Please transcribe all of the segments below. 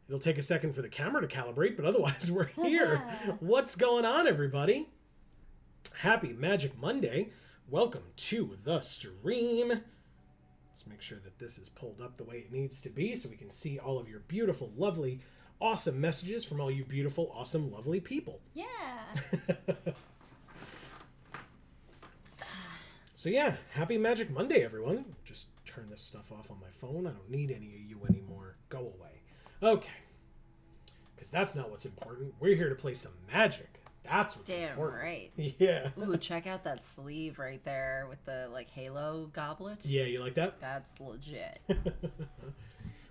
It'll take a second for the camera to calibrate, but otherwise we're here. What's going on, everybody? Happy Magic Monday. Welcome to the stream. Let's make sure that this is pulled up the way it needs to be so we can see all of your beautiful, lovely, awesome messages from all you beautiful, awesome, lovely people. Yeah. So yeah, happy Magic Monday, everyone. Just turn this stuff off on my phone. I don't need any of you anymore. Go away. Okay. Because that's not what's important. We're here to play some Magic. That's what's important. Right. Yeah. Ooh, check out that sleeve right there with the, like, halo goblet. Yeah, you like that? That's legit.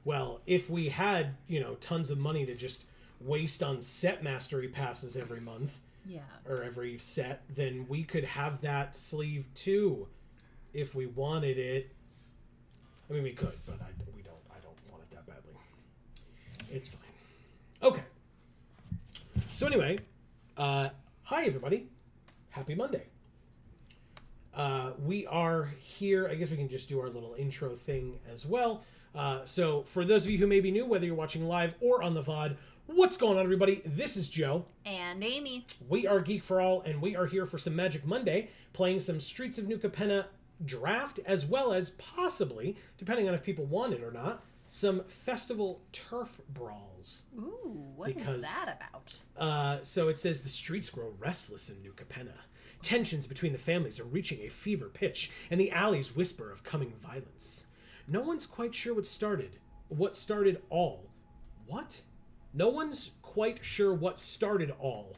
Well, if we had, tons of money to just waste on set mastery passes every month, or every set, then we could have that sleeve too, if we wanted it. I mean, we could, but we don't. I don't want it that badly. It's fine. Okay. So anyway, hi everybody. Happy Monday. We are here. I guess we can just do our little intro thing as well. So for those of you who may be new, whether you're watching live or on the VOD, what's going on, everybody? This is Joe. And Amy. We are Geek for All, and we are here for some Magic Monday, playing some Streets of New Capenna draft, as well as possibly, depending on if people want it or not, some festival turf brawls. Ooh, what is that about? So it says the streets grow restless in New Capenna. Tensions between the families are reaching a fever pitch, and the alleys whisper of coming violence. No one's quite sure what started all. What? No one's quite sure what started all.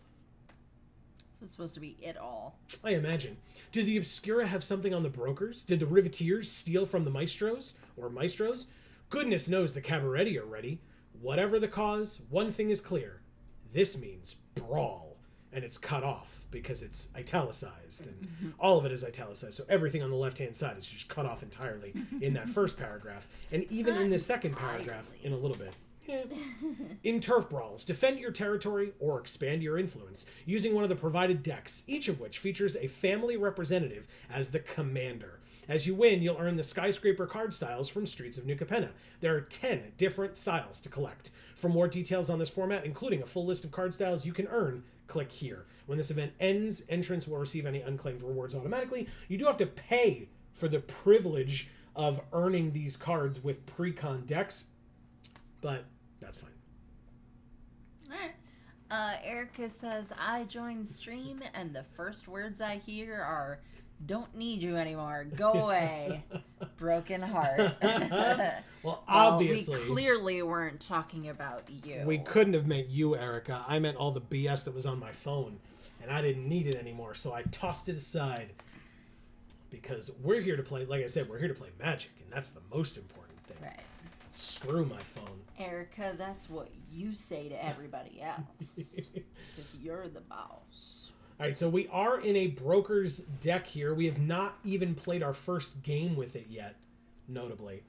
This is supposed to be it all. I imagine. Did the Obscura have something on the brokers? Did the Riveteers steal from the Maestros? Goodness knows the Cabaretti are ready. Whatever the cause, one thing is clear. This means brawl. And it's cut off because it's italicized. And all of it is italicized. So everything on the left-hand side is just cut off entirely in that first paragraph. And even in the second paragraph in a little bit. Yeah. In turf brawls, defend your territory or expand your influence using one of the provided decks, each of which features a family representative as the commander. As you win, you'll earn the Skyscraper card styles from Streets of New Capenna. There are 10 different styles to collect. For more details on this format, including a full list of card styles you can earn, click here. When this event ends, entrants will receive any unclaimed rewards automatically. You do have to pay for the privilege of earning these cards with pre-con decks, but that's fine. Alright. Erica says, I joined stream and the first words I hear are, don't need you anymore. Go away. Broken heart. Well, obviously. We clearly weren't talking about you. We couldn't have meant you, Erica. I meant all the BS that was on my phone. And I didn't need it anymore, so I tossed it aside. Because we're here to play, like I said, we're here to play Magic. And that's the most important thing. Right. Screw my phone. Erica, that's what you say to everybody else. Because you're the boss. All right, so we are in a broker's deck here. We have not even played our first game with it yet, notably.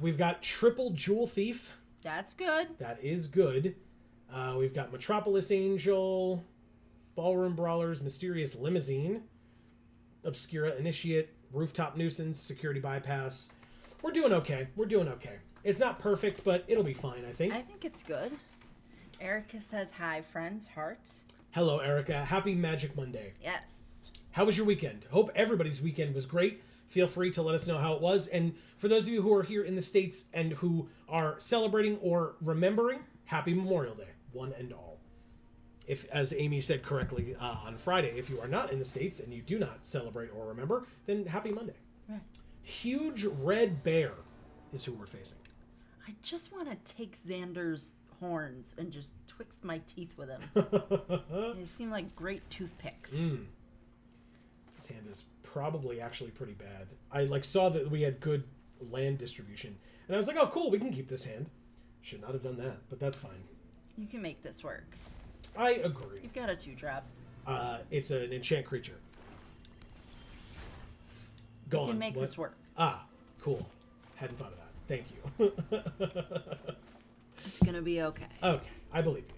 We've got Triple Jewel Thief. That's good. That is good. We've got Metropolis Angel, Ballroom Brawlers, Mysterious Limousine, Obscura Initiate, Rooftop Nuisance, Security Bypass. We're doing okay. It's not perfect, but it'll be fine, I think. I think it's good. Erica says, hi, friends, heart. Hello, Erica. Happy Magic Monday. Yes. How was your weekend? Hope everybody's weekend was great. Feel free to let us know how it was. And for those of you who are here in the States and who are celebrating or remembering, happy Memorial Day, one and all. If, as Amy said correctly on Friday, if you are not in the States and you do not celebrate or remember, then happy Monday. Right. Huge Red Bear is who we're facing. I just want to take Xander's horns and just twixt my teeth with them. They seem like great toothpicks. This hand is probably actually pretty bad. I saw that we had good land distribution, and I was like, oh cool, we can keep this hand. Should not have done that, but that's fine. You can make this work. I agree. You've got a 2-drop. It's an enchant creature. Go on. You can make this work. Ah, cool. Hadn't thought of that. Thank you. It's gonna be okay. Okay, I believe you.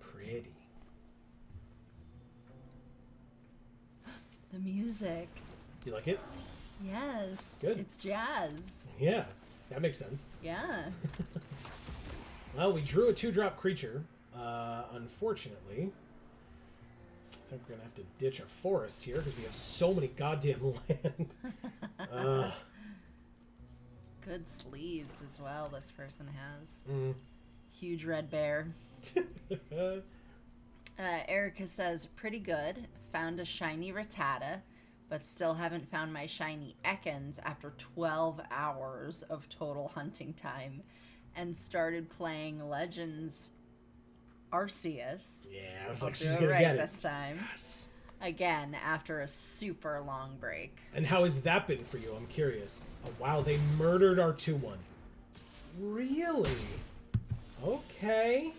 Pretty. The music. You like it? Yes. Good. It's jazz. Yeah, that makes sense. Yeah. Well, we drew a 2-drop creature. Unfortunately, I think we're gonna have to ditch a forest here because we have so many goddamn land. Good sleeves as well, this person has. Huge red bear. Erica says, pretty good. Found a shiny Rattata, but still haven't found my shiny Ekans after 12 hours of total hunting time. And started playing Legends Arceus. Yeah, I was like, she's gonna get it this time. Yes. Again, after a super long break. And how has that been for you? I'm curious. Oh, wow, they murdered our 2-1. Really? Okay.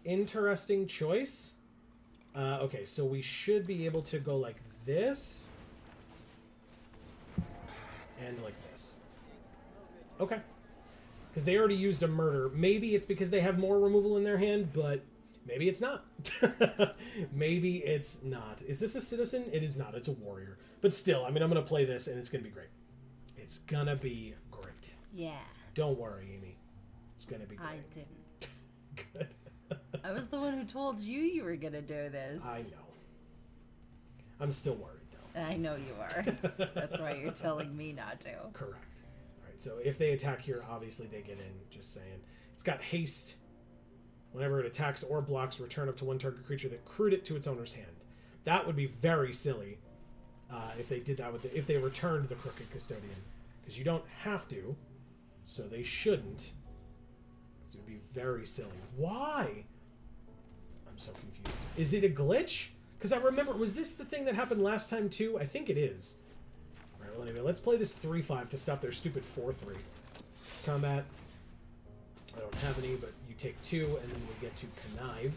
Interesting choice. Okay, so we should be able to go like this. And like this. Okay. Because they already used a murder. Maybe it's because they have more removal in their hand, but maybe it's not. Maybe it's not. Is this a citizen? It is not. It's a warrior. But still, I mean, I'm going to play this, and it's going to be great. It's going to be great. Yeah. Don't worry, Amy. It's going to be great. I didn't. Good. I was the one who told you were going to do this. I know. I'm still worried, though. I know you are. That's why you're telling me not to. Correct. All right, so if they attack here, obviously they get in. Just saying. It's got haste. Whenever it attacks or blocks, return up to one target creature that crewed it to its owner's hand. That would be very silly if they did that if they returned the Crooked Custodian, because you don't have to, so they shouldn't. It would be very silly. Why? I'm so confused. Is it a glitch? Because I remember, was this the thing that happened last time too? I think it is. All right, well anyway, let's play this 3-5 to stop their stupid 4-3. Combat. I don't have any, but you take 2, and then we get to connive.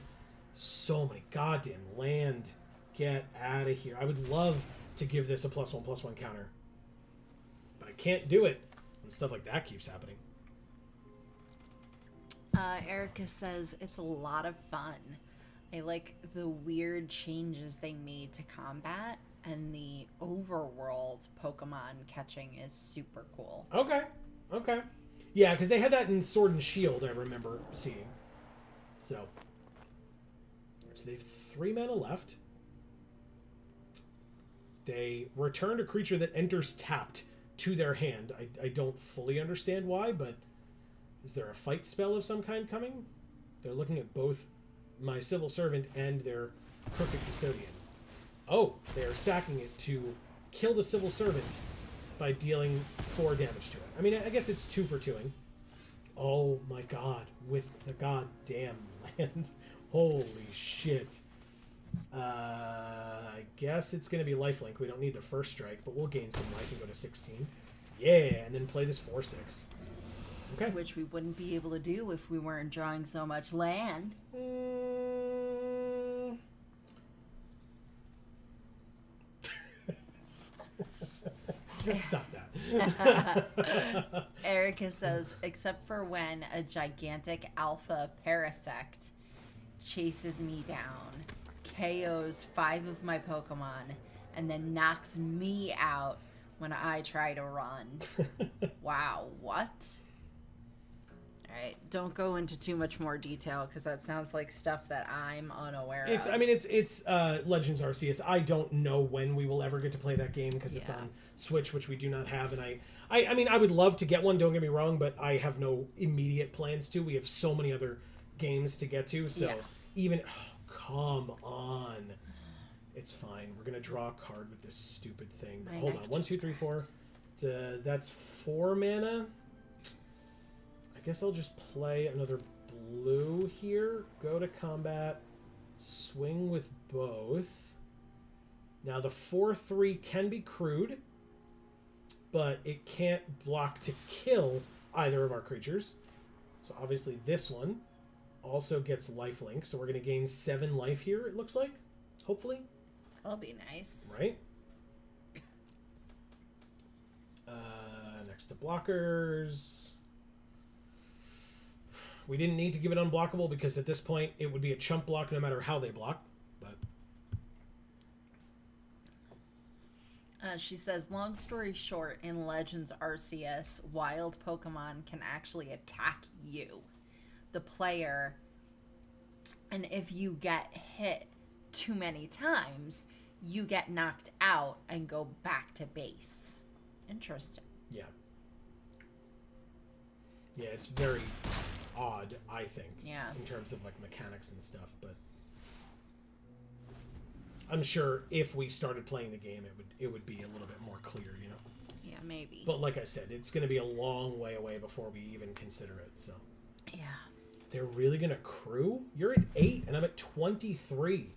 So many goddamn land. Get out of here. I would love to give this a +1/+1 counter, but I can't do it when stuff like that keeps happening. Erica says it's a lot of fun. I like the weird changes they made to combat, and the overworld Pokemon catching is super cool. Okay. Yeah, because they had that in Sword and Shield, I remember seeing. So they have 3 mana left. They returned a creature that enters tapped to their hand. I don't fully understand why, but is there a fight spell of some kind coming? They're looking at both my Civil Servant and their Crooked Custodian. Oh, they are sacking it to kill the Civil Servant by dealing 4 damage to it. I mean, I guess it's 2 for 2ing. Oh my god, with the goddamn land. Holy shit. I guess it's going to be lifelink. We don't need the first strike, but we'll gain some life and go to 16. Yeah, and then play this 4-6. Okay. Which we wouldn't be able to do if we weren't drawing so much land. Stop that. Erica says, except for when a gigantic alpha parasect chases me down, KOs 5 of my Pokemon, and then knocks me out when I try to run. Wow, what? Alright, don't go into too much more detail, because that sounds like stuff that I'm unaware of. I mean, it's Legends Arceus. I don't know when we will ever get to play that game, because it's on Switch, which we do not have, and I mean, I would love to get one, don't get me wrong, but I have no immediate plans to. We have so many other games to get to, so even... Oh, come on. It's fine. We're going to draw a card with this stupid thing. But hold on. 1, 2, 3, 4. That's 4 mana. I guess I'll just play another blue here. Go to combat. Swing with both. Now, the 4-3 can be crude, but it can't block to kill either of our creatures. So, obviously, this one also gets lifelink. So, we're going to gain 7 life here, it looks like. Hopefully. That'll be nice. Right? Next to blockers. We didn't need to give it unblockable because at this point it would be a chump block no matter how they block. But she says, long story short, in Legends Arceus, wild Pokemon can actually attack you, the player, and if you get hit too many times, you get knocked out and go back to base. Interesting. Yeah. Yeah, it's very odd, I think. Yeah. In terms of like mechanics and stuff, but I'm sure if we started playing the game, it would be a little bit more clear, you know. Yeah, maybe. But like I said, it's going to be a long way away before we even consider it. So. Yeah. They're really going to crew? You're at 8 and I'm at 23.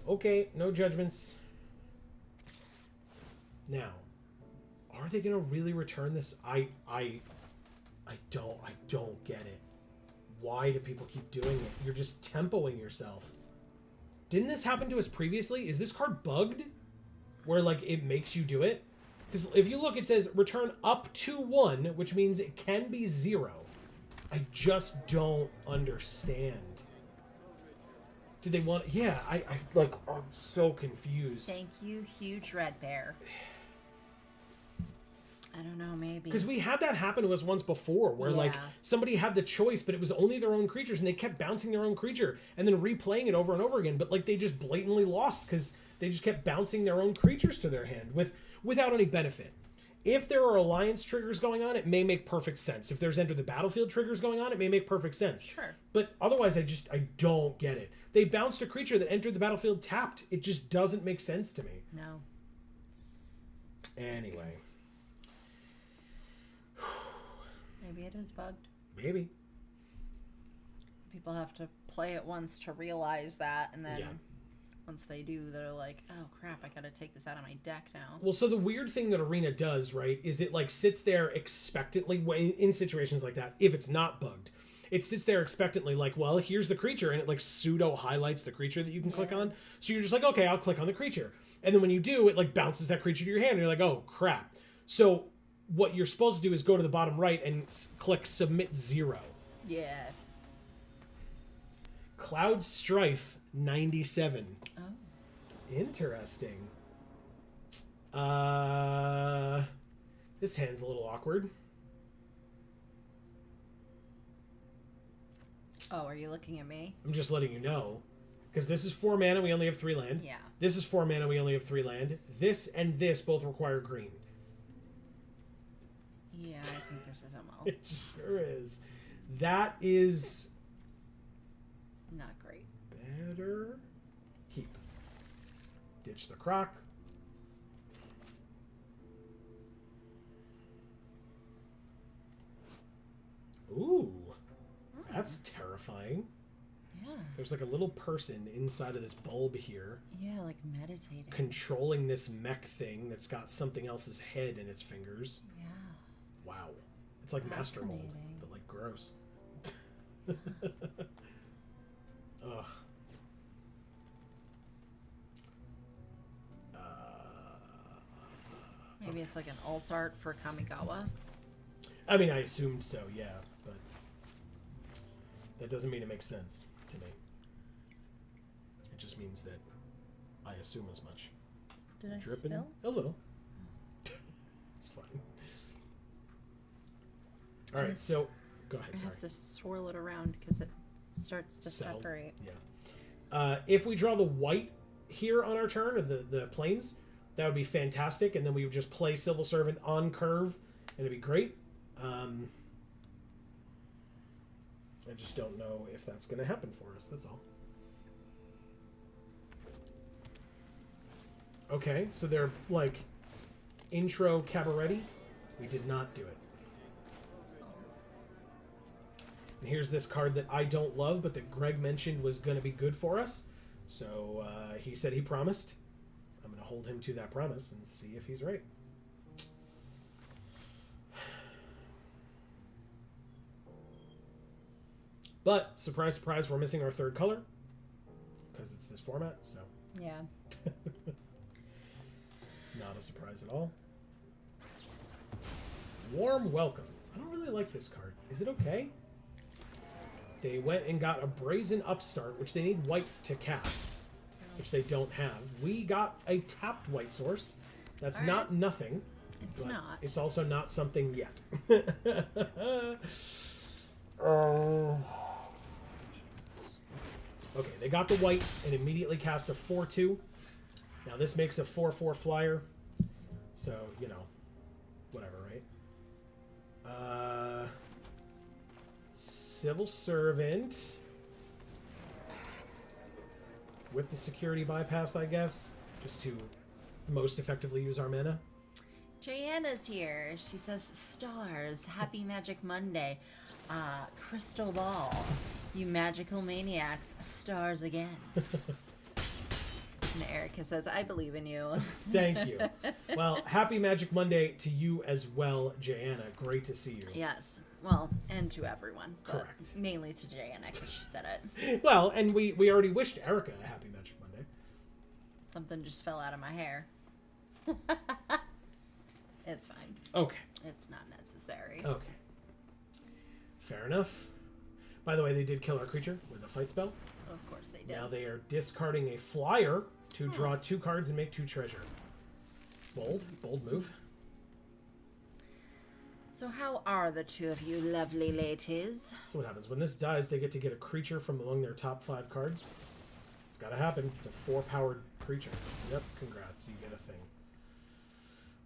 Okay, no judgments. Now, are they going to really return this? I don't get it. Why do people keep doing it? You're just tempoing yourself. Didn't this happen to us previously? Is this card bugged? Where, like, it makes you do it? Because if you look, it says return up to 1, which means it can be 0. I just don't understand. Did they want... Yeah, I'm so confused. Thank you, Huge Red Bear. I don't know, maybe. Because we had that happen to us once before, where like somebody had the choice, but it was only their own creatures, and they kept bouncing their own creature and then replaying it over and over again. But like they just blatantly lost because they just kept bouncing their own creatures to their hand without any benefit. If there are alliance triggers going on, it may make perfect sense. If there's enter the battlefield triggers going on, it may make perfect sense. Sure. But otherwise, I don't get it. They bounced a creature that entered the battlefield tapped. It just doesn't make sense to me. No. Anyway. Maybe it is bugged. Maybe. People have to play it once to realize that, and then once they do, they're like, oh crap, I gotta take this out of my deck now. Well, so the weird thing that Arena does, right, is it like sits there expectantly in situations like that, if it's not bugged. It sits there expectantly like, well, here's the creature, and it like pseudo highlights the creature that you can click on. So you're just like, okay, I'll click on the creature. And then when you do, it like bounces that creature to your hand, and you're like, oh crap. So what you're supposed to do is go to the bottom right and click Submit 0. Yeah. Cloud Strife 97. Oh. Interesting. This hand's a little awkward. Oh, are you looking at me? I'm just letting you know. Because this is 4 mana, we only have 3 land. Yeah. This is 4 mana, we only have 3 land. This and this both require green. Yeah, I think this isn't well. It sure is. That is... not great. better. Keep. Ditch the croc. Ooh. That's terrifying. Yeah. There's like a little person inside of this bulb here. Yeah, like meditating. Controlling this mech thing that's got something else's head in its fingers. Yeah. Wow. It's like Master Mold, but like gross. Ugh. Maybe it's like an alt art for Kamigawa. I mean, I assumed so, yeah, but that doesn't mean it makes sense to me. It just means that I assume as much. Did I Dripping spill? a little. It's fine. All right, so go ahead. I Sorry. have to swirl it around because it starts to Settled. separate. Yeah. If we draw the white here on our turn, or the plains, that would be fantastic, and then we would just play Civil Servant on curve, and it'd be great. I just don't know if that's going to happen for us. That's all. Okay, so they're like intro cabaret. We did not do it. And here's this card that I don't love, but that Greg mentioned was going to be good for us. So he said he promised. I'm going to hold him to that promise and see if he's right. But, surprise, surprise, we're missing our third color. Because it's this format, so. Yeah. It's not a surprise at all. Warm Welcome. I don't really like this card. Is it okay? They went and got a Brazen Upstart, which they need white to cast, which they don't have. We got a tapped white source. That's not nothing. It's not. It's also not something yet. Okay, they got the white and immediately cast a 4/2. Now this makes a 4/4 flyer. So, you know, whatever, right? Civil Servant. With the security bypass, I guess. Just to most effectively use our mana. Jayanna's here. She says, stars, happy Magic Monday. Crystal Ball, you magical maniacs, stars again. And Erica says, I believe in you. Thank you. Well, happy Magic Monday to you as well, Jayanna. Great to see you. Yes. Well, and to everyone. But correct. Mainly to Jayanna because she said it. Well, and we already wished Erica a happy Magic Monday. Something just fell out of my hair. It's fine. Okay. It's not necessary. Okay. Fair enough. By the way, they did kill our creature with a fight spell. Of course they did. Now they are discarding a flyer to draw 2 cards and make 2 treasure. Bold move. So how are the two of you lovely ladies? So what happens? When this dies, they get to get a creature from among their top 5 cards. It's gotta happen. It's a 4-powered creature. Yep, congrats. You get a thing.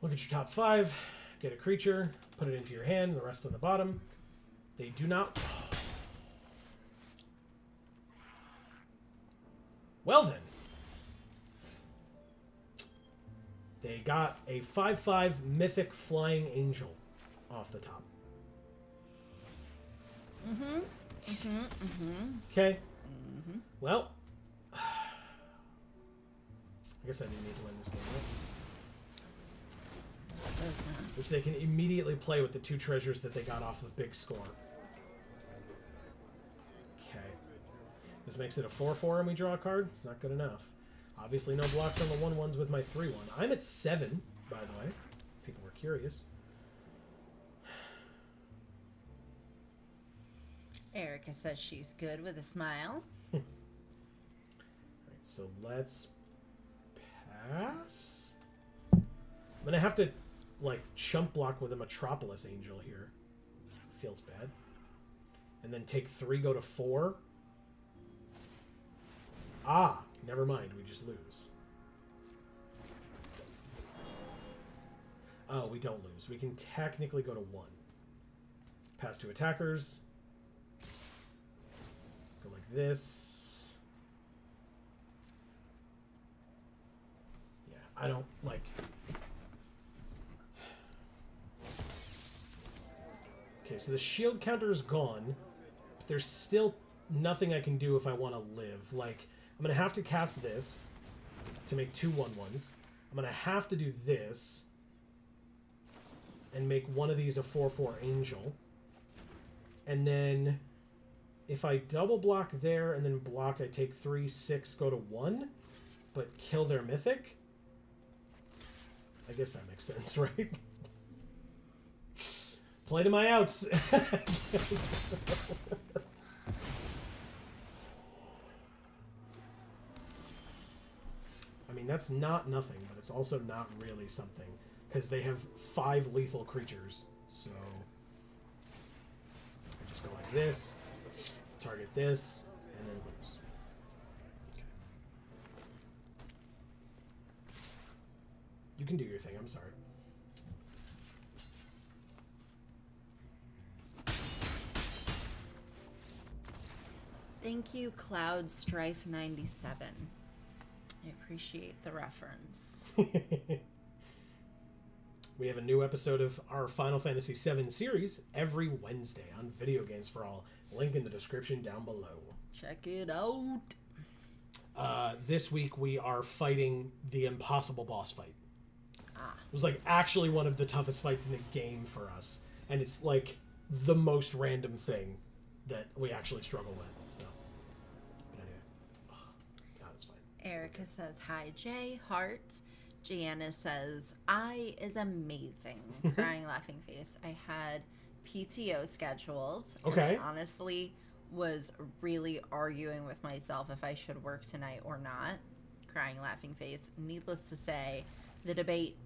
Look at your top 5, get a creature, put it into your hand, the rest on the bottom. They do not... Well then. They got a 5/5 Mythic Flying Angel off the top. Okay. Well, I guess I do need to win this game, right? Which they can immediately play with the 2 treasures that they got off of Big Score. Okay. This makes it a 4/4 and we draw a card. It's not good enough. Obviously no blocks on the 1/1s with my 3/1. I'm at 7, by the way. People were curious. Erica says she's good with a smile. Alright, so let's pass. I'm gonna have to, like, chump block with a Metropolis Angel here. Feels bad. And then take 3, go to 4. Ah, never mind. We just lose. Oh, we don't lose. We can technically go to 1. Pass 2 attackers. Go like this. Yeah, I don't like... Okay, so the shield counter is gone, but there's still nothing I can do if I want to live. Like, I'm going to have to cast this to make 2 1/1s. I'm going to have to do this and make one of these a 4/4 Angel. And then if I double block there and then block, I take 3, 6, go to 1, but kill their Mythic. I guess that makes sense, right? Play to my outs. I mean, that's not nothing, but it's also not really something, because they have 5 lethal creatures. So I just go like this, target this, and then lose. Okay. You can do your thing, I'm sorry. Thank you, Cloud Strife 97. I appreciate the reference. We have a new episode of our Final Fantasy VII series every Wednesday on Video Games for All. Link in the description down below. Check it out. This week we are fighting the impossible boss fight. Ah. It was like actually one of the toughest fights in the game for us. And it's like the most random thing that we actually struggle with. So, but anyway. Oh, God, it's fine. Erica says, hi, Jay. Heart. Gianna says, I is amazing. Crying laughing face. I had PTO scheduled. Okay. And I honestly was really arguing with myself if I should work tonight or not. Crying laughing face. Needless to say, the debate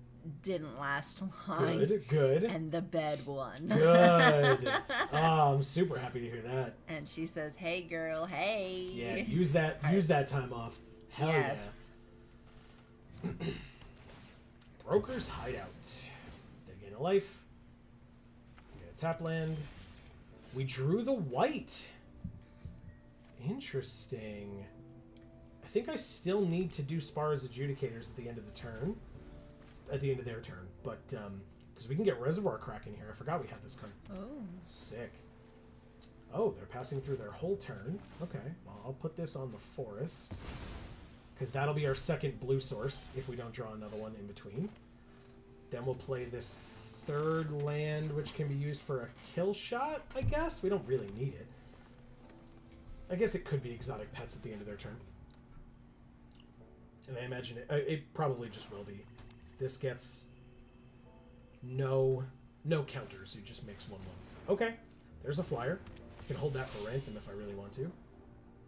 didn't last long. Good. And the bed won. Good. Oh, I'm super happy to hear that. And she says, hey, girl, hey. Yeah, use that time off. Hell yes. Yeah. Broker's Hideout. They gain a life. We get a tap land. We drew the white. Interesting. I think I still need to do Spara's Adjudicators at the end of the turn. At the end of their turn. But, because we can get Reservoir Kraken here. I forgot we had this card. Oh. Sick. Oh, they're passing through their whole turn. Okay. Well, I'll put this on the Forest. Because that'll be our second blue source if we don't draw another one in between. Then we'll play this third land, which can be used for a kill shot, I guess. We don't really need it. I guess it could be exotic pets at the end of their turn. And I imagine it probably just will be. This gets no counters. It just makes 1/1s. Okay, there's a flyer. I can hold that for ransom if I really want to.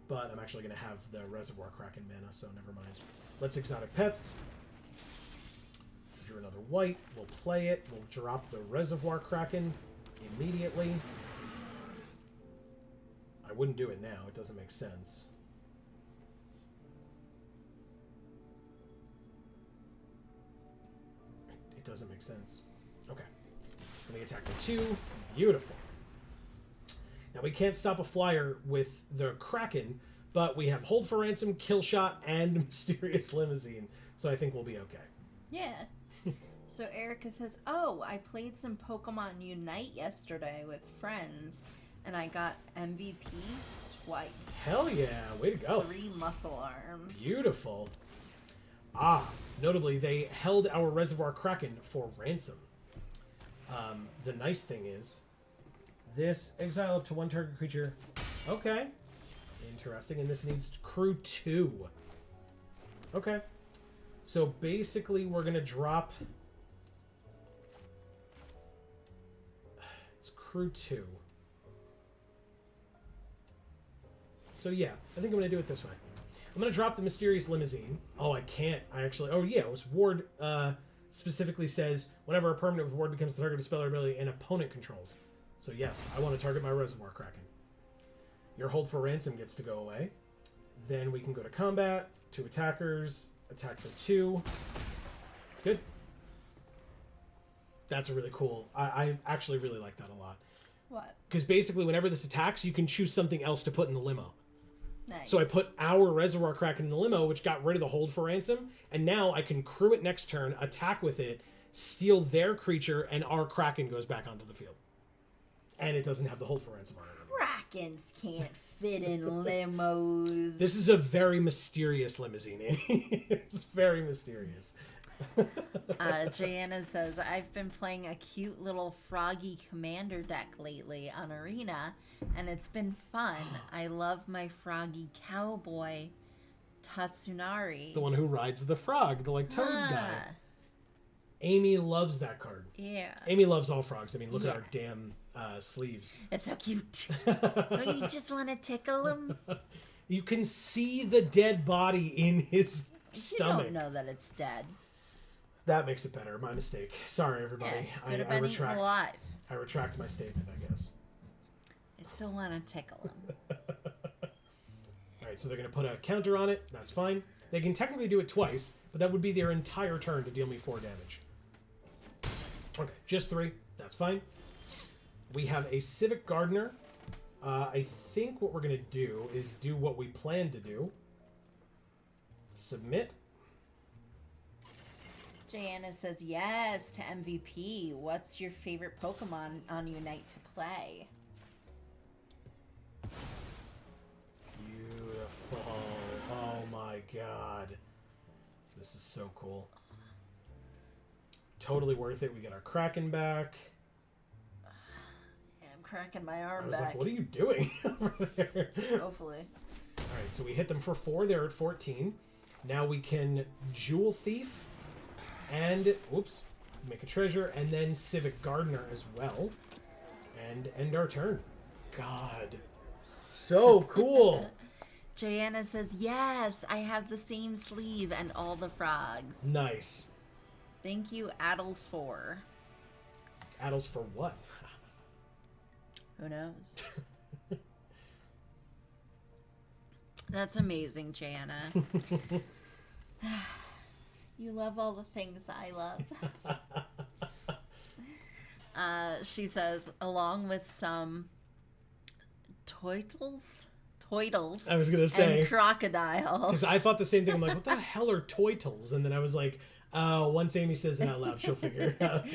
But I'm actually going to have the Reservoir Kraken mana, so never mind. Let's exotic pets. Drew another white. We'll play it. We'll drop the Reservoir Kraken immediately. I wouldn't do it now. It doesn't make sense. It doesn't make sense. Okay. Let me attack for 2. Beautiful. Now we can't stop a flyer with the Kraken, But we have Hold for Ransom, Kill Shot, and Mysterious Limousine. So I think we'll be okay. Yeah. So Erica says, oh, I played some Pokemon Unite yesterday with friends, and I got MVP twice. Hell yeah. Way to go. 3 muscle arms. Beautiful. Notably, they held our Reservoir Kraken for ransom. The nice thing is, this exile up to 1 target creature. Okay. Interesting. And this needs crew 2. Okay. So basically, we're going to drop... It's crew 2. So yeah, I think I'm going to do it this way. I'm going to drop the Mysterious Limousine. Oh, I can't. I actually... Oh, yeah. It was Ward specifically says, whenever a permanent with Ward becomes the target of spell or ability an opponent controls. So yes, I want to target my Reservoir Kraken. Your Hold for Ransom gets to go away. Then we can go to combat. 2 attackers. Attack for 2. Good. That's a really cool... I actually really like that a lot. What? Because basically, whenever this attacks, you can choose something else to put in the limo. Nice. So I put our Reservoir Kraken in the limo, which got rid of the Hold for Ransom, and now I can crew it next turn, attack with it, steal their creature, and our Kraken goes back onto the field. And it doesn't have the Hold for Ransom on it. Krakens can't fit in limos. This is a very mysterious limousine, Annie. It's very mysterious. Jana says, I've been playing a cute little Froggy Commander deck lately on Arena, and it's been fun. I love my Froggy Cowboy Tatsunari. The one who rides the frog, the toad guy. Amy loves that card. Yeah. Amy loves all frogs. I mean, look at our damn sleeves. It's so cute. Don't you just want to tickle him? You can see the dead body in his stomach. You don't know that it's dead. That makes it better. My mistake. Sorry, everybody. Yeah, I retract. Alive. I retract my statement, I guess. I still want to tickle him. All right, so they're going to put a counter on it. That's fine. They can technically do it twice, but that would be their entire turn to deal me 4 damage. Okay, just 3. That's fine. We have a Civic Gardener. I think what we're going to do is do what we plan to do. Submit. Jana says, yes to MVP. What's your favorite Pokemon on Unite to play? Beautiful. Oh my god. This is so cool. Totally worth it. We get our Kraken back. Yeah, I'm cracking my arm I was back. like, what are you doing over there? Hopefully. Alright, so we hit them for 4. They're at 14. Now we can Jewel Thief and, whoops, make a treasure, and then Civic Gardener as well. And end our turn. God. So cool. Jana says, yes, I have the same sleeve and all the frogs. Nice. Thank you, Addles for. Addles for what? Who knows? That's amazing, Jana. You love all the things I love. She says, along with some toitles? Toitles. I was going to say. And crocodiles. Because I thought the same thing. I'm like, what the hell are toitles? And then I was like, oh, once Amy says it out loud, she'll figure it out.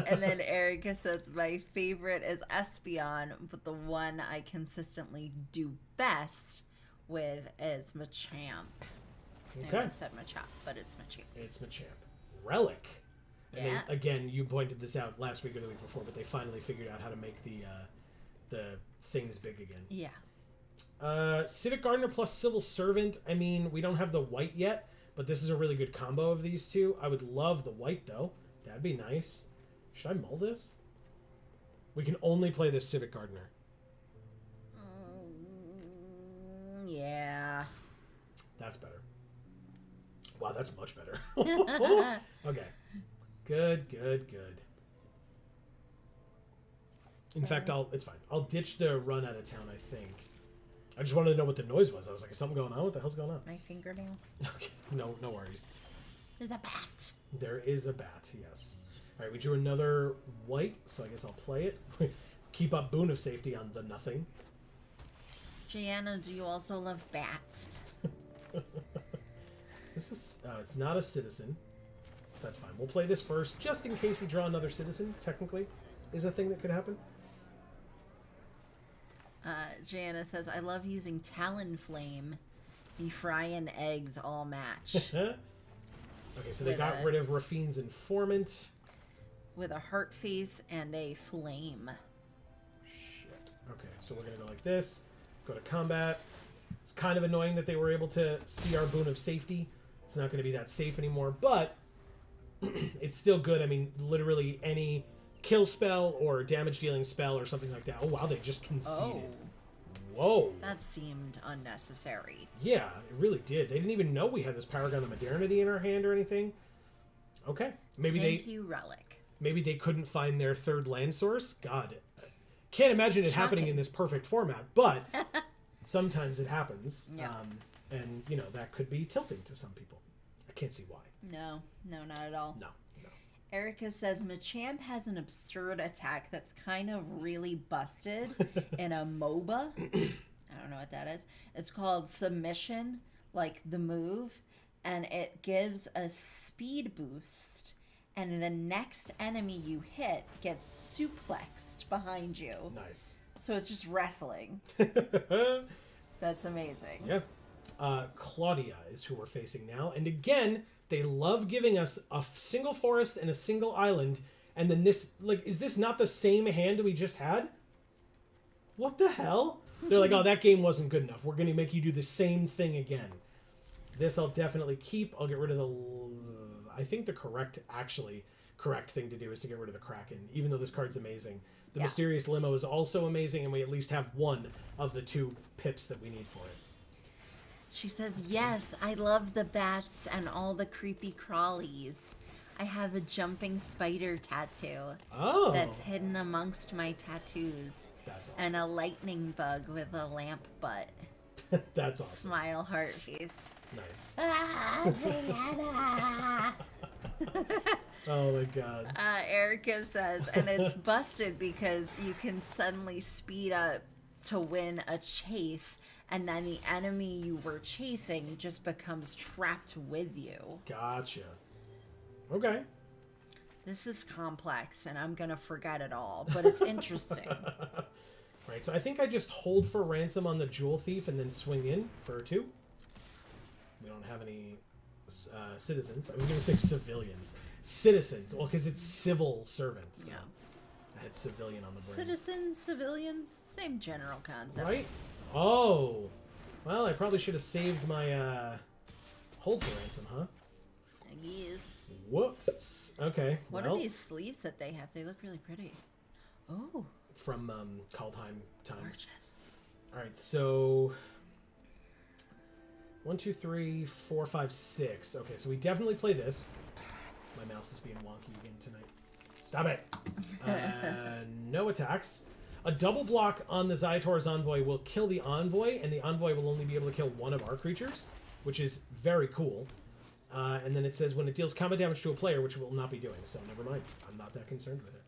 And then Erica says, my favorite is Espeon, but the one I consistently do best with is Machamp. Okay. I said Machop, but it's Machamp. It's Machamp. Relic. Yeah. I mean, again, you pointed this out last week or the week before, but they finally figured out how to make the things big again. Yeah. Civic Gardener plus Civil Servant. I mean, we don't have the white yet, but this is a really good combo of these two. I would love the white, though. That'd be nice. Should I mull this? We can only play this Civic Gardener. Yeah. That's better. Wow, that's much better. Okay. Good. In fact, it's fine. I'll ditch the run out of town, I think. I just wanted to know what the noise was. I was like, is something going on? What the hell's going on? My fingernail. Okay. No worries. There's a bat. There is a bat, yes. All right, we drew another white, so I guess I'll play it. Keep up Boon of Safety on the nothing. Gianna, do you also love bats? Is this it's not a citizen. That's fine. We'll play this first, just in case we draw another citizen, technically, is a thing that could happen. Gianna says, I love using Talonflame. Be frying eggs all match. Okay, so they got rid of Rafine's Informant. With a heart face and a flame. Shit. Okay, so we're going to go like this. Go to combat. It's kind of annoying that they were able to see our boon of safety. It's not going to be that safe anymore, but it's still good. I mean, literally any kill spell or damage dealing spell or something like that. Oh, wow, they just conceded. Oh. Whoa. That seemed unnecessary. Yeah, it really did. They didn't even know we had this Paragon of Modernity in our hand or anything. Okay. Thank you, Relic. Maybe they couldn't find their third land source. God. Can't imagine it happening in this perfect format, but sometimes it happens. Yeah. And, you know, that could be tilting to some people. I can't see why. No, not at all. No. Erica says, Machamp has an absurd attack that's kind of really busted in a MOBA. I don't know what that is. It's called Submission, like the move, and it gives a speed boost, and the next enemy you hit gets suplexed behind you. Nice. So it's just wrestling. That's amazing. Yeah. Claudia is who we're facing now. And again, they love giving us a single forest and a single island. And then this, like, is this not the same hand we just had? What the hell? They're like, oh, that game wasn't good enough. We're going to make you do the same thing again. This I'll definitely keep. I'll get rid of the... I think the correct thing to do is to get rid of the Kraken, even though this card's amazing. The Mysterious Limo is also amazing, and we at least have one of the 2 pips that we need for it. She says, yes, I love the bats and all the creepy crawlies. I have a jumping spider tattoo. Oh. That's hidden amongst my tattoos. That's awesome. And a lightning bug with a lamp butt. That's awesome. Smile heart face. Nice. Gianna! Oh my god. Erica says, and it's busted because you can suddenly speed up to win a chase, and then the enemy you were chasing just becomes trapped with you. Gotcha. Okay. This is complex, and I'm gonna forget it all, but it's interesting. Right, so I think I just hold for ransom on the Jewel Thief and then swing in for 2. We don't have any citizens. I was going to say civilians. Citizens. Well, because it's civil servants. So Yeah. I had civilian on the brain. Citizens, civilians, same general concept. Right? Oh. Well, I probably should have saved my hold for ransom, huh? I guess. Whoops. Okay. What are these sleeves that they have? They look really pretty. Oh. From Kaldheim Times. Gorgeous. All right, so 1, 2, 3, 4, 5, 6. Okay, so we definitely play this. My mouse is being wonky again tonight. Stop it. No attacks. A double block on the Zyator's Envoy will kill the Envoy, and the Envoy will only be able to kill one of our creatures, which is very cool. And then it says when it deals combat damage to a player, which it will not be doing, so never mind. I'm not that concerned with it.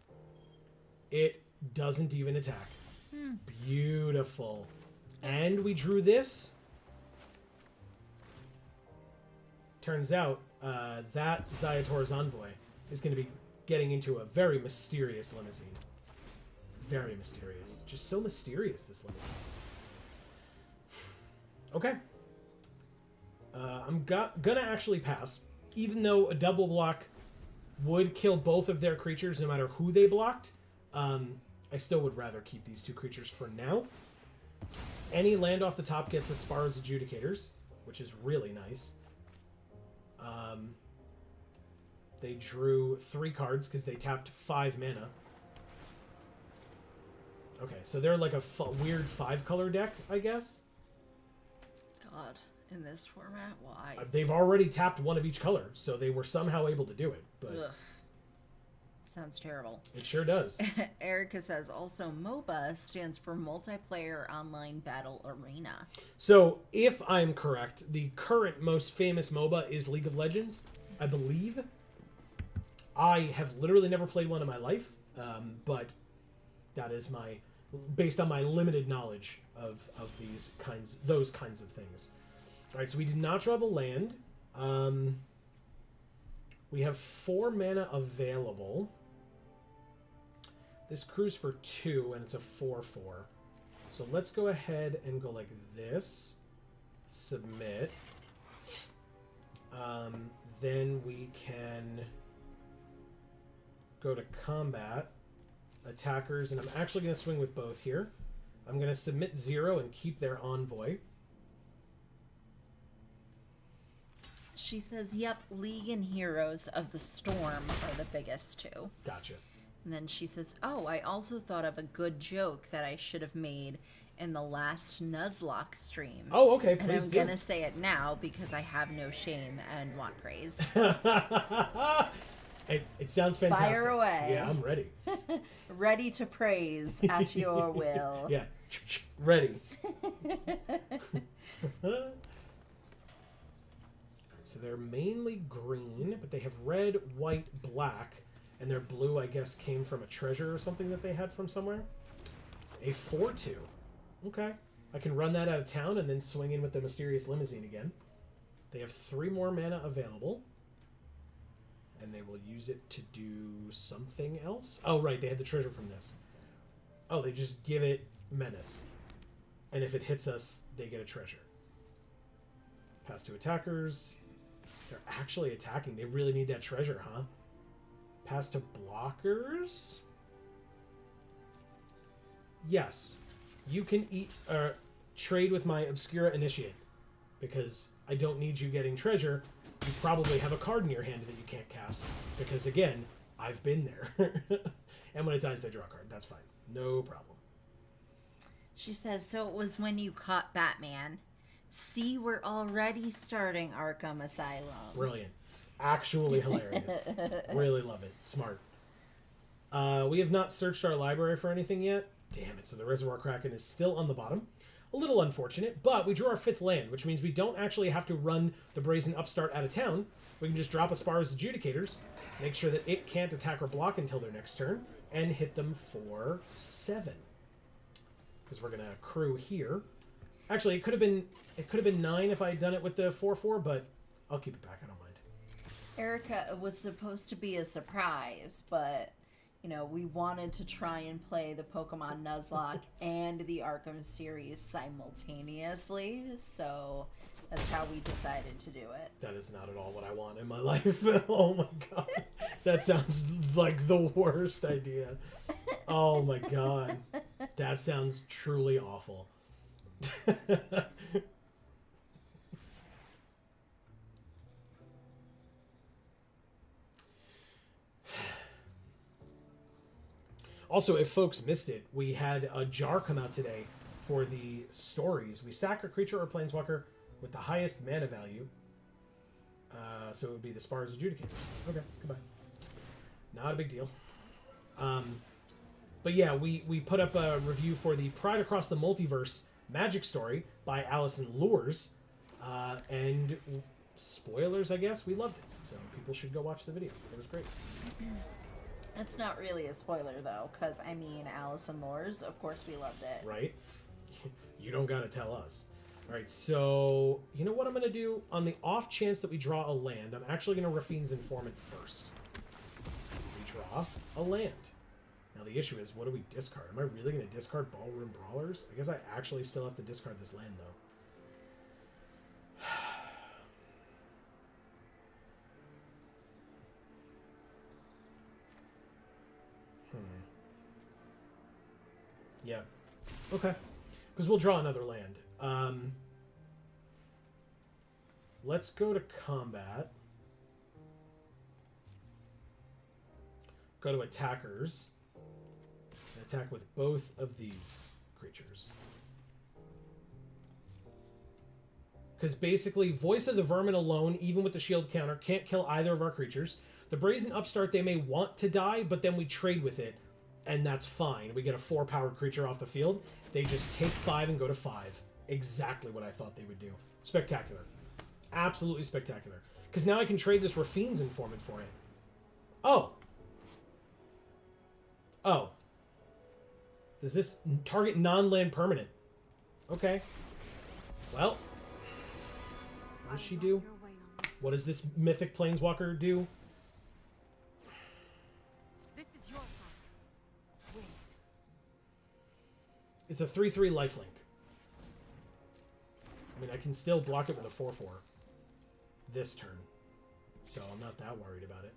It doesn't even attack. Beautiful. And we drew this. Turns out that Zyator's Envoy is going to be getting into a very mysterious limousine. Very mysterious. Just so mysterious, this limousine. Okay. I'm gonna actually pass. Even though a double block would kill both of their creatures no matter who they blocked, I still would rather keep these 2 creatures for now. Any land off the top gets Aspar's Adjudicators, which is really nice. They drew 3 cards because they tapped 5 mana. Okay, so they're like a weird 5-color deck, I guess. God, in this format, why? They've already tapped 1 of each color, so they were somehow able to do it. But Ugh. Sounds terrible. It sure does. Erica says also MOBA stands for Multiplayer Online Battle Arena. So, if I'm correct, the current most famous MOBA is League of Legends, I believe. I have literally never played one in my life, but that is my based on my limited knowledge of those kinds of things. All right, so we did not draw the land. We have 4 mana available. This crew's for 2, and it's a 4/4. So let's go ahead and go like this. Submit. Then we can go to combat. Attackers, and I'm actually going to swing with both here. I'm going to submit 0 and keep their envoy. She says, yep, League and Heroes of the Storm are the biggest 2. Gotcha. And then she says, oh, I also thought of a good joke that I should have made in the last Nuzlocke stream. Oh, okay, please do. And I'm going to say it now because I have no shame and want praise. It sounds fantastic. Fire away. Yeah, I'm ready. Ready to praise at your will. Yeah, ready. So they're mainly green, but they have red, white, black, and their blue, I guess, came from a treasure or something that they had from somewhere. A 4/2. Okay. I can run that out of town and then swing in with the Mysterious Limousine again. They have 3 more mana available. And they will use it to do something else. Oh, right. They had the treasure from this. Oh, they just give it Menace. And if it hits us, they get a treasure. Pass to attackers. They're actually attacking. They really need that treasure, huh? Pass to blockers. Yes. You can trade with my Obscura Initiate. Because I don't need you getting treasure. You probably have a card in your hand that you can't cast. Because, again, I've been there. And when it dies, they draw a card. That's fine. No problem. She says, so it was when you caught Batman. See, we're already starting Arkham Asylum. Brilliant. Actually hilarious. Really love it. Smart. We have not searched our library for anything yet. Damn it. So the Reservoir Kraken is still on the bottom. A little unfortunate, but we drew our 5th land, which means we don't actually have to run the Brazen Upstart out of town. We can just drop Aspar's Adjudicators, make sure that it can't attack or block until their next turn, and hit them for 7. Because we're going to accrue here. Actually, it could have been 9 if I had done it with the 4/4, but I'll keep it back. I don't mind. Erica was supposed to be a surprise, but you know, we wanted to try and play the Pokemon Nuzlocke and the Arkham series simultaneously, so that's how we decided to do it. That is not at all what I want in my life. Oh my god. That sounds like the worst idea. Oh my god. That sounds truly awful. Also, if folks missed it, we had a jar come out today for the stories. We sack a creature or planeswalker with the highest mana value. So it would be the Spar's Adjudicator. Okay, goodbye. Not a big deal. But yeah, we put up a review for the Pride Across the Multiverse Magic Story by Allison Lures. And spoilers, I guess, we loved it. So people should go watch the video. It was great. It's not really a spoiler, though, because, I mean, Allison Lores, of course we loved it. Right? You don't gotta tell us. Alright, so, you know what I'm gonna do? On the off chance that we draw a land, I'm actually gonna Rafine's Informant first. We draw a land. Now the issue is, what do we discard? Am I really gonna discard Ballroom Brawlers? I guess I actually still have to discard this land, though. Yeah. Okay. Because we'll draw another land. Let's go to combat. Go to attackers. And attack with both of these creatures. Because basically, Voice of the Vermin alone, even with the shield counter, can't kill either of our creatures. The Brazen Upstart, they may want to die, but then we trade with it. And that's fine. We get a 4-powered creature off the field. They just take 5 and go to 5. Exactly what I thought they would do. Spectacular. Absolutely spectacular. Because now I can trade this Rafine's Informant for it. Oh. Oh. Does this target non-land permanent? Okay. Well. What does she do? What does this mythic planeswalker do? This is your fight. Wait. It's a 3/3 lifelink. I mean, I can still block it with a 4/4 this turn. So I'm not that worried about it.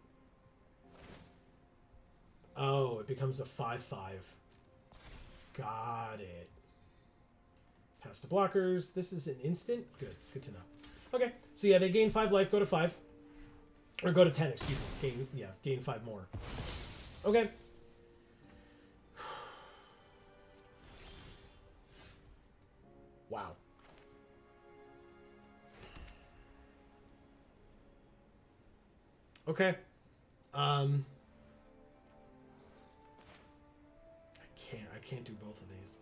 Oh, it becomes a 5/5. Got it. Pass to blockers. This is an instant? Good. Good to know. Okay. So yeah, they gain 5 life, go to 5. Or go to 10, excuse me. Gain 5 more. Okay. Wow. Okay. I can't do both of these.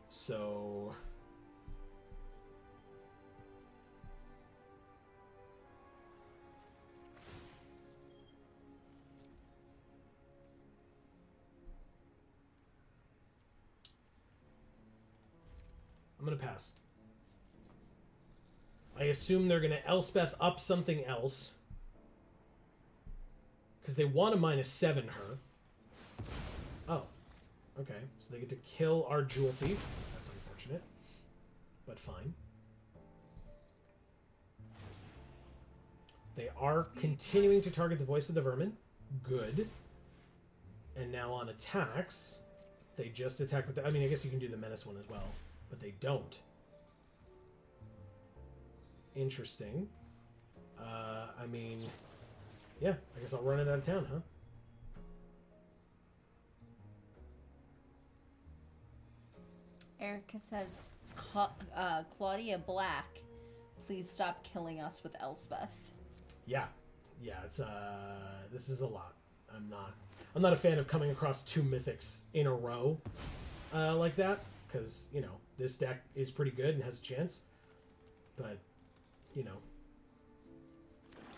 So I'm going to pass. I assume they're going to Elspeth up something else. Because they want to -7 her. Oh. Okay. So they get to kill our Jewel Thief. That's unfortunate. But fine. They are continuing to target the Voice of the Vermin. Good. And now on attacks, they just attack with the... I mean, I guess you can do the Menace one as well. But they don't. Interesting. I mean... Yeah, I guess I'll run it out of town, huh? Erica says, Claudia Black, please stop killing us with Elspeth. Yeah. Yeah, it's this is a lot. I'm not a fan of coming across 2 mythics in a row like that, because, you know, this deck is pretty good and has a chance. But, you know,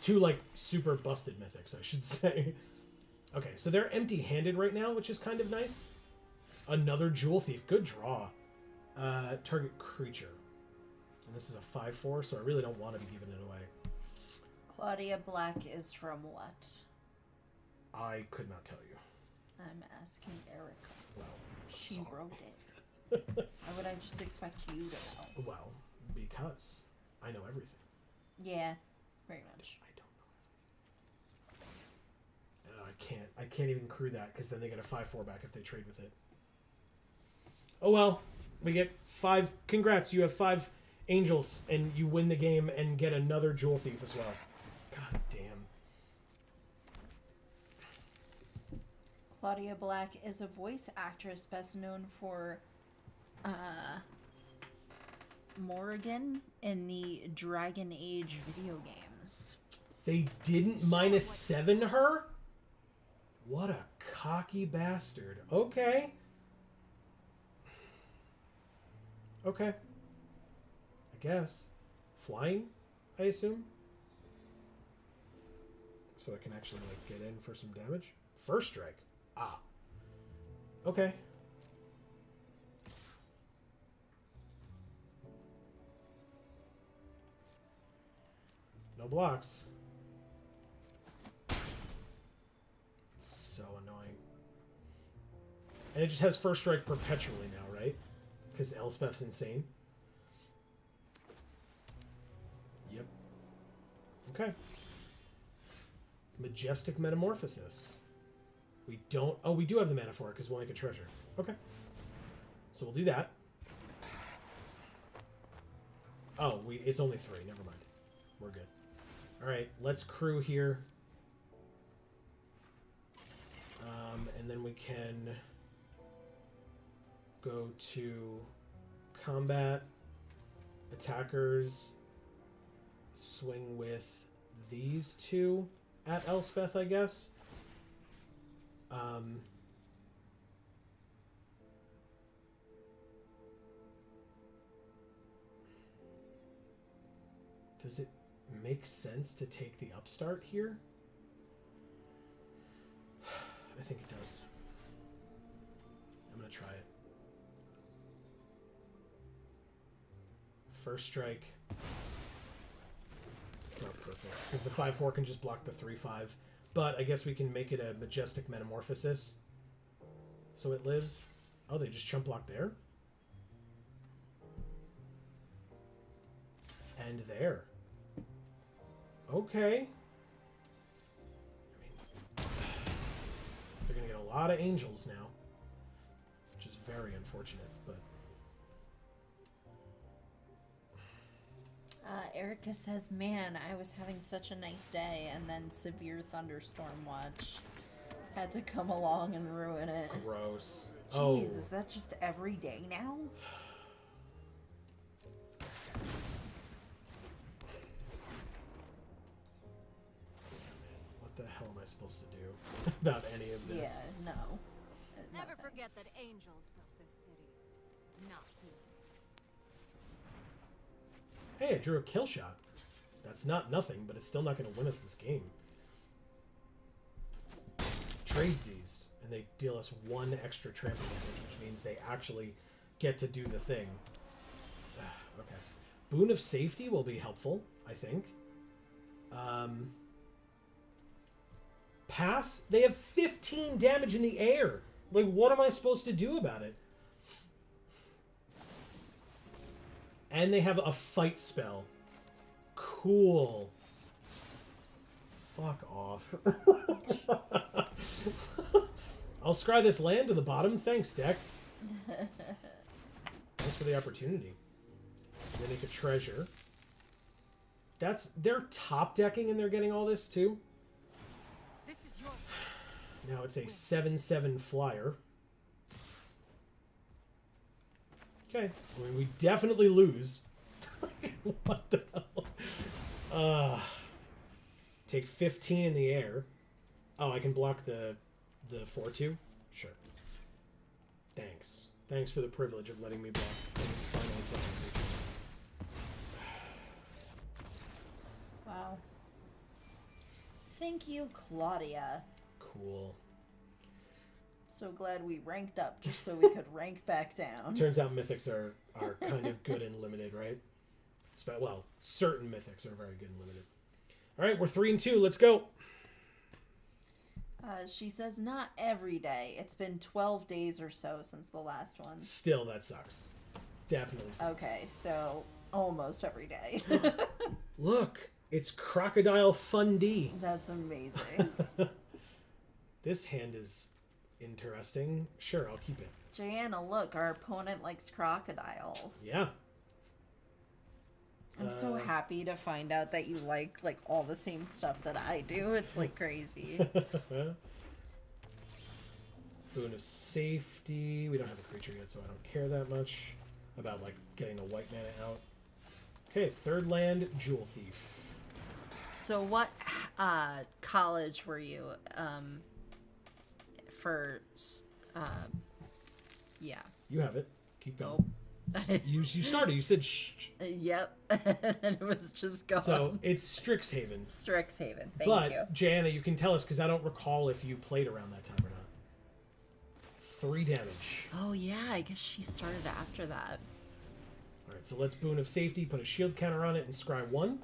2 like super busted mythics, I should say. Okay, so they're empty-handed right now, which is kind of nice. Another Jewel Thief. Good draw. Target creature. And this is a 5/4, so I really don't want to be giving it away. Claudia Black is from what? I could not tell you. I'm asking Erica. Well, she sorry. wrote it. Why would I just expect you to know? Well, because I know everything. Yeah, very much. I don't know everything. I can't even crew that, because then they get a 5/4 back if they trade with it. Oh well, we get 5. Congrats, you have 5 angels, and you win the game and get another Jewel Thief as well. God damn. Claudia Black is a voice actress best known for Morrigan in the Dragon Age video games. They didn't -7 her? What a cocky bastard. Okay. Okay. I guess. Flying, I assume? So I can actually, like, get in for some damage? First strike. Ah. Okay. No blocks. So annoying. And it just has first strike perpetually now, right? Because Elspeth's insane. Yep. Okay. Majestic Metamorphosis. We don't... Oh, we do have the mana for it because we'll make a treasure. Okay. So we'll do that. Oh, it's only 3. Never mind. We're good. Alright, let's crew here. And then we can go to combat, attackers, swing with these 2 at Elspeth, I guess. Does it make sense to take the upstart here? I think it does. I'm going to try it. First strike. It's not perfect because the 5/4 can just block the 3/5. But I guess we can make it a Majestic Metamorphosis. So it lives. Oh, they just chump block there? And there. Okay. I mean, they're going to get a lot of angels now. Which is very unfortunate, but... Erica says, man, I was having such a nice day, and then severe thunderstorm watch had to come along and ruin it. Gross. Jeez, is that just every day now? What the hell am I supposed to do about any of this? Yeah, no. Never Nothing. forget that angels built this city, not demons. Hey, I drew a kill shot. That's not nothing, but it's still not going to win us this game. Tradesies, and they deal us 1 extra trample damage, which means they actually get to do the thing. Okay. Boon of Safety will be helpful, I think. Pass? They have 15 damage in the air. Like, what am I supposed to do about it? And they have a fight spell. Cool. Fuck off. I'll scry this land to the bottom. Thanks, deck. Thanks for the opportunity. They make a treasure. They're top decking and they're getting all this too. This is your Now it's a 7/7 flyer. Okay. I mean, we definitely lose. What the hell? Take 15 in the air. Oh, I can block the 4/2? Sure. Thanks. Thanks for the privilege of letting me block. Wow. Thank you, Claudia. Cool. So glad we ranked up just so we could rank back down. Turns out mythics are kind of good and limited, right? Well, certain mythics are very good and limited. All right, we're 3-2. Let's go. She says not every day. It's been 12 days or so since the last one. Still, that sucks. Definitely sucks. Okay, so almost every day. Look, it's Crocodile Fundee. That's amazing. This hand is interesting. Sure, I'll keep it. Joanna, look, our opponent likes crocodiles. Yeah. I'm so happy to find out that you like all the same stuff that I do. It's like crazy. Boon of Safety. We don't have a creature yet, so I don't care that much about getting the white mana out. Okay, third land, Jewel Thief. So what college were you for yeah. You have it. Keep going. Nope. You started. You said shh. Yep. And it was just gone. So it's Strixhaven. Strixhaven. Thank you. But Jana, you can tell us because I don't recall if you played around that time or not. 3 damage. Oh yeah, I guess she started after that. All right, so let's Boon of Safety, put a shield counter on it, and scry 1.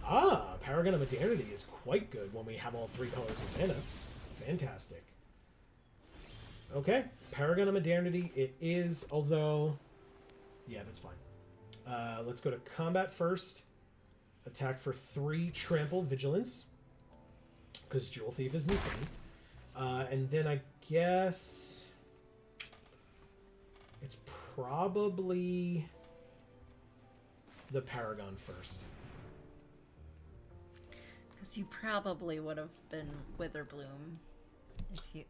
Ah, Paragon of Modernity is quite good when we have all 3 colors of mana. Fantastic. Okay, Paragon of Modernity it is, although... Yeah, that's fine. Let's go to combat first. Attack for 3 trample vigilance. Because Jewel Thief is insane. And then I guess... It's probably... the Paragon first. Because you probably would have been Witherbloom if you...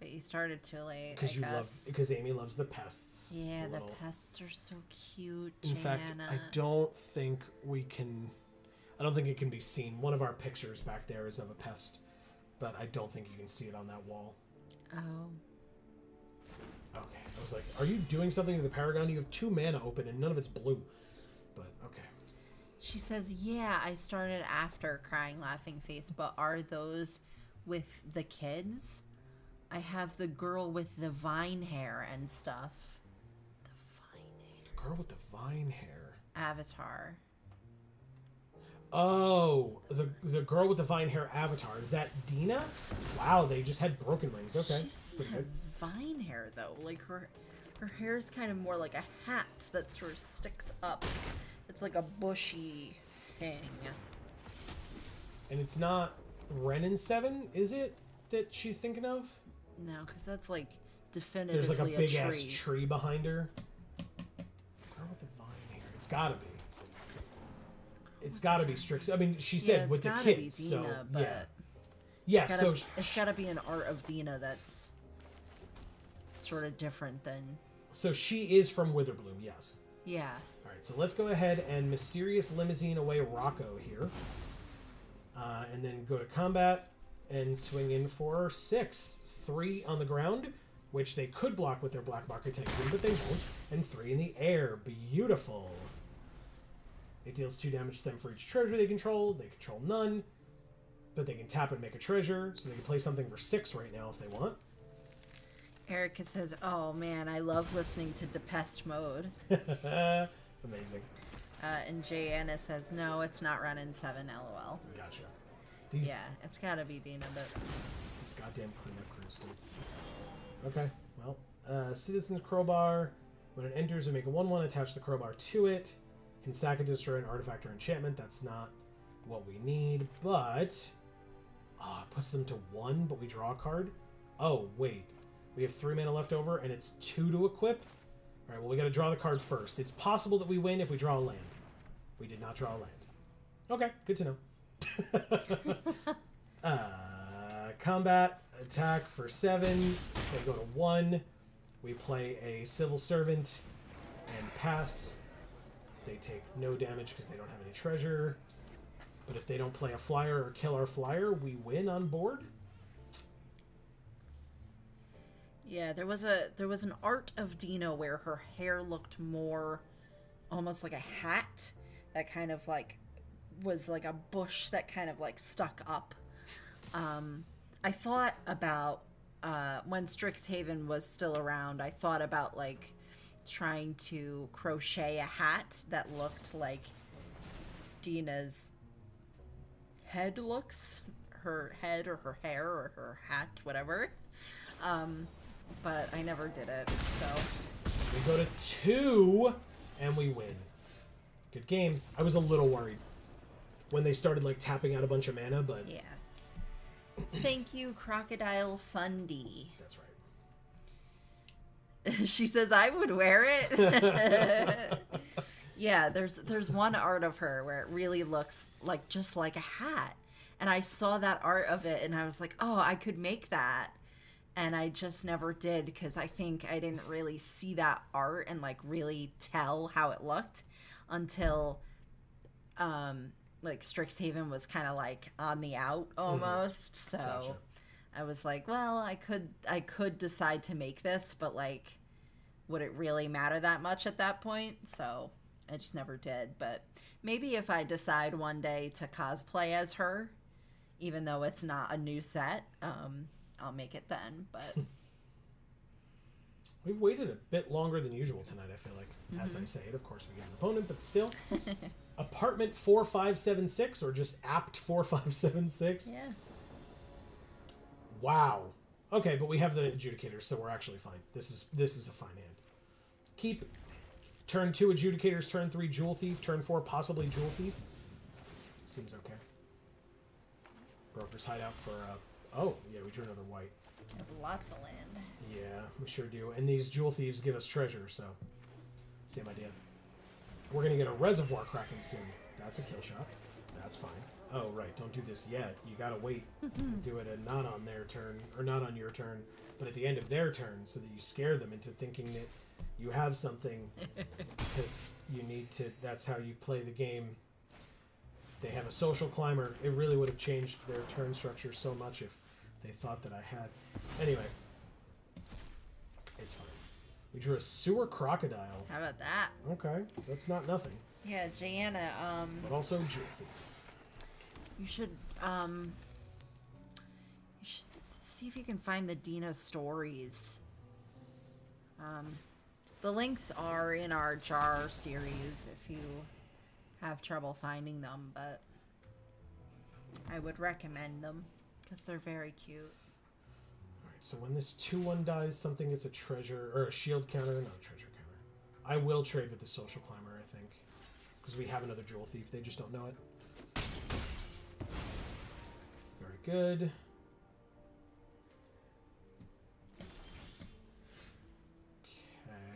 But you started too late. Because Amy loves the pests. Yeah, the pests are so cute. In fact, I don't think it can be seen. One of our pictures back there is of a pest, but I don't think you can see it on that wall. Oh. Okay. I was like, are you doing something to the Paragon? You have 2 mana open and none of it's blue. But okay. She says, yeah, I started after Crying Laughing Face, but are those with the kids? I have the girl with the vine hair and stuff. The vine hair. The girl with the vine hair. Avatar. Oh, the girl with the vine hair avatar. Is that Dina? Wow, they just had broken rings. Okay. She doesn't have vine hair though. Like her hair is kind of more like a hat that sort of sticks up. It's like a bushy thing. And it's not Ren and 7, is it, that she's thinking of? No, because that's like definitively There's like a big tree. ass tree behind her. Girl with the vine hair. It's gotta be. It's gotta be Strix. I mean, she said with the kids, be Dina, so but yeah. Yeah, so it's gotta be an art of Dina that's sort of different than. So she is from Witherbloom, yes. Yeah. All right, so let's go ahead and mysterious limousine away Rocco here, and then go to combat and swing in for 6. 3 on the ground, which they could block with their black market technique, but they won't, and 3 in the air. Beautiful. It deals 2 damage to them for each treasure they control. They control none, but they can tap and make a treasure, so they can play something for 6 right now if they want. Erica says, "Oh man, I love listening to Depest Mode." Amazing. And Jay Anna says, "No, it's not running 7. LOL." Gotcha. Yeah, it's gotta be Dina, but these goddamn cleanup crews, dude. Okay, well, Citizen's Crowbar. When it enters, we make a 1/1, attach the crowbar to it. Can sack and destroy an artifact or enchantment. That's not what we need, but it puts them to 1, but we draw a card. Oh, wait. We have 3 mana left over, and it's 2 to equip. All right, well, we got to draw the card first. It's possible that we win if we draw a land. We did not draw a land. Okay, good to know. Combat, attack for 7. They go to 1. We play a Civil Servant and pass. They take no damage because they don't have any treasure. But if they don't play a flyer or kill our flyer, we win on board. yeah, there was an art of Dina where her hair looked more almost like a hat that kind of like was like a bush that kind of like stuck up. I thought about when Strixhaven was still around, I thought about like trying to crochet a hat that looked like Dina's head looks, her head or her hair or her hat, whatever. But I never did it, so. We go to 2, and we win. Good game. I was a little worried when they started, like, tapping out a bunch of mana, but... Yeah. Thank you, Crocodile Fundy. That's right. She says, I would wear it. Yeah, there's one art of her where it really looks like just like a hat. And I saw that art of it, and I was like, oh, I could make that. And I just never did because I think I didn't really see that art and like really tell how it looked until like Strixhaven was kind of like on the out almost. Mm-hmm. So gotcha. I was like, well, I could decide to make this, but like would it really matter that much at that point? So I just never did. But maybe if I decide one day to cosplay as her, even though it's not a new set, I'll make it then, but... We've waited a bit longer than usual tonight, I feel like. Mm-hmm. As I say it, of course, we get an opponent, but still. Apartment 4576, or just apt 4576? Yeah. Wow. Okay, but we have the adjudicators, so we're actually fine. This is a fine hand. Keep. Turn 2 adjudicators, turn 3 jewel thief, turn 4 possibly jewel thief. Seems okay. Broker's hideout for... Oh, yeah, we drew another white. We have lots of land. Yeah, we sure do. And these jewel thieves give us treasure, so same idea. We're going to get a reservoir cracking soon. That's a kill shot. That's fine. Oh, right, don't do this yet. You got to wait. Do it not on their turn, or not on your turn, but at the end of their turn, so that you scare them into thinking that you have something, because you need to, that's how you play the game. They have a social climber. It really would have changed their turn structure so much if they thought that I had. Anyway, it's fine. We drew a sewer crocodile. How about that? Okay, that's not nothing. Yeah, Jana, but also jewel thief. You should see if you can find the Dina stories. The links are in our jar series if you have trouble finding them, but I would recommend them because they're very cute. Alright, so when this 2-1 dies, something gets a treasure, or a shield counter, not a treasure counter. I will trade with the social climber, I think. Because we have another jewel thief, they just don't know it. Very good.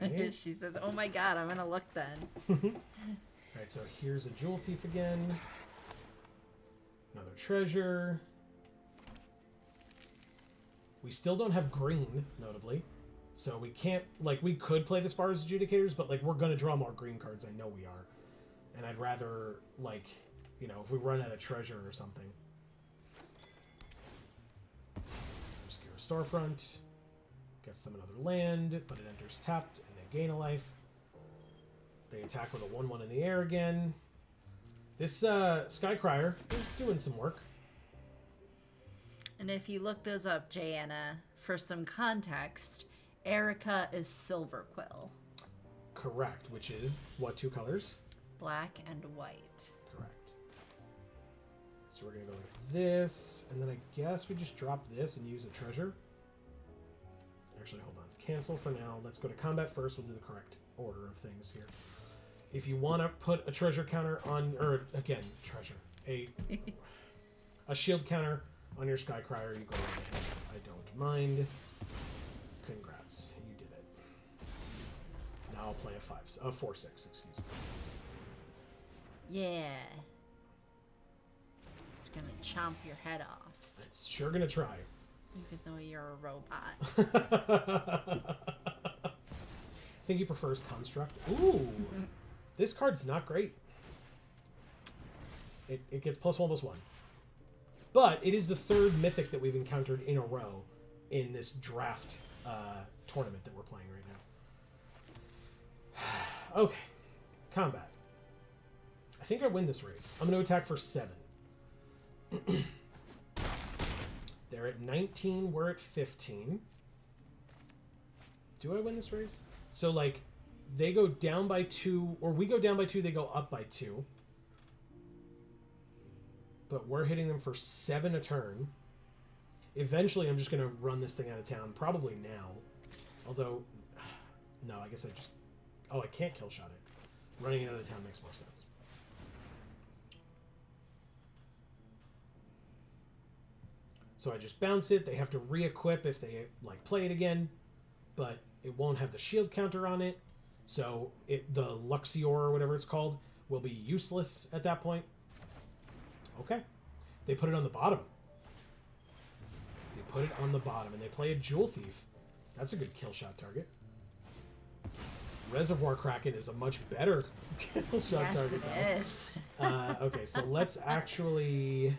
Okay. She says, oh my god, I'm gonna look then. Alright, so here's a jewel thief again. Another treasure. We still don't have green, notably. So we can't, like, we could play the Spars Adjudicators, but, like, we're gonna draw more green cards. I know we are. And I'd rather, like, you know, if we run out of treasure or something. Obscure Storefront. Gets them another land, but it enters tapped, and they gain a life. They attack with a 1-1 in the air again. This Skycrier is doing some work. And if you look those up, Jayanna, for some context, Erica is Silver Quill. Correct, which is, what, 2 colors? Black and white. Correct. So we're going to go like this, and then I guess we just drop this and use a treasure. Actually, hold on. Cancel for now. Let's go to combat first. We'll do the correct order of things here. If you want to put a treasure counter on, or again, treasure, a shield counter on your Skycrier, you go right ahead. I don't mind. Congrats, you did it. Now I'll play a 4/6. Excuse me. Yeah. It's gonna chomp your head off. It's sure gonna try. Even though you're a robot. I think he prefers construct. Ooh, this card's not great. It gets +1/+1. But it is the 3rd mythic that we've encountered in a row in this draft tournament that we're playing right now. Okay, combat. I think I win this race. I'm going to attack for 7. They're at 19, we're at 15. Do I win this race? So, like, they go down by 2, or we go down by 2, they go up by 2. But we're hitting them for 7 a turn. Eventually, I'm just going to run this thing out of town, probably now. Although, no, I guess I just... Oh, I can't kill shot it. Running it out of town makes more sense. So I just bounce it. They have to re-equip if they, like, play it again. But it won't have the shield counter on it. So the Luxior, or whatever it's called, will be useless at that point. Okay. They put it on the bottom. They put it on the bottom, and they play a Jewel Thief. That's a good kill shot target. Reservoir Kraken is a much better kill shot target. Yes, it is. Okay, so let's actually...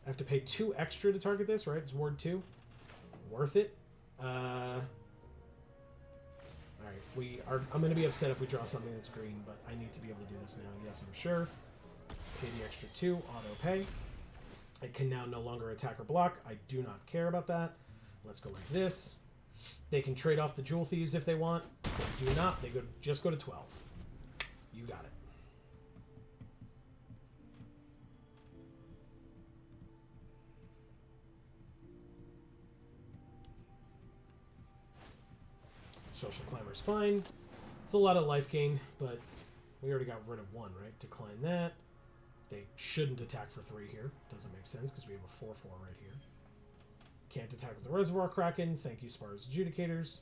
I have to pay 2 extra to target this, right? It's Ward 2. Worth it. Alright, I'm going to be upset if we draw something that's green, but I need to be able to do this now. Yes, I'm sure. Pay the extra 2, auto pay. It can now no longer attack or block. I do not care about that. Let's go like this. They can trade off the Jewel Thieves if they want. They do not. They just go to 12. You got it. Social Climber's fine. It's a lot of life gain, but we already got rid of 1, right? Decline that. They shouldn't attack for 3 here. Doesn't make sense because we have a 4/4 right here. Can't attack with the Reservoir Kraken. Thank you, Spars Adjudicators.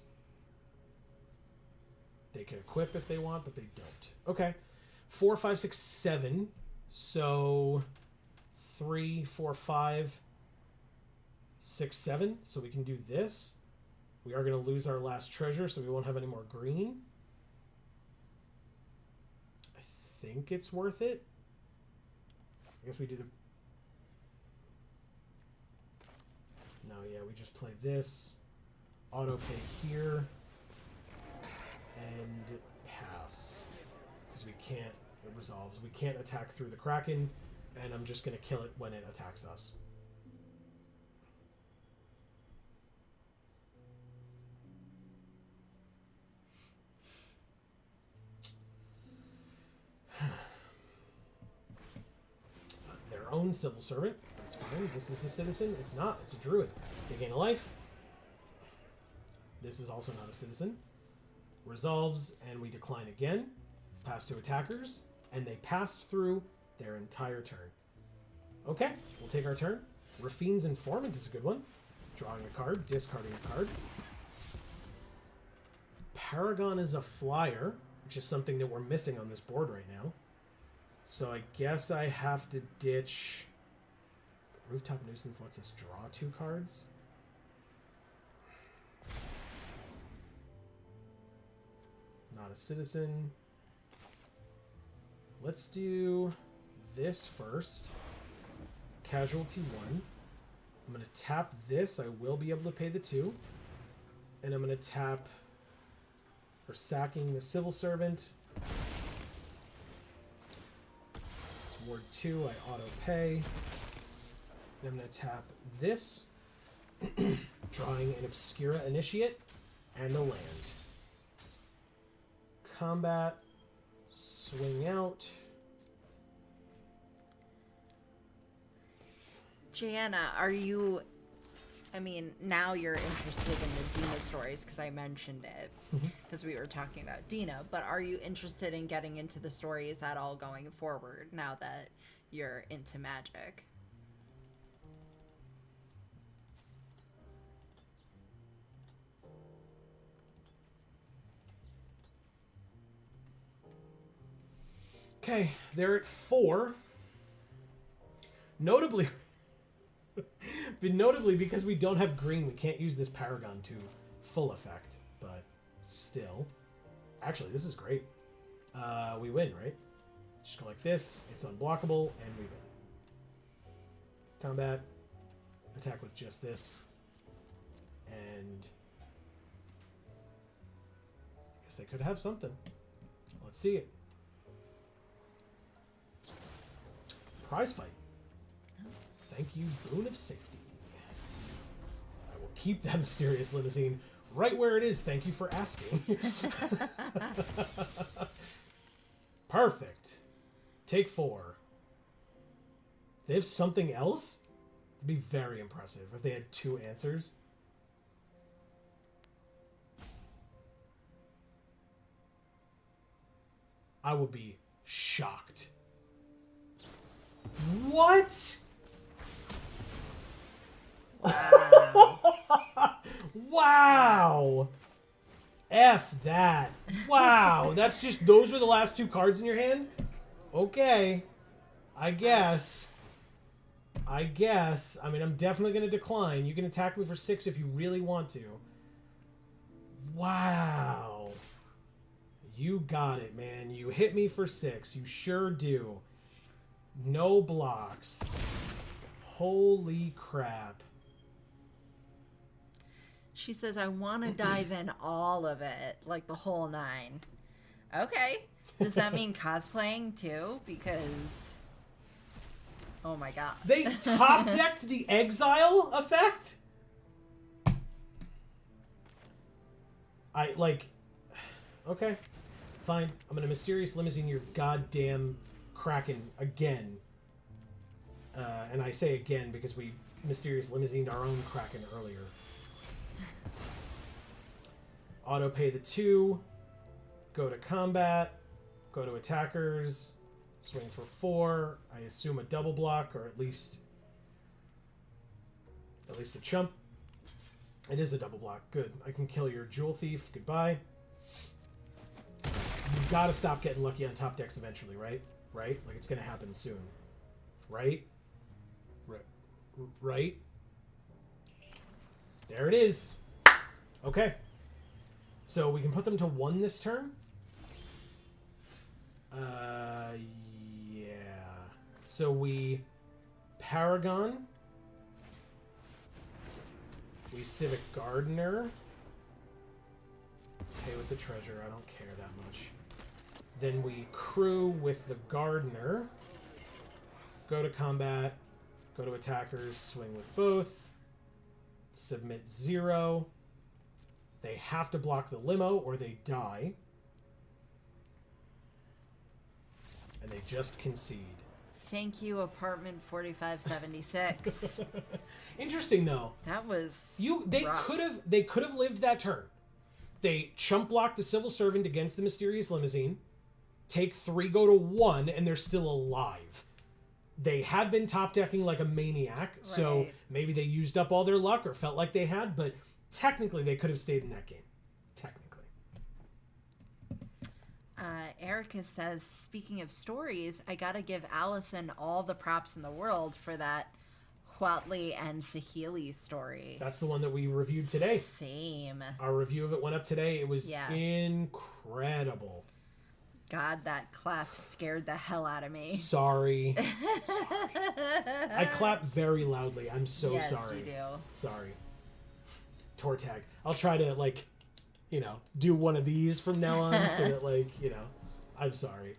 They can equip if they want, but they don't. Okay. 4, 5, 6, 7. So 3, 4, 5, 6, 7. So we can do this. We are going to lose our last treasure, so we won't have any more green. I think it's worth it. I guess we do the... No, yeah, we just play this. Auto pay here. And pass. Because we can't... It resolves. We can't attack through the Kraken. And I'm just going to kill it when it attacks us. Their own civil servant. That's fine. This is a citizen. It's not. It's a druid. They gain a life. This is also not a citizen. Resolves, and we decline again. Pass to attackers, and they passed through their entire turn. Okay, we'll take our turn. Rafine's Informant is a good one. Drawing a card, discarding a card. Paragon is a flyer, which is something that we're missing on this board right now. So I guess I have to ditch... Rooftop Nuisance lets us draw 2 cards. Not a citizen. Let's do this first. Casualty 1. I'm going to tap this. I will be able to pay the 2. And I'm going to tap for sacking the civil servant. It's ward 2. I auto pay. And I'm going to tap this. Drawing an Obscura Initiate and a land. Combat. Swing out. Gianna, are you... I mean, now you're interested in the Dina stories because I mentioned it because we were talking about Dina, but are you interested in getting into the stories at all going forward now that you're into magic? Okay, they're at 4. Notably, because we don't have green, we can't use this Paragon to full effect. But still, actually, this is great. We win, right? Just go like this. It's unblockable, and we win. Combat, attack with just this, and I guess they could have something. Let's see it. Prize fight. Thank you, Boon of Safety. I will keep that mysterious limousine right where it is. Thank you for asking. Perfect. Take 4. They have something else? It'd be very impressive if they had 2 answers. I would be shocked. What? Wow. Wow. F that. Wow. That's just, those were the last 2 cards in your hand? Okay. I guess. I mean, I'm definitely going to decline. You can attack me for 6 if you really want to. Wow. You got it, man. You hit me for 6. You sure do. No blocks. Holy crap. She says, I want to dive in all of it, like the whole 9. Okay. Does that mean cosplaying too? Because, oh my god. They top-decked the exile effect? Okay. Fine. I'm gonna Mysterious Limousine your goddamn Kraken again. And I say again because we Mysterious Limousine our own Kraken earlier. Auto pay the 2. Go to combat. Go to attackers. Swing for 4. I assume a double block, or at least a chump. It is a double block. Good. I can kill your Jewel Thief. Goodbye. You've got to stop getting lucky on top decks eventually, right? Right? Like, it's going to happen soon. Right? Right? There it is. Okay. So we can put them to 1 this turn. Yeah. So we Paragon. We Civic Gardener. Okay with the treasure. I don't care that much. Then we crew with the Gardener. go to combat, go to attackers, swing with both, submit 0. They have to block the limo or they die. And they just concede. Thank you, apartment 4576. Interesting though. That was They rough. could have lived that turn. They chump block the civil servant against the mysterious limousine. Take 3, go to 1, and they're still alive. They had been top decking like a maniac, so Right. maybe they used up all their luck or felt like they had, but technically they could have stayed in that game. Technically. Erica says, speaking of stories, I gotta give Allison all the props in the world for that Huatley and Sahili story. That's the one that we reviewed today. Same. Our review of it went up today. It was Yeah. incredible. God, that clap scared the hell out of me. Sorry. I clap very loudly. I'm so yes, sorry. you do. Sorry. Tour tag. I'll try to, like, do one of these from now on so that, I'm sorry.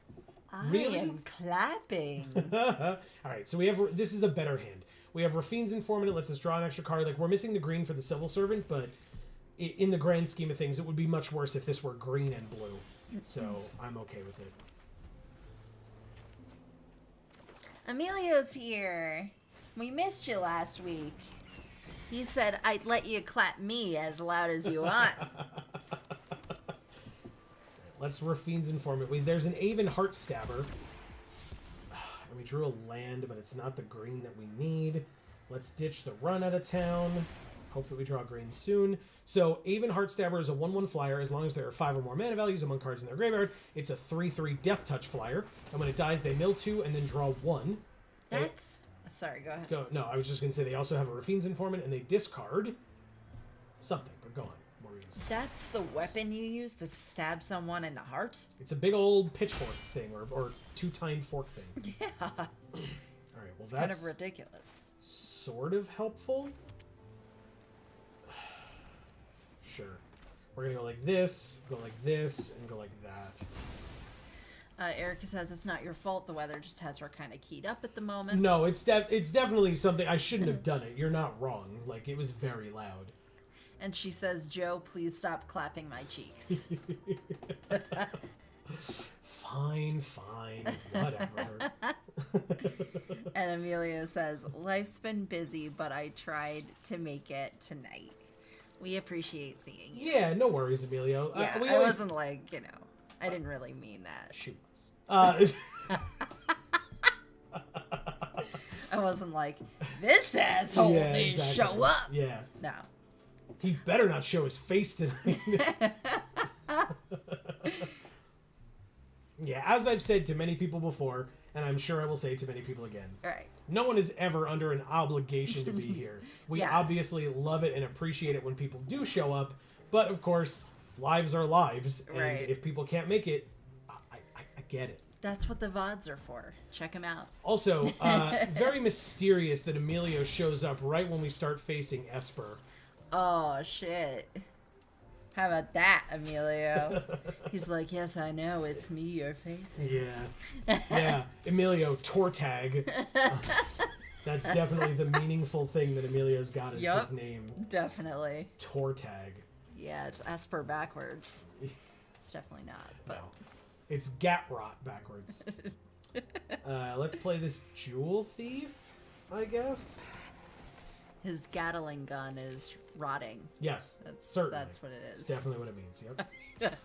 Really? I am clapping. All right, so we have, this is a better hand. We have Rafine's Informant. It lets us draw an extra card. Like, we're missing the green for the Civil Servant, but in the grand scheme of things, it would be much worse if this were green and blue. So I'm okay with it. Emilio's here. We missed you last week. He said I'd let you clap me as loud as you want. Let's Rafine's Informant. There's an Avon Heartstabber. And we drew a land, but it's not the green that we need. Let's ditch the run out of town. Hope that we draw green soon. So, Avon Heartstabber is a 1/1 flyer. As long as there are 5 or more mana values among cards in their graveyard, it's a 3/3 Death Touch flyer. And when it dies, they mill 2 and then draw 1. Sorry, go ahead. No, I was just going to say they also have a Rafine's Informant and they discard something. But go on. What were you gonna say? That's the weapon you use to stab someone in the heart? It's a big old pitchfork thing or two-tined fork thing. Yeah. All right, well, It's that's kind of ridiculous. sort of helpful. Sure. We're going to go like this, and go like that. Erica says it's not your fault. The weather just has her kind of keyed up at the moment. No, it's definitely something. I shouldn't have done it. You're not wrong. Like, it was very loud. And she says, Joe, please stop clapping my cheeks. Fine, whatever. And Emilio says, life's been busy, but I tried to make it tonight. We appreciate seeing you. Yeah, no worries, Emilio. Yeah, We I always... wasn't like, I didn't really mean that. Shoot. I wasn't like, this asshole didn't show up. Yeah. No. He better not show his face tonight. Yeah, as I've said to many people before, and I'm sure I will say to many people again. Right. No one is ever under an obligation to be here. We Yeah. obviously love it and appreciate it when people do show up, but of course, lives are lives, and Right. if people can't make it, I get it. That's what the VODs are for. Check them out. Also, very mysterious that Emilio shows up right when we start facing Esper. Oh, shit. How about that, Emilio? He's like, yes, I know. It's me you're facing. Yeah. Yeah. Emilio Tortag. That's definitely the meaningful thing that Emilio's got as Yup. his name. Definitely. Tortag. Yeah, it's Esper backwards. It's definitely not. But No. It's Gatrot backwards. Let's play this Jewel Thief, I guess. his Gatling gun is rotting. Yes, That's, certainly. That's what it is. It's definitely what it means, yep.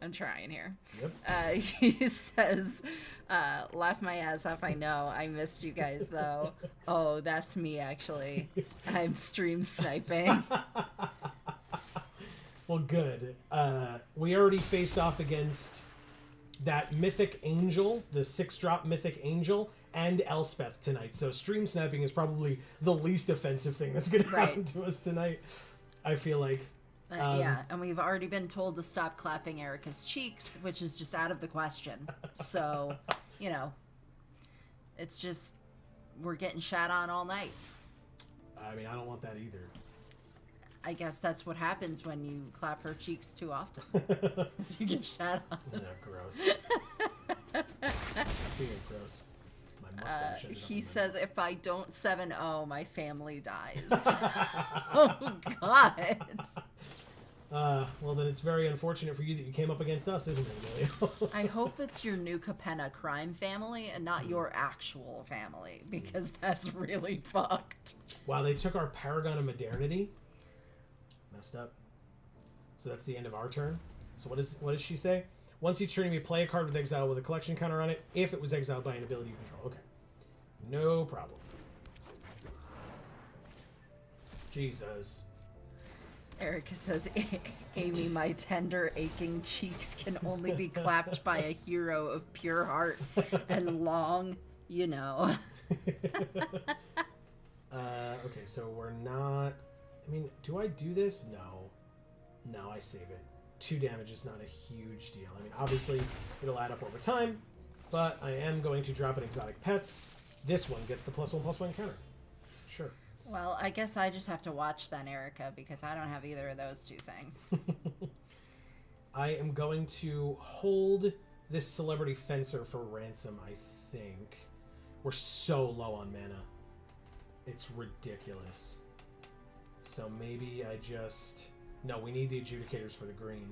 I'm trying here. Yep. He says, laugh my ass off, I know. I missed you guys, though. Oh, that's me, actually. I'm stream sniping. Well, good. We already faced off against that Mythic Angel, the 6-drop Mythic Angel, and Elspeth tonight. So stream sniping is probably the least offensive thing that's going to happen to us tonight, I feel like. Yeah, and we've already been told to stop clapping Erica's cheeks, which is just out of the question. So, you know, it's just, we're getting shat on all night. I mean, I don't want that either. I guess that's what happens when you clap her cheeks too often. You get shat on. No, gross. Being gross. My My mustache ended up He in my says, if I don't 7-0, my family dies. Oh, God. Well, then it's very unfortunate for you that you came up against us, isn't it, Emilio? I hope it's your new Capenna crime family and not your actual family, because that's really fucked. Wow, they took our Paragon of Modernity. Messed up. So that's the end of our turn. So what does she say? Once each turn, you may play a card with exile with a collection counter on it if it was exiled by an ability you control. Okay. No problem. Jesus. Erica says, Amy, my tender, aching cheeks can only be clapped by a hero of pure heart and long, you know. Okay, so we're not... I mean, do I do this? No. No, I save it. 2 damage is not a huge deal. I mean, obviously, it'll add up over time, but I am going to drop an Exotic Pets. This one gets the +1/+1 counter. Sure. Well, I guess I just have to watch then, Erica, because I don't have either of those 2 things. I am going to hold this Celebrity Fencer for ransom, I think. We're so low on mana. It's ridiculous. So maybe I just... No, we need the Adjudicators for the green.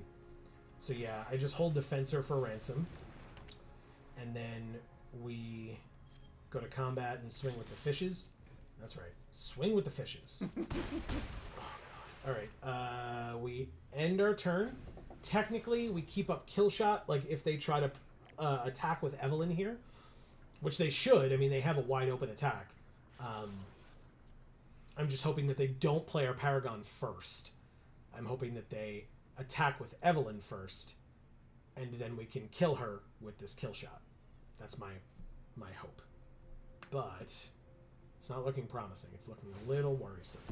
So yeah, I just hold the Fencer for ransom. And then we go to combat and swing with the fishes. That's right. Swing with the fishes. Oh, alright, we end our turn. Technically, we keep up kill shot, like if they try to attack with Evelyn here. Which they should. I mean, they have a wide open attack. I'm just hoping that they don't play our Paragon first. I'm hoping that they attack with Evelyn first, and then we can kill her with this kill shot. That's my hope. But it's not looking promising. It's looking a little worrisome.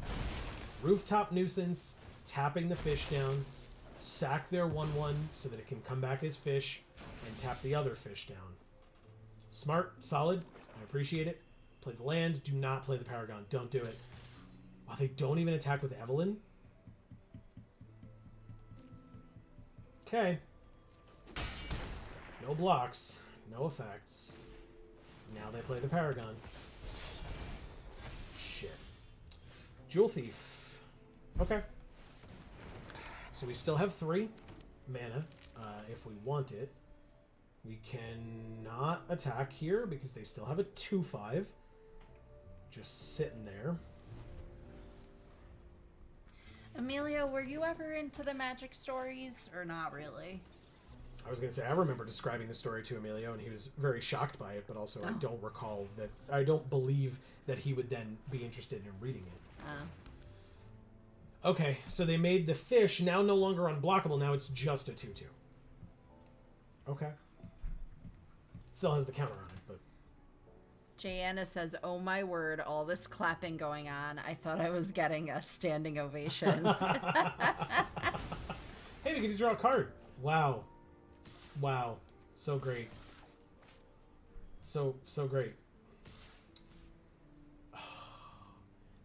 Rooftop Nuisance, tapping the fish down, sack their 1/1 so that it can come back as fish, and tap the other fish down. Smart, solid. I appreciate it. Play the land. Do not play the Paragon. Don't do it. Wow, they don't even attack with Evelyn? Okay. No blocks. No effects. Now they play the Paragon. Shit. Jewel Thief. Okay. So we still have 3 mana if we want it. We cannot attack here because they still have a 2/5. Just sitting there. Emilio, were you ever into the magic stories, or not really? I was going to say, I remember describing the story to Emilio, and he was very shocked by it, but also I don't recall that... I don't believe that he would then be interested in reading it. Okay, so they made the fish now no longer unblockable. Now it's just a 2/2. Okay. Still has the counter on it, but... Jayanna says, oh my word, all this clapping going on. I thought I was getting a standing ovation. Hey, we get to draw a card. Wow. Wow. So great. So great.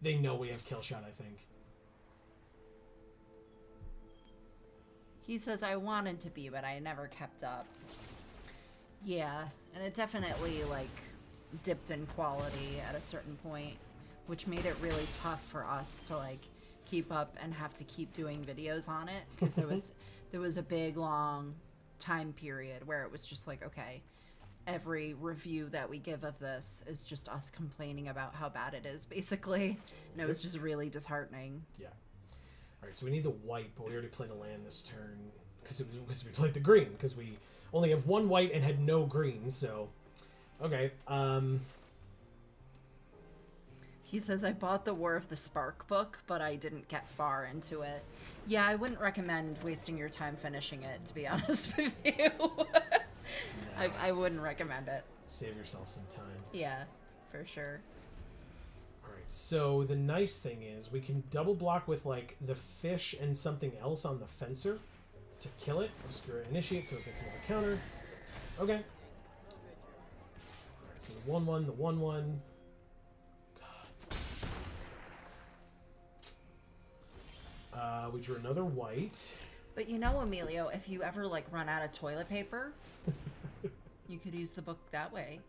They know we have kill shot, I think. He says, I wanted to be, but I never kept up. Yeah, and it definitely, like, dipped in quality at a certain point, which made it really tough for us to, like, keep up and have to keep doing videos on it, because there was a big, long time period where it was just like, okay, every review that we give of this is just us complaining about how bad it is, basically, and it was just really disheartening. Yeah. Alright, so we need the white, but we already played a land this turn, because we played the green, because we only have 1 white and had no green, so... Okay, He says, I bought the War of the Spark book, but I didn't get far into it. Yeah, I wouldn't recommend wasting your time finishing it, to be honest with you. No. I wouldn't recommend it. Save yourself some time. Yeah, for sure. Alright, so the nice thing is we can double block with, like, the fish and something else on the fencer to kill it. Obscure Initiate, so it gets another counter. Okay. Alright, so the 1/1, the 1/1. We drew another white. But you know, Emilio, if you ever, like, run out of toilet paper, you could use the book that way.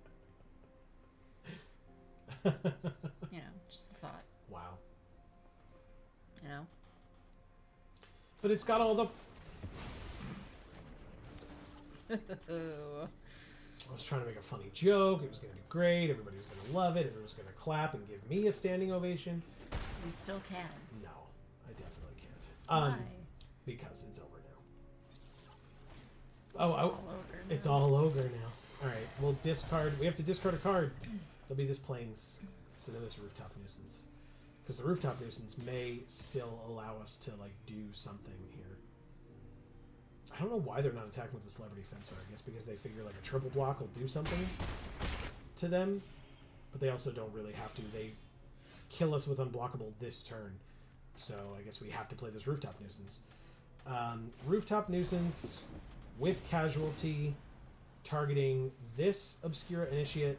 You know, just a thought. Wow. You know? But it's got all the... I was trying to make a funny joke. It was going to be great. Everybody was going to love it. Everyone was going to clap and give me a standing ovation. You still can. No, I definitely can't. Why? Because it's over now. It's all ogre now. It's all ogre now. All right, we'll discard. We have to discard a card. It'll be this plains instead of this rooftop nuisance, because the rooftop nuisance may still allow us to like do something here. I don't know why they're not attacking with the celebrity fencer. I guess because they figure like a triple block will do something to them, but they also don't really have to. They kill us with unblockable this turn, so I guess we have to play this rooftop nuisance. Rooftop nuisance with casualty, targeting this obscura initiate,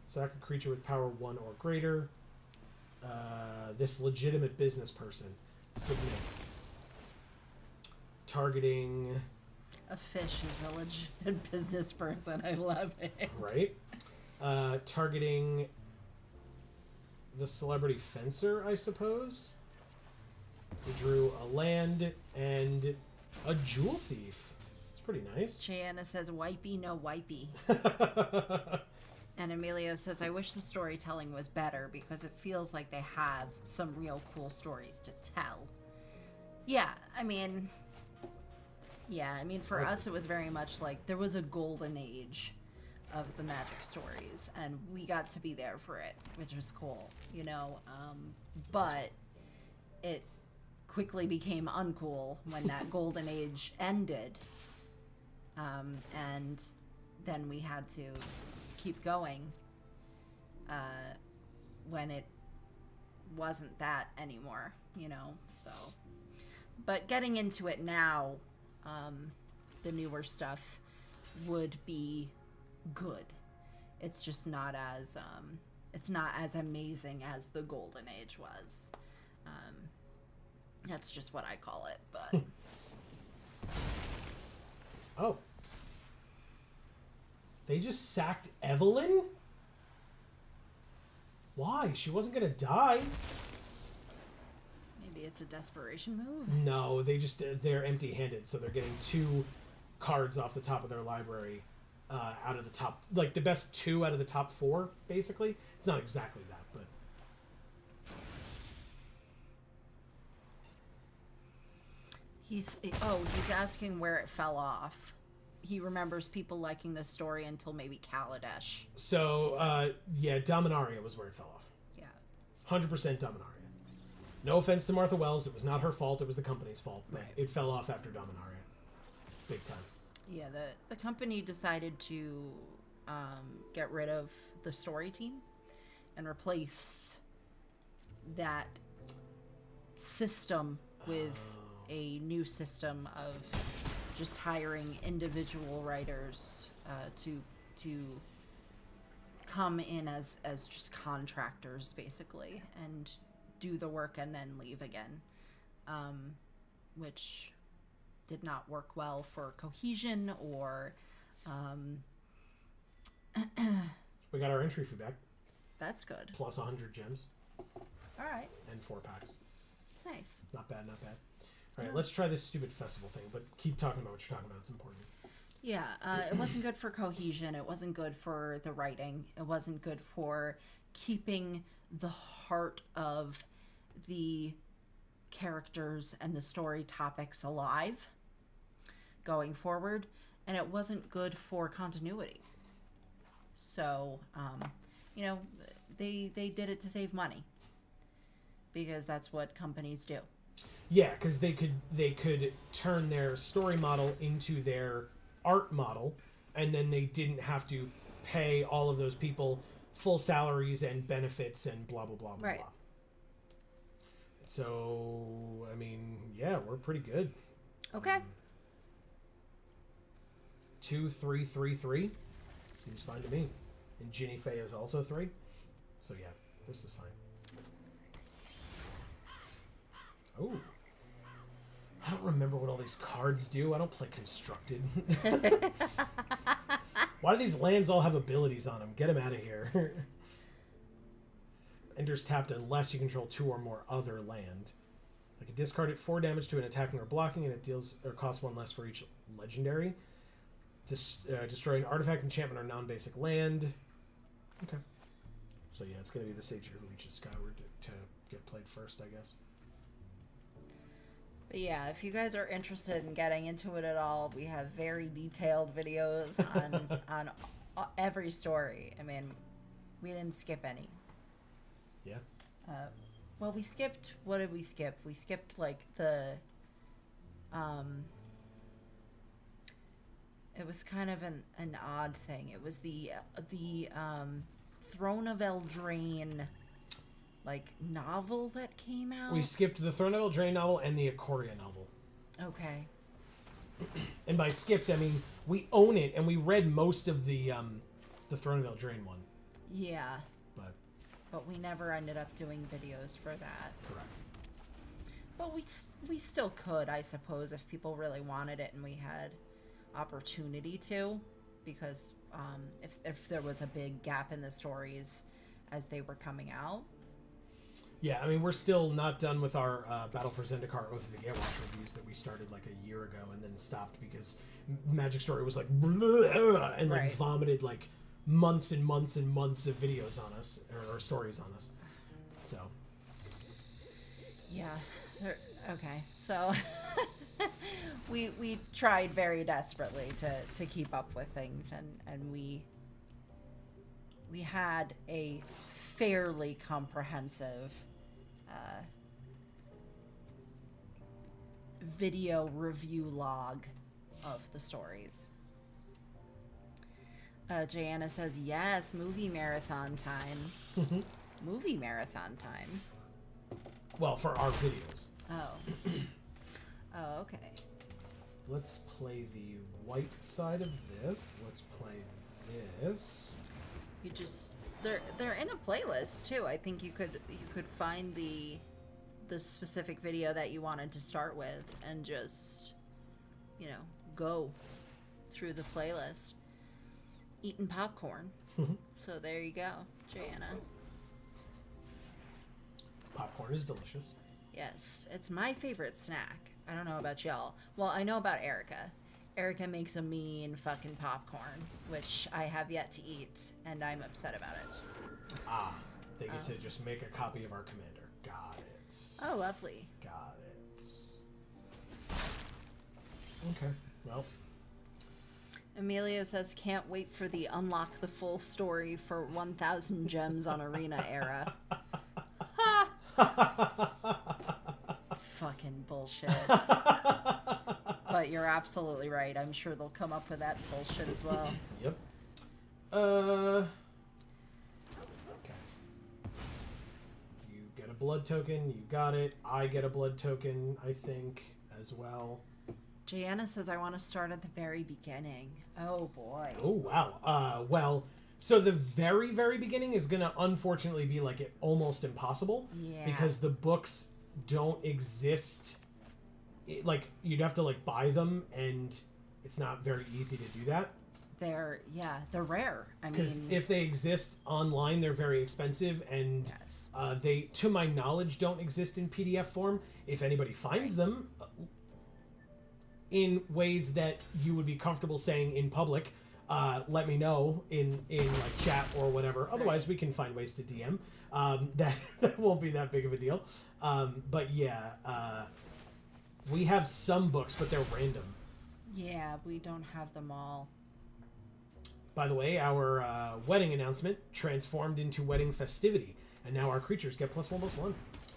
sack a creature with power 1 or greater. This legitimate business person, submit. Targeting... A fish is a legitimate business person. I love it. Right. Targeting the celebrity fencer, I suppose. We drew a land and a jewel thief. It's pretty nice. Gianna says, wipey, no wipey. And Emilio says, I wish the storytelling was better because it feels like they have some real cool stories to tell. Yeah, I mean, for us, it was very much like there was a golden age of the magic stories, and we got to be there for it, which was cool, you know. But it quickly became uncool when that golden age ended, and then we had to keep going when it wasn't that anymore, you know. So, but getting into it now, the newer stuff would be good. It's just not as it's not as amazing as the golden age was. That's just what I call it. But oh, they just sacked Evelyn? Why? She wasn't gonna die. Maybe it's a desperation move. No, they're empty-handed, so they're getting 2 cards off the top of their library, out of the top, like the best 2 out of the top 4, basically. It's not exactly that, but He's asking where it fell off. He remembers people liking the story until maybe Kaladesh. so yeah, Dominaria was where it fell off. Yeah. 100% Dominaria. No offense to Martha Wells, it was not her fault, it was the company's fault, but Right. it fell off after Dominaria. Big time. Yeah, the company decided to get rid of the story team and replace that system with a new system of just hiring individual writers to come in as just contractors, basically, and do the work and then leave again, which did not work well for cohesion or We got our entry fee back, that's good. plus 100 gems All right, and 4 packs. nice. Not bad, not bad. All right, let's try this stupid festival thing, but keep talking about what you're talking about. It's important. Yeah, it wasn't good for cohesion. It wasn't good for the writing. It wasn't good for keeping the heart of the characters and the story topics alive going forward. And it wasn't good for continuity. So, you know, they did it to save money. Because that's what companies do. Yeah, because they could turn their story model into their art model, and then they didn't have to pay all of those people full salaries and benefits and blah blah blah blah Right. blah. So I mean, yeah, we're pretty good. Okay. 2, 3, 3, 3 seems fine to me, and Ginny Faye is also 3. So yeah, this is fine. Oh. I don't remember what all these cards do. I don't play Constructed. Why do these lands all have abilities on them? Get them out of here. Enters tapped unless you control 2 or more other land. I can discard it 4 damage to an attacking or blocking, and it deals or costs 1 less for each legendary. Destroy an artifact, enchantment, or non-basic land. Okay. So yeah, it's going to be the Satyr who reaches skyward to get played first, I guess. But yeah, if you guys are interested in getting into it at all, we have very detailed videos on every story. I mean, we didn't skip any. Yeah. Well, we skipped. What did we skip? We skipped like the. It was kind of an odd thing. It was the Throne of Eldraine, like, novel that came out. We skipped the Throne of Eldraine novel and the Ikoria novel. Okay. And by skipped, I mean we own it, and we read most of the Throne of Eldraine one. Yeah. But we never ended up doing videos for that. Correct. But we still could, I suppose, if people really wanted it and we had opportunity to, because if there was a big gap in the stories as they were coming out. Yeah, I mean, we're still not done with our Battle for Zendikar Oath of the Gatewatch reviews that we started like a year ago and then stopped because Magic Story was like and like vomited like months and months and months of videos on us or stories on us. So yeah, okay, so we tried very desperately to keep up with things, and we had a fairly comprehensive video review log of the stories. Jayanna says, yes, movie marathon time. Movie marathon time? Well, for our videos. Oh. Oh, okay. Let's play the white side of this. Let's play this. You just... They're in a playlist, too. I think you could find the specific video that you wanted to start with and just, go through the playlist. Eating popcorn. So there you go, Jayanna. Popcorn is delicious. Yes, it's my favorite snack. I don't know about y'all. Well, I know about Erica. Erica makes a mean fucking popcorn, which I have yet to eat, and I'm upset about it. Ah, they get to just make a copy of our commander. Got it. Oh, lovely. Got it. Okay, well. Emilio says, can't wait for the unlock the full story for 1,000 gems on Arena era. Fucking bullshit. But you're absolutely right. I'm sure they'll come up with that bullshit as well. Yep. Okay. You get a blood token. You got it. I get a blood token, I think, as well. Jayanna says, I want to start at the very beginning. Oh, boy. Oh, wow. Well, so the very, very beginning is going to unfortunately be, like, almost impossible. Yeah. Because the books don't exist. Like, you'd have to, like, buy them, and it's not very easy to do that. They're rare. I mean... Because if they exist online, they're very expensive, and they, to my knowledge, don't exist in PDF form. If anybody finds them... in ways that you would be comfortable saying in public, let me know in like chat or whatever. Otherwise, we can find ways to DM. That won't be that big of a deal. But yeah, we have some books, but they're random. Yeah, we don't have them all. By the way, our wedding announcement transformed into wedding festivity, and now our creatures get +1/+1.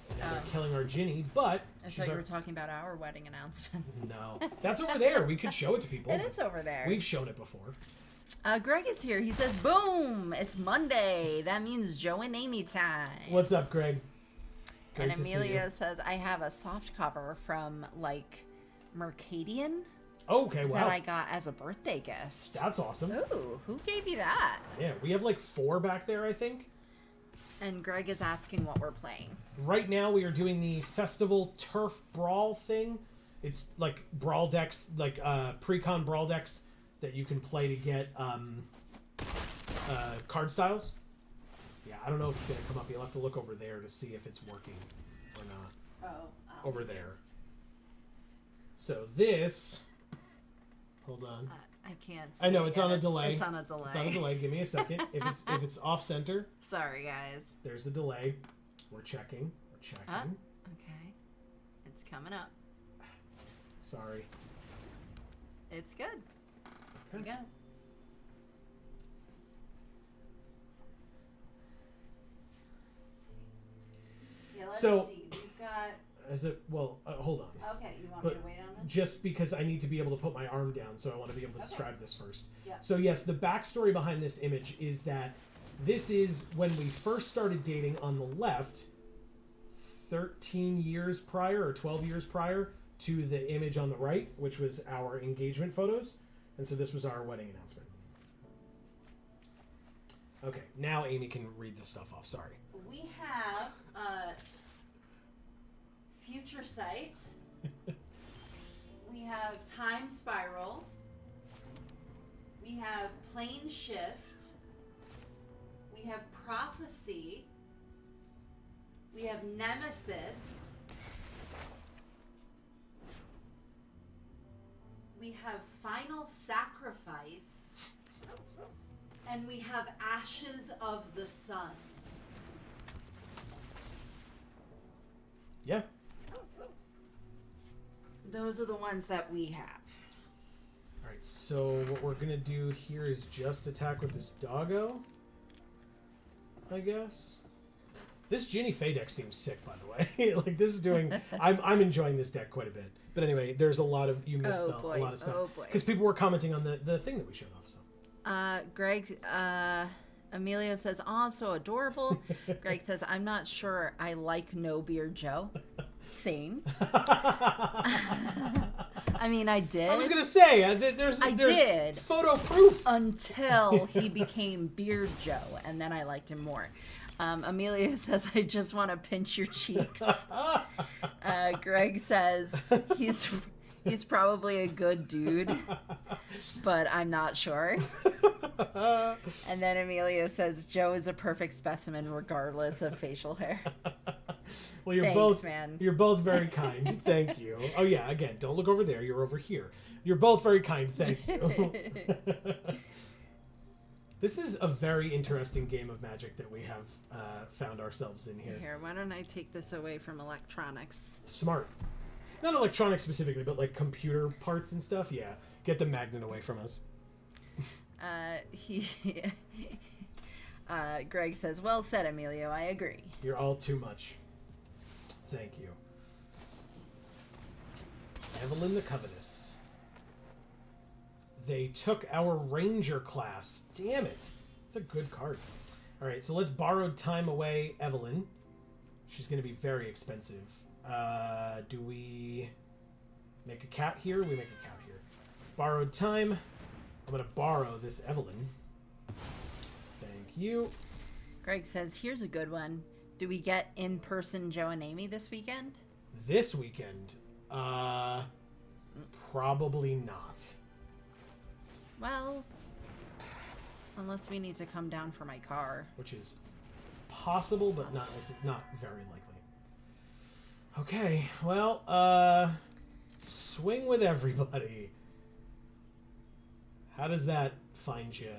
And now they're killing our Ginny, but... I thought you were talking about our wedding announcement. No. That's over there. We could show it to people. It is over there. We've shown it before. Greg is here. He says, boom! It's Monday. That means Joe and Amy time. What's up, Greg? Great and Amelia says, I have a soft cover from, like, Mercadian. Oh, okay, wow. That I got as a birthday gift. That's awesome. Ooh, who gave you that? Yeah, we have, like, 4 back there, I think. And Greg is asking what we're playing. Right now we are doing the Festival Turf Brawl thing. It's like brawl decks, like pre-con brawl decks that you can play to get card styles. Yeah, I don't know if it's going to come up. You'll have to look over there to see if it's working or not. Oh. Over there. So this... Hold on. I can't see. I know, it's on a delay. It's on a delay. It's on a delay. Give me a second. If it's off center... Sorry, guys. There's a delay. We're checking. Okay. It's coming up. Sorry. It's good. Here you go. Yeah, let's see. We've got... hold on. Okay, you want me to wait on this? Just because I need to be able to put my arm down, so I want to be able to describe this first. Yep. So yes, the backstory behind this image is that this is when we first started dating on the left, 13 years prior or 12 years prior to the image on the right, which was our engagement photos. And so this was our wedding announcement. Okay, now Amy can read this stuff off. Sorry. We have Future Sight. We have Time Spiral. We have Plane Shift. We have Prophecy. We have Nemesis. We have Final Sacrifice. And we have Ashes of the Sun. Yeah. Those are the ones that we have. All right, so what we're going to do here is just attack with this doggo, I guess. This Ginny Fae deck seems sick, by the way. Like, this is doing... I'm enjoying this deck quite a bit. But anyway, there's a lot of... You missed a lot of stuff. Oh, boy. Because people were commenting on the thing that we showed off, so... Greg... Emilio says, "Aw, so adorable." Greg says, "I'm not sure I like No Beard Joe." Same. I mean, I did. I was going to say, there's photo proof. Until he became Beard Joe, and then I liked him more. Amelia says, "I just want to pinch your cheeks." Greg says, he's probably a good dude, but I'm not sure. And then Emilio says, "Joe is a perfect specimen regardless of facial hair." Well, you're both very kind. Thank you. Oh yeah, again, don't look over there. You're over here. You're both very kind. Thank you. This is a very interesting game of Magic that we have found ourselves in here. Here, why don't I take this away from electronics? Smart. Not electronics specifically, but like computer parts and stuff. Yeah, get the magnet away from us. Greg says, "Well said, Emilio. I agree." You're all too much. Thank you. Evelyn the Covetous. They took our Ranger class. Damn it. It's a good card. All right, so let's Borrowed Time away Evelyn. She's going to be very expensive. Do we make a cat here? We make a cat here. Borrowed Time. I'm going to borrow this Evelyn. Thank you. Greg says, "Here's a good one. Do we get in-person Joe and Amy this weekend?" This weekend? Probably not. Well, unless we need to come down for my car. Which is possible, but not very likely. Okay, well, swing with everybody. How does that find you,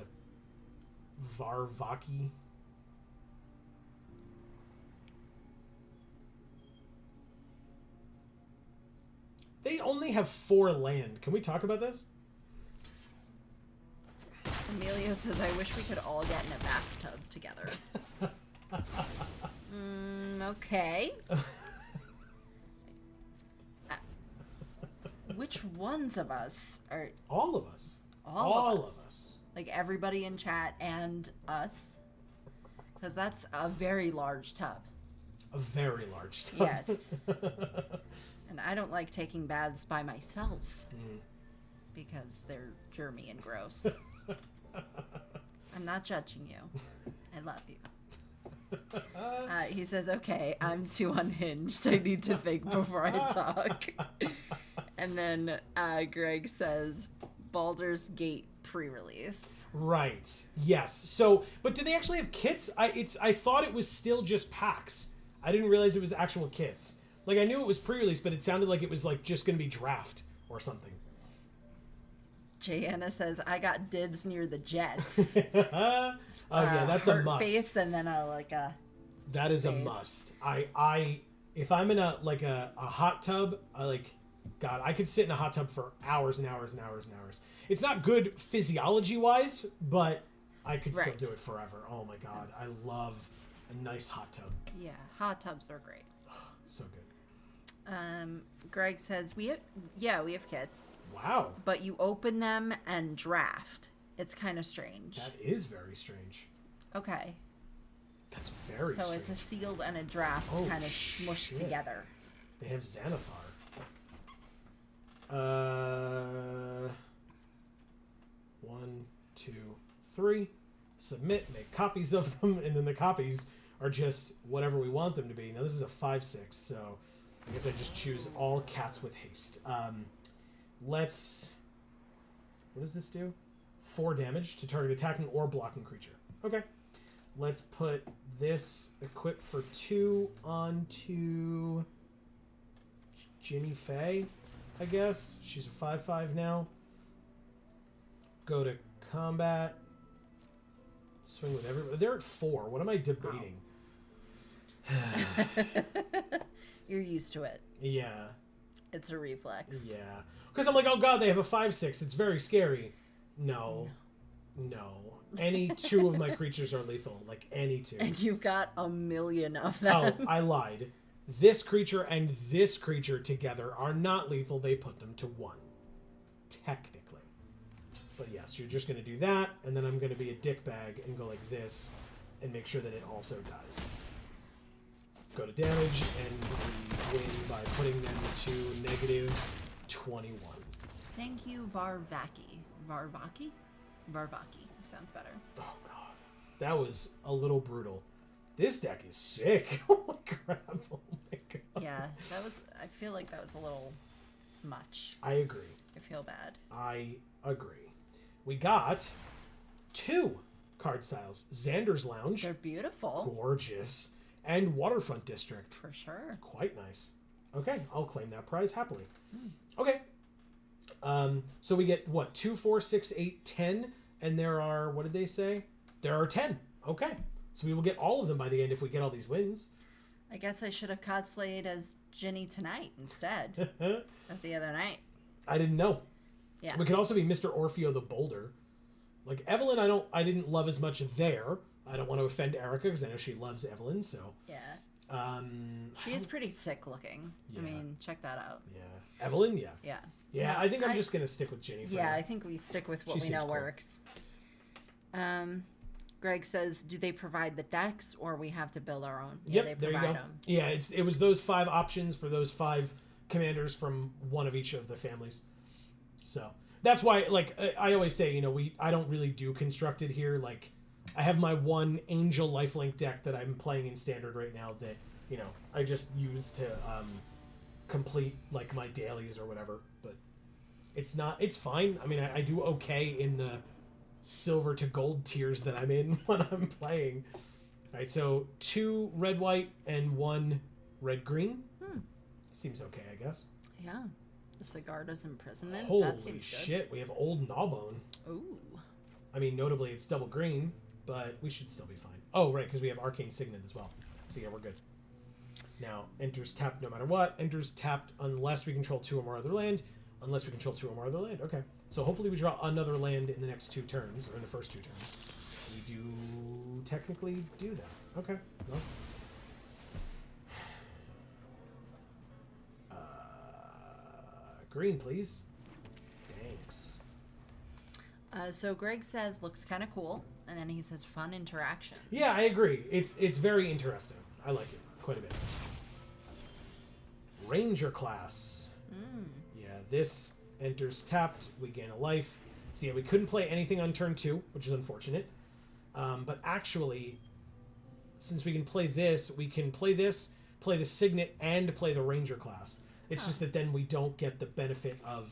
Varvaki? They only have 4 land. Can we talk about this? Emilio says, "I wish we could all get in a bathtub together." Okay. Which ones of us are... All of us. All of us. Like everybody in chat and us. Because that's a very large tub. A very large tub. Yes. And I don't like taking baths by myself. Because they're germy and gross. I'm not judging you. I love you. He says, "Okay, I'm too unhinged. I need to think before I talk." And then Greg says, "Baldur's Gate, pre-release. Right. Yes. So, but do they actually have kits? I thought it was still just packs. I didn't realize it was actual kits. Like, I knew it was pre-release, but it sounded like it was like just going to be draft or something. Jayana says, I got dibs near the Jets. Oh yeah, that's a must. Face and then that is face. A must. If I'm in a hot tub, God, I could sit in a hot tub for hours and hours and hours and hours. It's not good physiology wise, but I could still do it forever. Oh my God, I love a nice hot tub. Yeah, hot tubs are great. So good. Greg says we have kits. Wow. But you open them and draft. It's kind of strange. That is very strange. Okay. That's very strange. So it's a sealed and a draft kind of smushed together. They have Xanathar. 1, 2, 3. Submit, make copies of them, and then the copies are just whatever we want them to be. Now this is a 5/6, so I guess I just choose all cats with haste. What does this do? 4 damage to target attacking or blocking creature. Okay. Let's put this equip for 2 onto Ginny Faye, I guess. She's a 5/5 now. Go to combat. Swing with everybody. They're at 4. What am I debating? You're used to it. Yeah. It's a reflex. Yeah. Because I'm like, oh God, they have a 5/6. It's very scary. No. Any 2 of my creatures are lethal. Like, any 2. And you've got a million of them. Oh, I lied. This creature and this creature together are not lethal. They put them to 1. Technically. But yes, you're just going to do that, and then I'm going to be a dickbag and go like this and make sure that it also dies. Go to damage, and we win by putting them to -21. Thank you, Varvaki. Varvaki? Varvaki. Sounds better. Oh, God. That was a little brutal. This deck is sick. Oh, my crap. Oh, my God. Yeah, I feel like that was a little much. I agree. I feel bad. I agree. We got 2 card styles. Xander's Lounge. They're beautiful. Gorgeous. And Waterfront District. For sure. Quite nice. Okay, I'll claim that prize happily. Okay. So we get, 2, 4, 6, 8, 10. And there are, what did they say? There are 10. Okay. So we will get all of them by the end if we get all these wins. I guess I should have cosplayed as Ginny tonight instead of the other night. I didn't know. Yeah. We could also be Mr. Orfeo the Boulder. Like, Evelyn, I didn't love as much there. I don't want to offend Erica because I know she loves Evelyn, so. Yeah. She is pretty sick looking. Yeah. I mean, check that out. Yeah. Evelyn, yeah. Yeah. Yeah, I think I'm just going to stick with Ginny for now. I think we stick with what we know works. Greg says, do they provide the decks or we have to build our own? Yeah, yep, they provide them. Yeah, it was those 5 options for those 5 commanders from one of each of the families. So that's why, like, I always say, I don't really do constructed here. Like, I have my one Angel Lifelink deck that I'm playing in Standard right now that, I just use to complete, like, my dailies or whatever. But it's fine. I mean, I do okay in the silver to gold tiers that I'm in when I'm playing. All right, so 2 red-white and 1 red-green. Seems okay, I guess. Yeah. The Sigarda's imprisonment. Holy that seems shit, we have Old Gnawbone. Ooh. I mean, notably, it's double green, but we should still be fine. Oh, right, because we have Arcane Signet as well. So yeah, we're good. Now, enters tapped no matter what. Enters tapped unless we control 2 or more other land. Unless we control 2 or more other land. Okay. So hopefully we draw another land in the next 2 turns, or in the first 2 turns. We do technically do that. Okay. Well. Green, please. Thanks. So Greg says, looks kind of cool. And then he says, fun interaction. Yeah, I agree. It's very interesting. I like it quite a bit. Ranger class. Yeah, this enters tapped. We gain a life. So yeah, we couldn't play anything on turn 2, which is unfortunate. But actually, since we can play this, play the Signet, and play the Ranger class. It's just that then we don't get the benefit of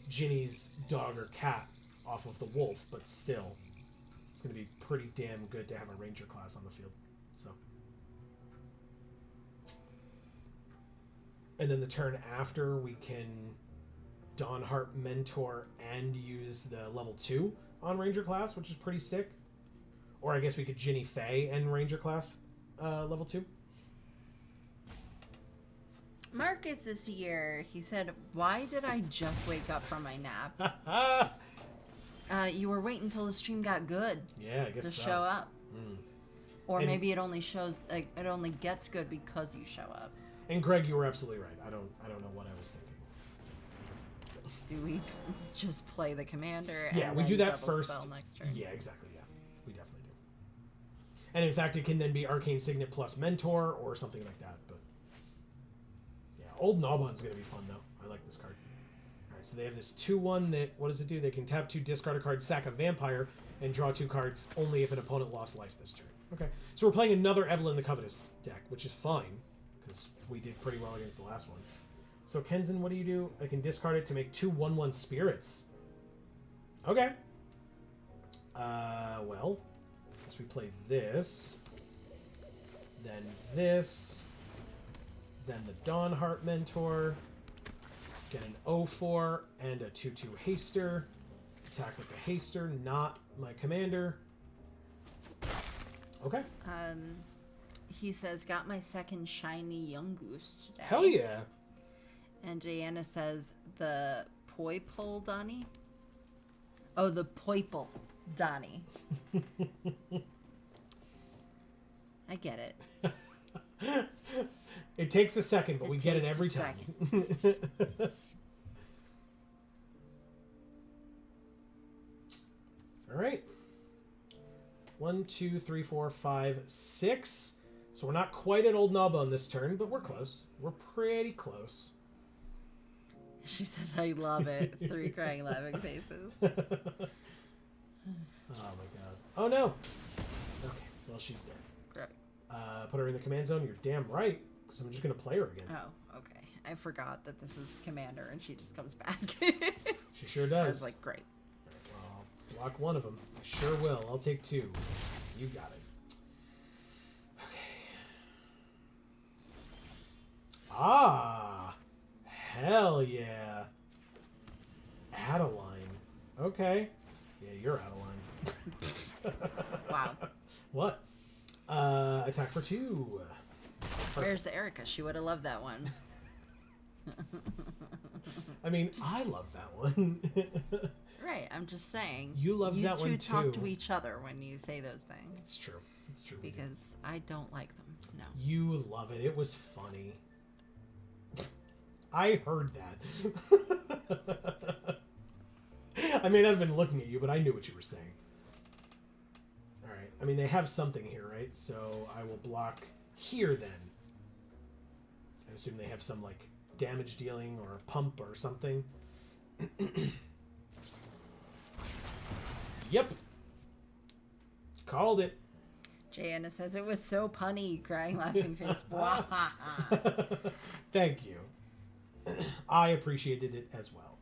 Ginny's dog or cat off of the wolf, but still, it's going to be pretty damn good to have a ranger class on the field. So, and then the turn after, we can Dawnheart Mentor and use the level 2 on ranger class, which is pretty sick. Or I guess we could Ginny Faye and ranger class level 2. Marcus is here. He said, "Why did I just wake up from my nap?" You were waiting until the stream got good. Yeah, I guess to so. show up. Or And- maybe it only shows, like, it only gets good because you show up. And Greg, you were absolutely right. I don't know what I was thinking. Do we just play the commander? Yeah, and we then do that double first. Spell next turn? Yeah, exactly. Yeah, we definitely do. And in fact, it can then be Arcane Signet plus Mentor or something like that. But yeah, Old Nobon's going to be fun though. I like this card. All right, so they have this 2/1 that, what does it do? They can tap 2, discard a card, sack a vampire, and draw 2 cards only if an opponent lost life this turn. Okay, so we're playing another Evelyn the Covetous deck, which is fine because we did pretty well against the last one. So Kenzin, what do you do? I can discard it to make 2 1/1 spirits. Okay. Well, guess we play this, then this, then the Dawnheart Mentor, get an 0/4 and a 2/2 Haster, attack with the Haster, not my commander. Okay. He says, "Got my second shiny young goose today." Hell yeah. And Diana says, "The Poipole Donnie?" Oh, the Poiple Donnie. I get it. It takes a second, but we get it takes every a time. All right. 1, 2, 3, 4, 5, 6. So we're not quite at Old Nobon this turn, but we're close. We're pretty close. She says, "I love it." 3 crying laughing faces. Oh my god. Oh no. Okay, well she's dead. Great. Put her in the command zone. You're damn right, because I'm just gonna play her again. Oh, okay. I forgot that this is Commander and she just comes back. She sure I does. was like, great. Well, I'll block one of them. I sure will. I'll take 2. You got it. Okay. Ah, hell yeah. Adeline. Okay. Yeah, you're Adeline. Wow. What? Attack for 2. Where's Erica? She would have loved that one. I mean, I love that one. Right, I'm just saying. You love that one You two talk too. to each other when you say those things. It's true. It's true. we do. Because I don't like them. No. You love it. It was funny. I heard that. I may not have been looking at you, but I knew what you were saying. Alright. I mean, they have something here, right? So I will block here then. I assume they have some, like, damage dealing or pump or something. Yep. Called it. Jana says it was so punny, crying laughing face. Blah. Thank you. I appreciated it as well.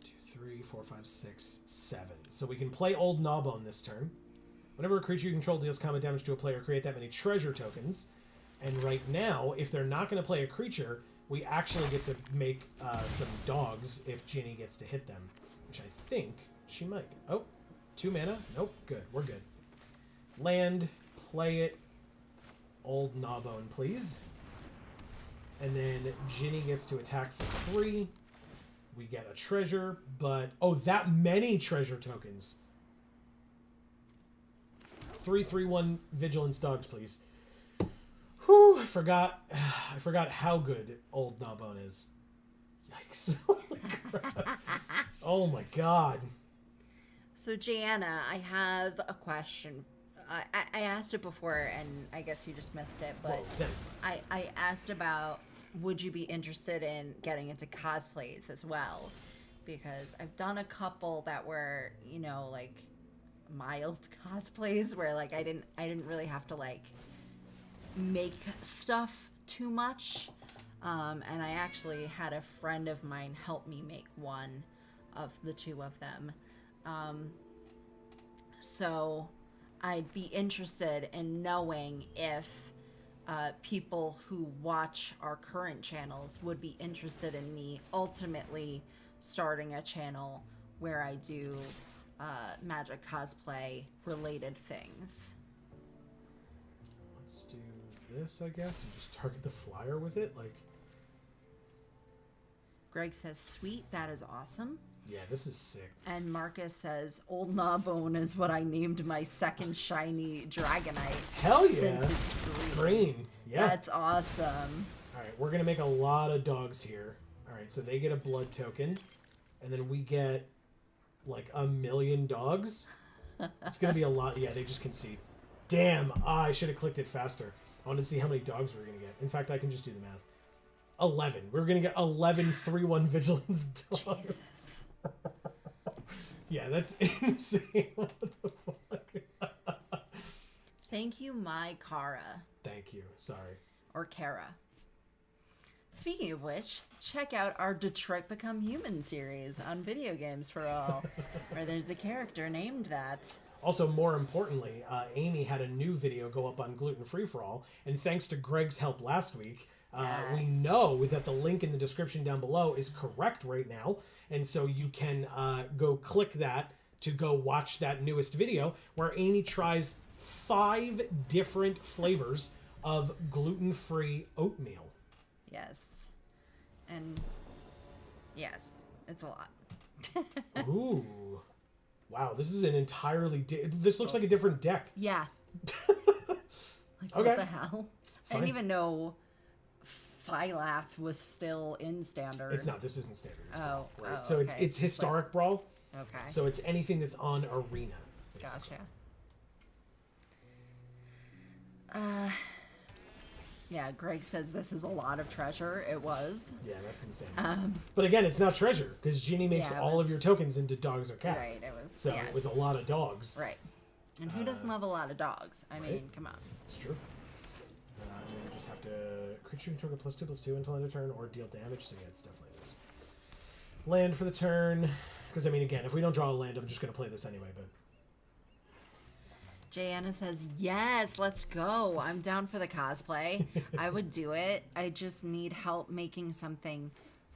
2, 3, 4, 5, 6, 7. So we can play Old Nobon this turn. Whenever a creature you control deals combat damage to a player, create that many treasure tokens. And right now, if they're not going to play a creature, we actually get to make some dogs if Ginny gets to hit them, which I think she might. Oh, 2 mana? Nope. Good. We're good. Land. Play it. Old Nobon, please. And then Ginny gets to attack for 3. We get a treasure, but... Oh, that many treasure tokens. 3, 3, 1 Vigilance dogs, please. Whew, I forgot how good Old Nobon is. Yikes. Holy crap. Oh my god. So, Jana, I have a question. I asked it before, and I guess you just missed it, but Whoa, I asked about, would you be interested in getting into cosplays as well? Because I've done a couple that were, you know, like, mild cosplays where, like, I didn't really have to, like, make stuff too much. And I actually had a friend of mine help me make one of the two of them. So I'd be interested in knowing if people who watch our current channels would be interested in me ultimately starting a channel where I do magic cosplay related things. Let's do this, I guess, and just target the flyer with it. Like, Greg says, sweet, that is awesome. yeah, this is sick. And Marcus says, Old Gnawbone is what I named my second shiny Dragonite. Hell yeah. Since it's green. Green. Yeah. That's awesome. All right, we're going to make a lot of dogs here. All right, so they get a blood token, and then we get like 1 million dogs. It's going to be a lot. Yeah, they just concede. Damn, I should have clicked it faster. I wanted to see how many dogs we were going to get. In fact, I can just do the math. 11. We're going to get 11 3-1 vigilance dogs. Jesus. Yeah, that's insane. What the fuck? Thank you, my Kara. Thank you. Sorry. Or Kara. Speaking of which, check out our Detroit Become Human series on Video Games for All, where there's a character named that. Also, more importantly, Amy had a new video go up on Gluten Free for All, and thanks to Greg's help last week, we know that the link in the description down below is correct right now, and so you can go click that to go watch that newest video where Amy tries 5 different flavors of gluten-free oatmeal. Yes. And yes, it's a lot. Ooh. Wow, this is an entirely... this looks like a different deck. Yeah. Like, Okay. what the hell? I Fine. didn't even know Phylath was still in standard. It's not. This isn't standard. It's Brawl, right? Oh, So okay. it's historic Brawl. Okay. So it's anything that's on Arena. Basically. Gotcha. Yeah, Greg says this is a lot of treasure. It was. Yeah, that's insane. But again, it's not treasure because Ginny makes all of your tokens into dogs or cats. Right, it was. So it was a lot of dogs. Right. And who doesn't love a lot of dogs? I mean, come on. It's true. And then you just have to creature can target +2/+2 until end of turn or deal damage. So yeah, it's definitely this. Land for the turn. Because I mean, again, if we don't draw a land, I'm just going to play this anyway. But Jayanna says, yes, let's go. I'm down for the cosplay. I would do it. I just need help making something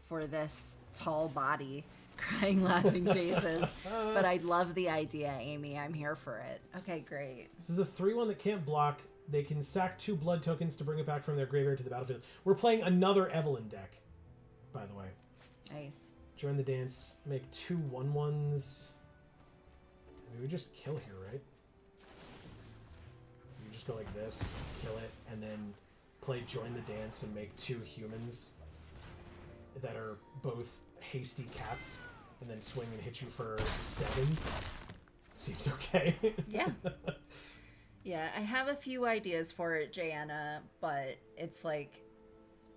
for this tall body. Crying, laughing faces. But I love the idea, Amy. I'm here for it. Okay, great. This is a 3/1 that can't block. They can sack 2 blood tokens to bring it back from their graveyard to the battlefield. We're playing another Evelyn deck, by the way. Nice. Join the dance. Make 2 1/1s. Maybe we just kill here, right? You just go like this, kill it, and then play join the dance and make 2 humans that are both hasty cats, and then swing and hit you for 7. Seems okay. Yeah. Yeah, I have a few ideas for it, Jayanna, but it's like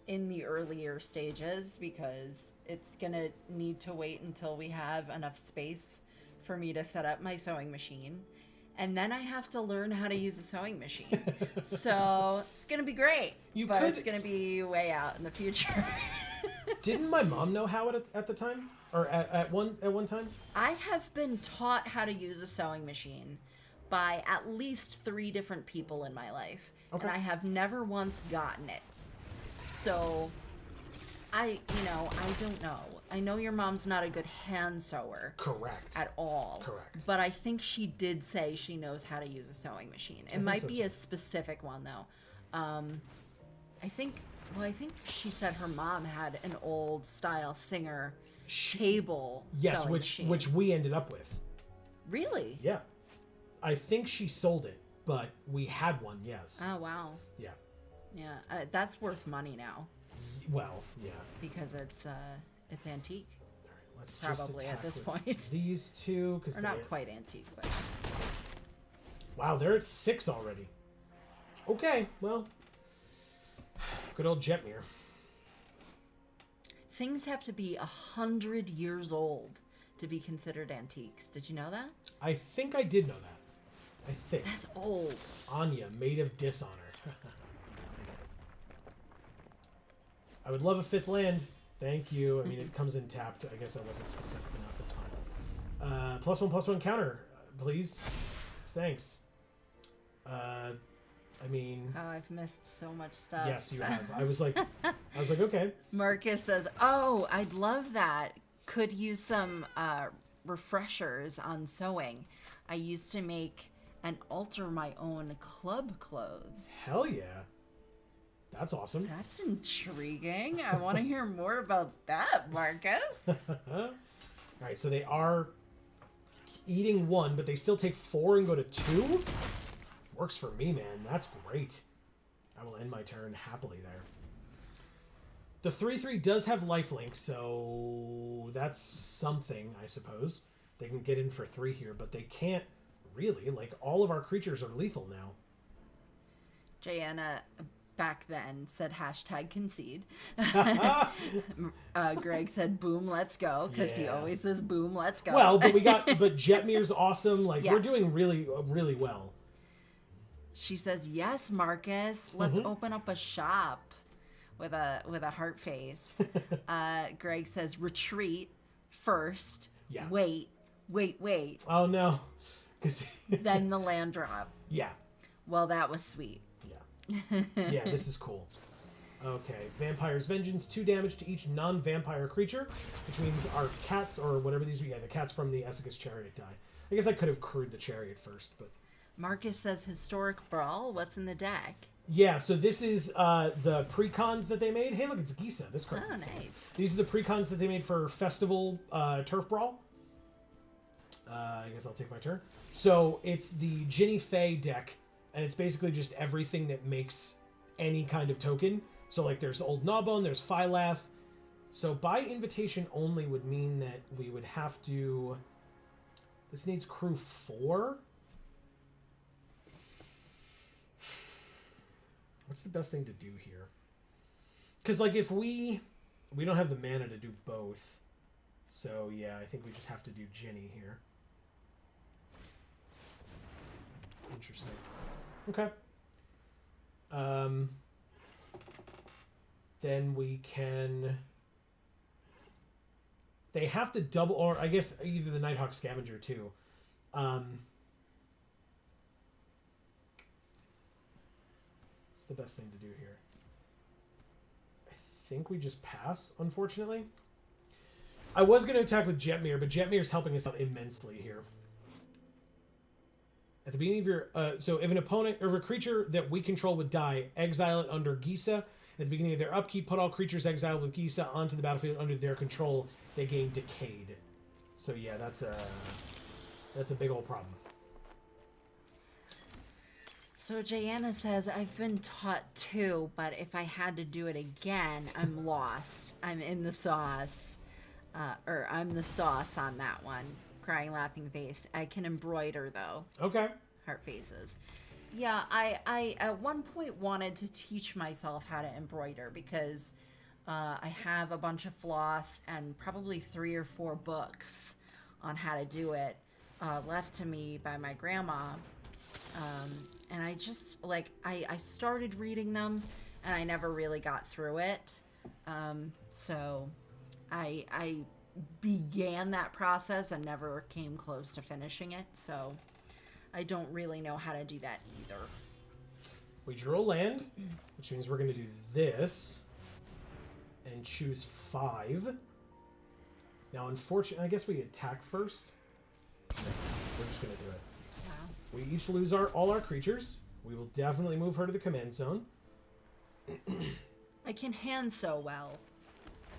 in the earlier stages because it's gonna need to wait until we have enough space for me to set up my sewing machine. And then I have to learn how to use a sewing machine. So it's gonna be great. But it's gonna be way out in the future. Didn't my mom know how at the time? Or at one time? I have been taught how to use a sewing machine by at least 3 different people in my life. Okay. And I have never once gotten it. So, I don't know. I know your mom's not a good hand sewer. Correct. At all. Correct. But I think she did say she knows how to use a sewing machine. It might be a specific one, though. I think she said her mom had an old style Singer table sewing machine. which we ended up with. Really? Yeah. I think she sold it, but we had one, yes. Oh, wow. Yeah. Yeah, that's worth money now. Well, yeah. Because it's antique. All right, let's Probably just at this with point. These two, because Or not quite antique, but... Wow, they're at 6 already. Okay, well... Good old Jetmir. Things have to be 100 years old to be considered antiques. Did you know that? I think I did know that. I think. That's old. Anya, maid of dishonor. I would love a 5th land. Thank you. I mean, it comes in tapped. I guess I wasn't specific enough. It's fine. +1/+1 counter, please. Thanks. I mean... Oh, I've missed so much stuff. Yes, you have. I was like, okay. Marcus says, oh, I'd love that. Could use some refreshers on sewing. I used to make and alter my own club clothes. Hell yeah. That's awesome. That's intriguing. I want to hear more about that, Marcus. All right, so they are eating 1, but they still take 4 and go to 2? Works for me, man. That's great. I will end my turn happily there. The 3/3 does have lifelink, so that's something, I suppose. They can get in for 3 here, but they can't really. Like, all of our creatures are lethal now. Jayanna back then said #concede. Greg said boom, let's go, because he always says boom, let's go. Well, but but Jetmir's awesome. Like, we're doing really, really well. She says, yes, Marcus, let's open up a shop with a heart face. Greg says, retreat first. Yeah. Wait. Oh, no. Then the land drop. Yeah. Well, that was sweet. Yeah. Yeah, this is cool. Okay. Vampire's Vengeance, 2 damage to each non-vampire creature, which means our cats, or whatever these are, the cats from the Essicus Chariot die. I guess I could have crewed the Chariot first, but... Marcus says Historic Brawl. What's in the deck? Yeah, so this is the precons that they made. Hey, look, it's Gisa. This card's insane. Nice. These are the precons that they made for Festival Turf Brawl. I guess I'll take my turn. So it's the Ginny Fey deck, and it's basically just everything that makes any kind of token. So, like, there's Old Gnawbone, there's Phylath. So by invitation only would mean that we would have to... This needs crew 4? What's the best thing to do here? Because, like, if we don't have the mana to do both. So, yeah, I think we just have to do Ginny here. Interesting. Okay. Then we can... They have to double, or I guess either the Nighthawk Scavenger, too. The best thing to do here? I think we just pass, unfortunately. I was going to attack with Jetmir, but Jetmir's helping us out immensely here. At the beginning of your... so if an opponent or if a creature that we control would die, exile it under Gisa. At the beginning of their upkeep, put all creatures exiled with Gisa onto the battlefield under their control. They gain Decayed. So yeah, that's a big old problem. So Jayanna says, I've been taught too, but if I had to do it again, I'm lost. I'm in the sauce. Or I'm the sauce on that one. Crying, laughing face. I can embroider, though. Okay. Heart faces. Yeah, I at one point wanted to teach myself how to embroider because I have a bunch of floss and probably 3 or 4 books on how to do it left to me by my grandma. And I just, like, I started reading them, and I never really got through it. So I began that process and never came close to finishing it. So I don't really know how to do that either. We drew a land, which means we're going to do this and choose 5. Now, unfortunately, I guess we attack first. We're just going to do it. We each lose all our creatures. We will definitely move her to the command zone. I can hand sew well,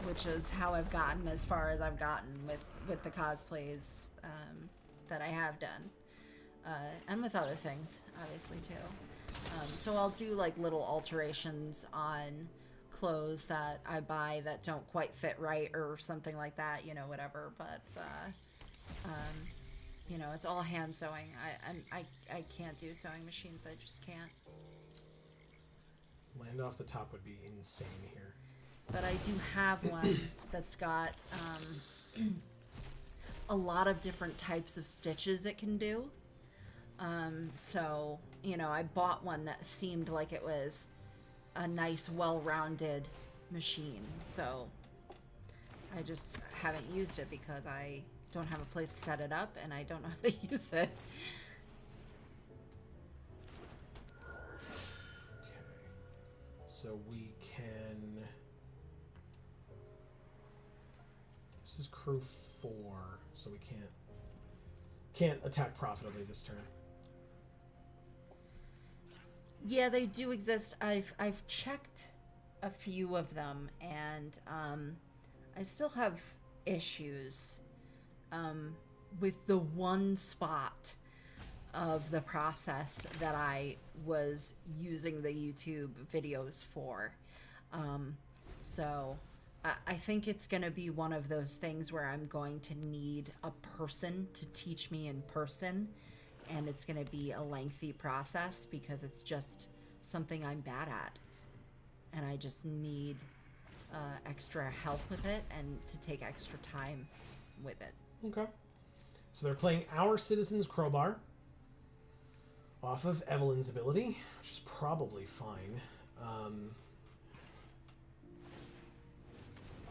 which is how I've gotten as far as I've gotten with the cosplays that I have done. And with other things, obviously, too. So I'll do, like, little alterations on clothes that I buy that don't quite fit right or something like that, whatever. But... it's all hand sewing. I can't do sewing machines. I just can't. Land off the top would be insane here. But I do have one that's got a lot of different types of stitches it can do. So, I bought one that seemed like it was a nice, well-rounded machine, so I just haven't used it because I don't have a place to set it up and I don't know how to use it. So we can... This is crew 4, so we can't attack profitably this turn. Yeah, they do exist. I've checked a few of them, and I still have issues with the one spot of the process that I was using the YouTube videos for. So I think it's going to be one of those things where I'm going to need a person to teach me in person, and it's going to be a lengthy process because it's just something I'm bad at, and I just need extra help with it and to take extra time with it. Okay. So they're playing Our Citizen's Crowbar off of Evelyn's ability, which is probably fine.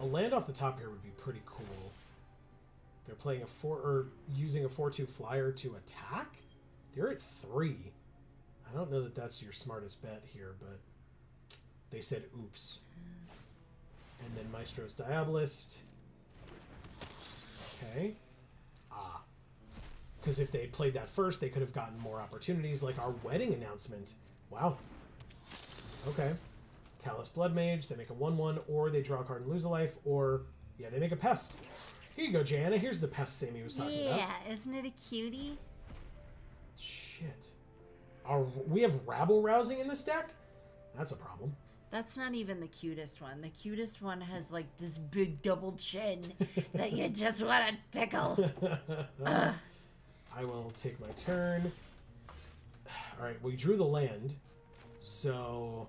A land off the top here would be pretty cool. They're playing using a 4/2 flyer to attack. They're at 3. I don't know that that's your smartest bet here, but they said oops. And then Maestro's Diabolist. Okay. Because if they had played that first, they could have gotten more opportunities, like our wedding announcement. Wow. Okay. Callous Blood Mage, they make a 1/1, or they draw a card and lose a life, or, yeah, they make a Pest. Here you go, Jana. Here's the Pest Sammy was talking about. Yeah, isn't it a cutie? Shit. We have Rabble Rousing in this deck? That's a problem. That's not even the cutest one. The cutest one has, like, this big double chin that you just want to tickle. I will take my turn. Alright, we drew the land. So,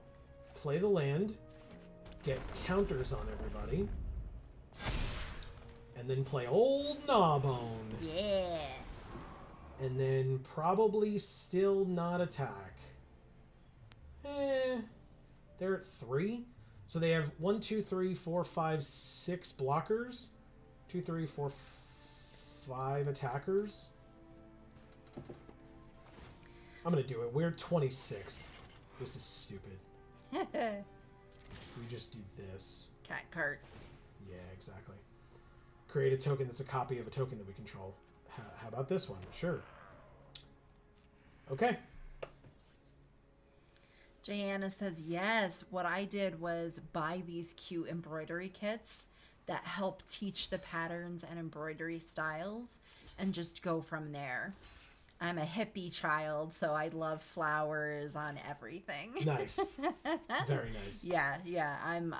play the land. Get counters on everybody. And then play Old Gnawbone. Yeah. And then probably still not attack. They're at 3. So they have 1, 2, 3, 4, 5, 6 blockers. 2, 3, 4, 5 attackers. I'm going to do it. We're 26. This is stupid. We just do this. Cat cart. Yeah, exactly. Create a token that's a copy of a token that we control. How about this one? Sure. Okay. Joanna says, yes, what I did was buy these cute embroidery kits that help teach the patterns and embroidery styles and just go from there. I'm a hippie child, so I love flowers on everything. Nice. Very nice. Yeah. I'm,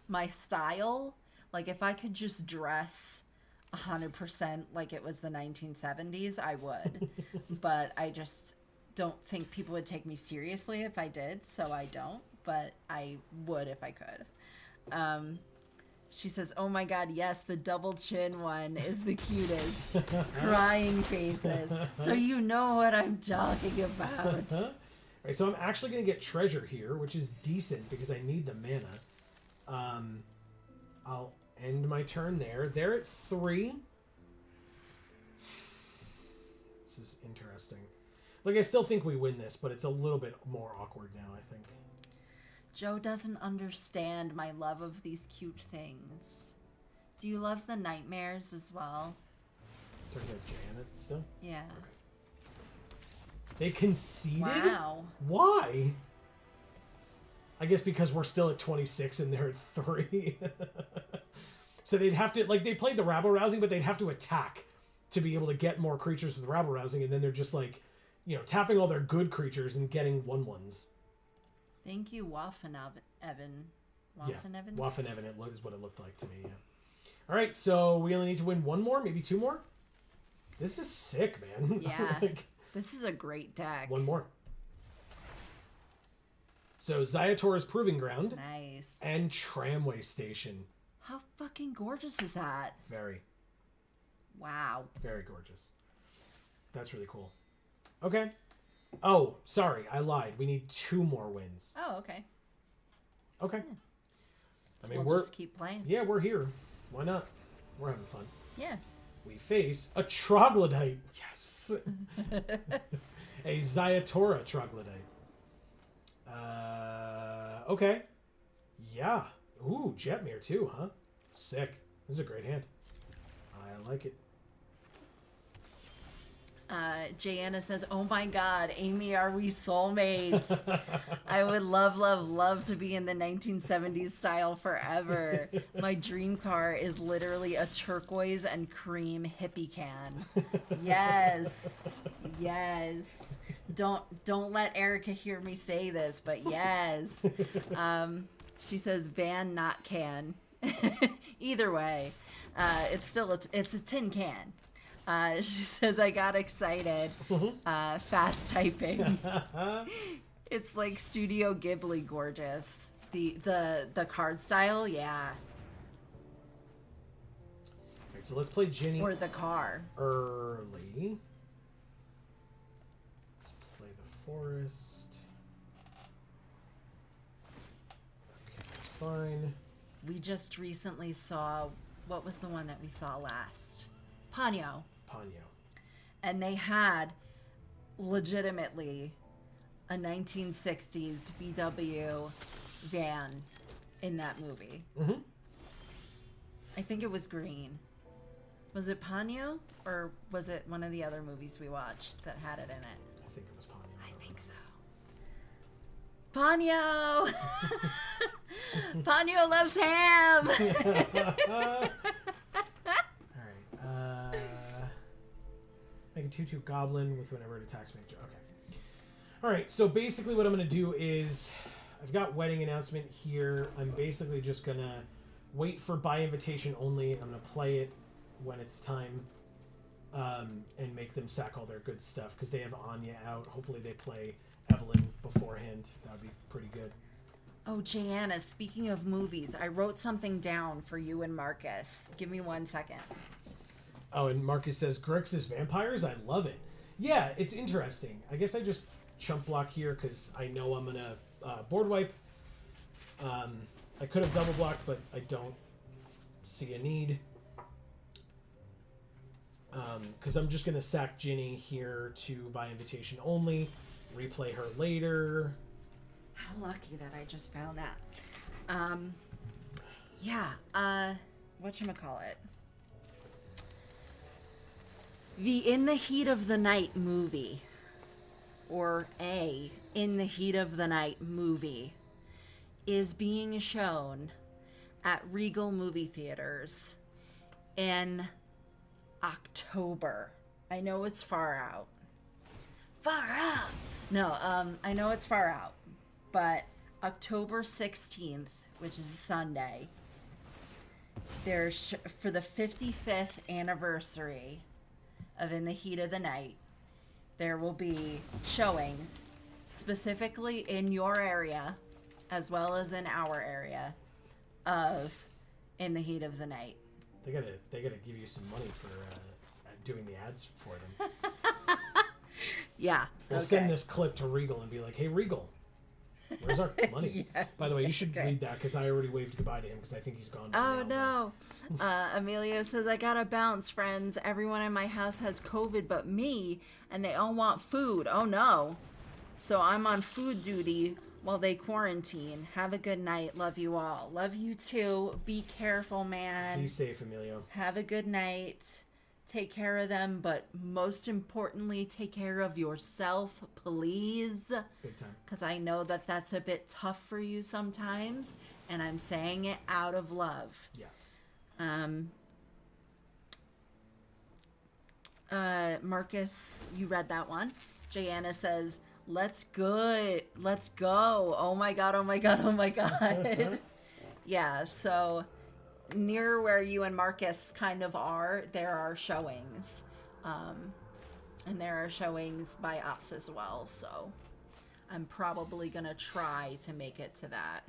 my style, like if I could just dress 100% like it was the 1970s, I would. But I just don't think people would take me seriously if I did, so I don't, but I would if I could. She says, oh my god, yes, the double chin one is the cutest. Crying faces. So you know what I'm talking about. Alright, so I'm actually going to get treasure here, which is decent because I need the mana. I'll end my turn there. They're at 3. This is interesting. Like, I still think we win this, but it's a little bit more awkward now, I think. Joe doesn't understand my love of these cute things. Do you love the nightmares as well? Talking about Janet still? Yeah. Okay. They conceded? Wow. Why? I guess because we're still at 26 and they're at 3. So they'd have to, like, they played the rabble rousing, but they'd have to attack to be able to get more creatures with rabble rousing, and then they're just like, you know, tapping all their good creatures and getting 1/1s. Thank you, Waffen Evan. Waffen-Evan? Waffen-Evan is what it looked like to me, yeah. Alright, so we only need to win 1 more, maybe 2 more? This is sick, man. Yeah. Like, this is a great deck. 1 more. So Zayator's Proving Ground. Nice. And Tramway Station. How fucking gorgeous is that? Very. Wow. Very gorgeous. That's really cool. Okay. Oh, sorry, I lied. We need 2 more wins. Oh, okay. Okay. I mean, we'll just keep playing. Yeah, we're here. Why not? We're having fun. Yeah. We face a troglodyte. Yes. A Zyatora troglodyte. Okay. Yeah. Ooh, Jetmir too, huh? Sick. This is a great hand. I like it. Jayanna says, "Oh my God, Amy, are we soulmates? I would love to be in the 1970s style forever. My dream car is literally a turquoise and cream hippie can." Yes, yes. Don't let Erica hear me say this, but yes. She says van, not can. Either way, it's a tin can. She says, "I got excited." Fast typing. It's like Studio Ghibli gorgeous. The card style, yeah. Alright, so let's play Ginny. Or the car. Early. Let's play the forest. Okay, that's fine. We just recently saw, what was the one that we saw last? Ponyo. And they had legitimately a 1960s VW van in that movie. Mm-hmm. I think it was green. Was it Ponyo? Or was it one of the other movies we watched that had it in it? I think it was Ponyo. I think so. Ponyo! Ponyo loves ham! Make a 2/2 goblin with whenever it attacks me. Okay. Alright, so basically what I'm going to do is, I've got wedding announcement here. I'm basically just going to wait for by invitation only. I'm going to play it when it's time, and make them sack all their good stuff, because they have Anya out. Hopefully they play Evelyn beforehand. That would be pretty good. Oh, Jayanna, speaking of movies, I wrote something down for you and Marcus. Give me 1 second. Oh, and Marcus says, Grixis Vampires? I love it. Yeah, it's interesting. I guess I just chump block here because I know I'm going to board wipe. I could have double blocked, but I don't see a need. Because I'm just going to sack Ginny here to by invitation only. Replay her later. How lucky that I just found that. Yeah, whatchamacallit? The In the Heat of the Night movie, or a In the Heat of the Night movie, is being shown at Regal movie theaters in October. I know it's far out. Far out! No, I know it's far out, but October 16th, which is a Sunday, there's for the 55th anniversary of In the Heat of the Night, there will be showings specifically in your area as well as in our area of In the Heat of the Night. They gotta give you some money for doing the ads for them. Yeah. We'll send this clip to Regal and be like, "Hey, Regal, where's our money?" Yes. By the way, you should read that because I already waved goodbye to him because I think he's gone. Oh no. Emilio says, "I gotta bounce, friends. Everyone in my house has COVID but me, and they all want food. Oh no. So I'm on food duty while they quarantine. Have a good night. Love you all." Love you too. Be careful, man. Be safe, Emilio. Have a good night. Take care of them, but most importantly, take care of yourself, please. Big time. Because I know that that's a bit tough for you sometimes, and I'm saying it out of love. Yes. Marcus, you read that one. Jayanna says, let's go. Oh my God, oh my God, oh my God. Yeah, so near where you and Marcus kind of are, there are showings. And there are showings by us as well, so I'm probably going to try to make it to that.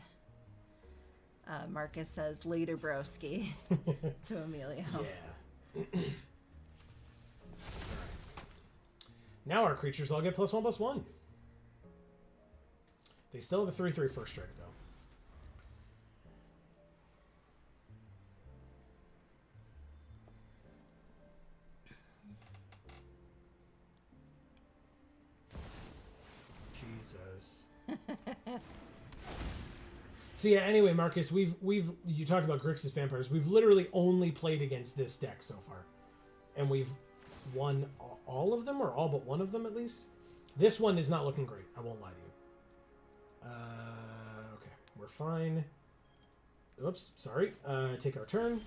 Marcus says, later broski, to Emilio. Yeah. Now our creatures all get +1/+1. They still have a 3/3 first strike, though. this. So yeah, anyway, Marcus, you talked about Grixis Vampires. We've literally only played against this deck so far. And we've won all of them, or all but one of them at least. This one is not looking great, I won't lie to you. Okay, we're fine. Oops, sorry. Take our turn.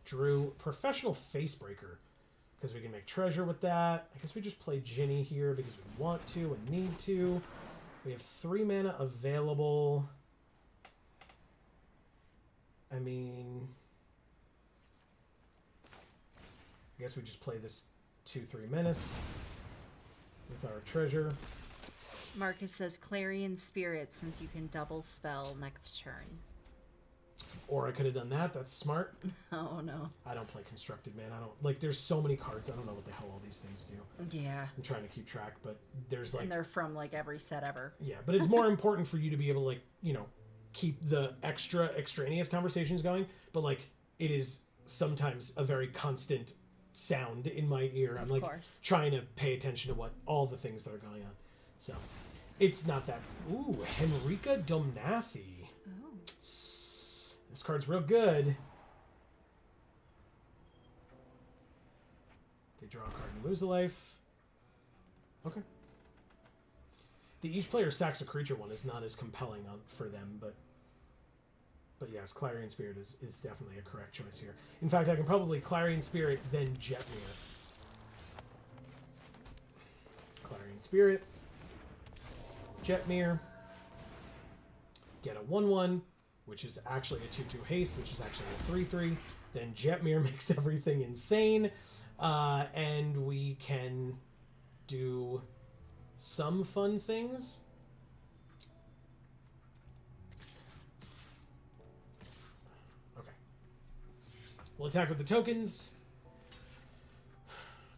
Drew Professional Facebreaker, because we can make treasure with that. I guess we just play Ginny here because we want to and need to. We have 3 mana available. I mean, I guess we just play this 2/3 Menace with our treasure. Marcus says Clarion Spirit, since you can double spell next turn. Or I could have done that. That's smart. Oh, no. I don't play Constructed, man. I don't, like, there's so many cards. I don't know what the hell all these things do. Yeah. I'm trying to keep track, but there's, like... And they're from, like, every set ever. Yeah, but it's more important for you to be able to, like, you know, keep the extraneous conversations going. But, like, it is sometimes a very constant sound in my ear. I'm, like, trying to pay attention to what all the things that are going on. So, it's not that... Ooh, Henrika Domnathi. This card's real good. They draw a card and lose a life. Okay. The each player sacks a creature one is not as compelling for them, but yes, Clarion Spirit is definitely a correct choice here. In fact, I can probably Clarion Spirit, then Jetmir. Clarion Spirit. Jetmir. Get a 1/1. Which is actually a 2/2 haste, which is actually a 3/3. Then Jetmir makes everything insane. And we can do some fun things. Okay. We'll attack with the tokens.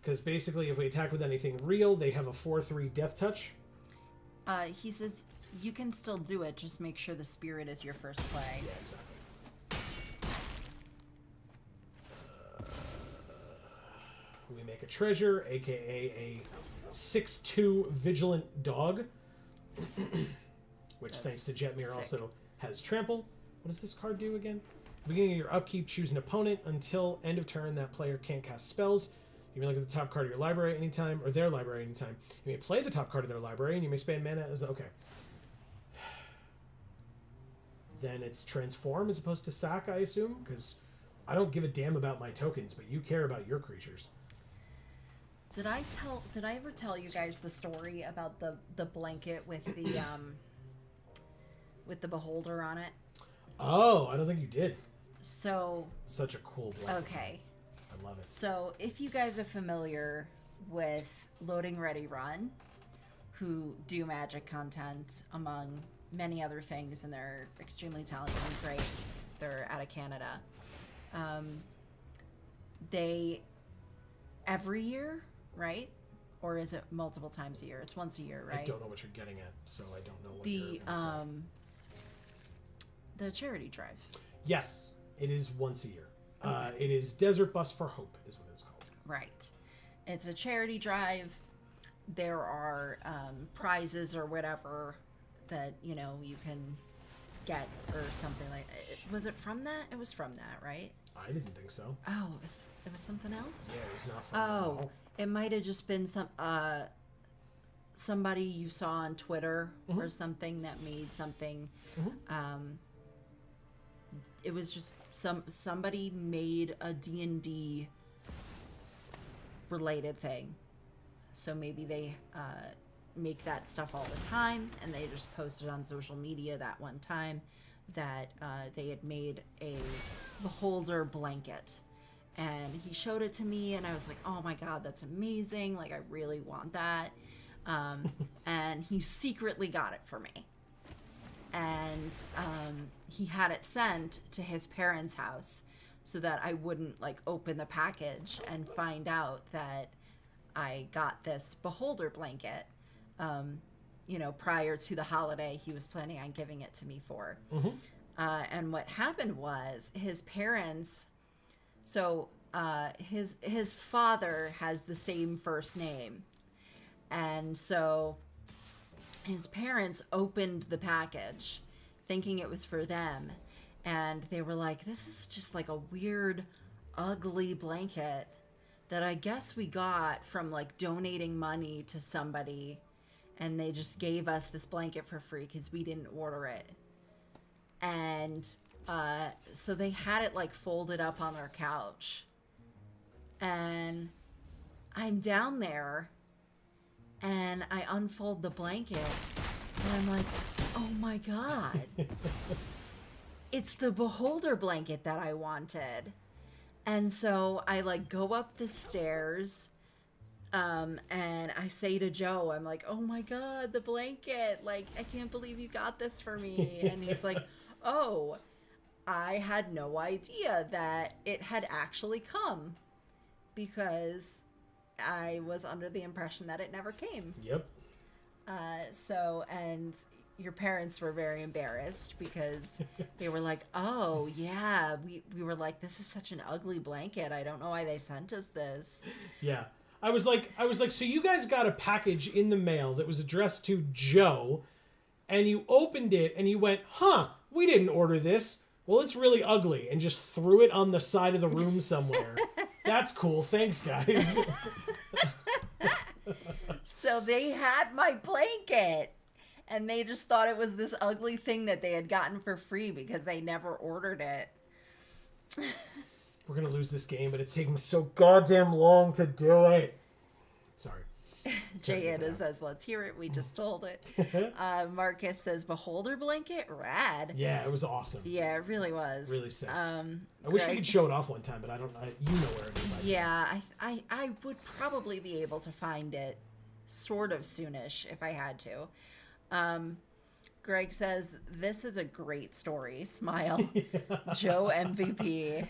Because basically, if we attack with anything real, they have a 4/3 death touch. He says... You can still do it, just make sure the spirit is your first play. Yeah, exactly. We make a treasure, aka a 6/2 vigilant dog. Which, that's thanks to Jetmir, sick. Also has trample. What does this card do again? Beginning of your upkeep, choose an opponent. Until end of turn, that player can't cast spells. You may look at the top card of your library anytime, or their library anytime. You may play the top card of their library, and you may spend mana as... Okay. Then it's transform as opposed to sack, I assume, because I don't give a damn about my tokens, but you care about your creatures. Did I ever tell you guys the story about the blanket with the beholder on it? Oh, I don't think you did. So such a cool blanket. Okay. I love it. So if you guys are familiar with Loading Ready Run, who do Magic content among many other things, and they're extremely talented and great. They're out of Canada. They every year, right? Or is it multiple times a year? It's once a year, right? I don't know what you're getting at, so I don't know what you're gonna say. The charity drive. Yes, it is once a year. Okay. It is Desert Bus for Hope is what it's called. Right. It's a charity drive. There are prizes or whatever that, you know, you can get or something like that. Was it from that? It was from that, right? I didn't think so. Oh, it was something else? Yeah, it was not from that at all. It might have just been somebody you saw on Twitter or something that made something. It was just somebody made a D&D related thing. So maybe they make that stuff all the time, and they just posted on social media that one time that they had made a beholder blanket, and he showed it to me, and I was like, oh my god, that's amazing, like I really want that. And he secretly got it for me, and he had it sent to his parents' house so that I wouldn't like open the package and find out that I got this beholder blanket. You know, prior to the holiday he was planning on giving it to me for. And what happened was his parents, so his father has the same first name, and so his parents opened the package thinking it was for them. And they were like, this is just like a weird, ugly blanket that I guess we got from like donating money to somebody. And they just gave us this blanket for free because we didn't order it. And so they had it like folded up on our couch. And I'm down there and I unfold the blanket and I'm like, oh my God. It's the beholder blanket that I wanted. And so I like go up the stairs and I say to Joe, I'm like, oh my God, the blanket. Like, I can't believe you got this for me. And he's like, oh, I had no idea that it had actually come because I was under the impression that it never came. Yep. And your parents were very embarrassed because they were like, oh yeah, we were like, this is such an ugly blanket. I don't know why they sent us this. Yeah. I was like, so you guys got a package in the mail that was addressed to Joe, and you opened it and you went, huh, we didn't order this. Well, it's really ugly, and just threw it on the side of the room somewhere. That's cool. Thanks, guys. So they had my blanket, and they just thought it was this ugly thing that they had gotten for free because they never ordered it. We're going to lose this game, but it's taking so goddamn long to do it. Sorry. Jayana says, let's hear it. We just told it. Marcus says, beholder blanket? Rad. Yeah, it was awesome. Yeah, it really was. Really sick. I wish we could show it off one time, but you know where it is. Yeah, I would probably be able to find it sort of soonish if I had to. Greg says, this is a great story. Smile. Yeah. Joe MVP.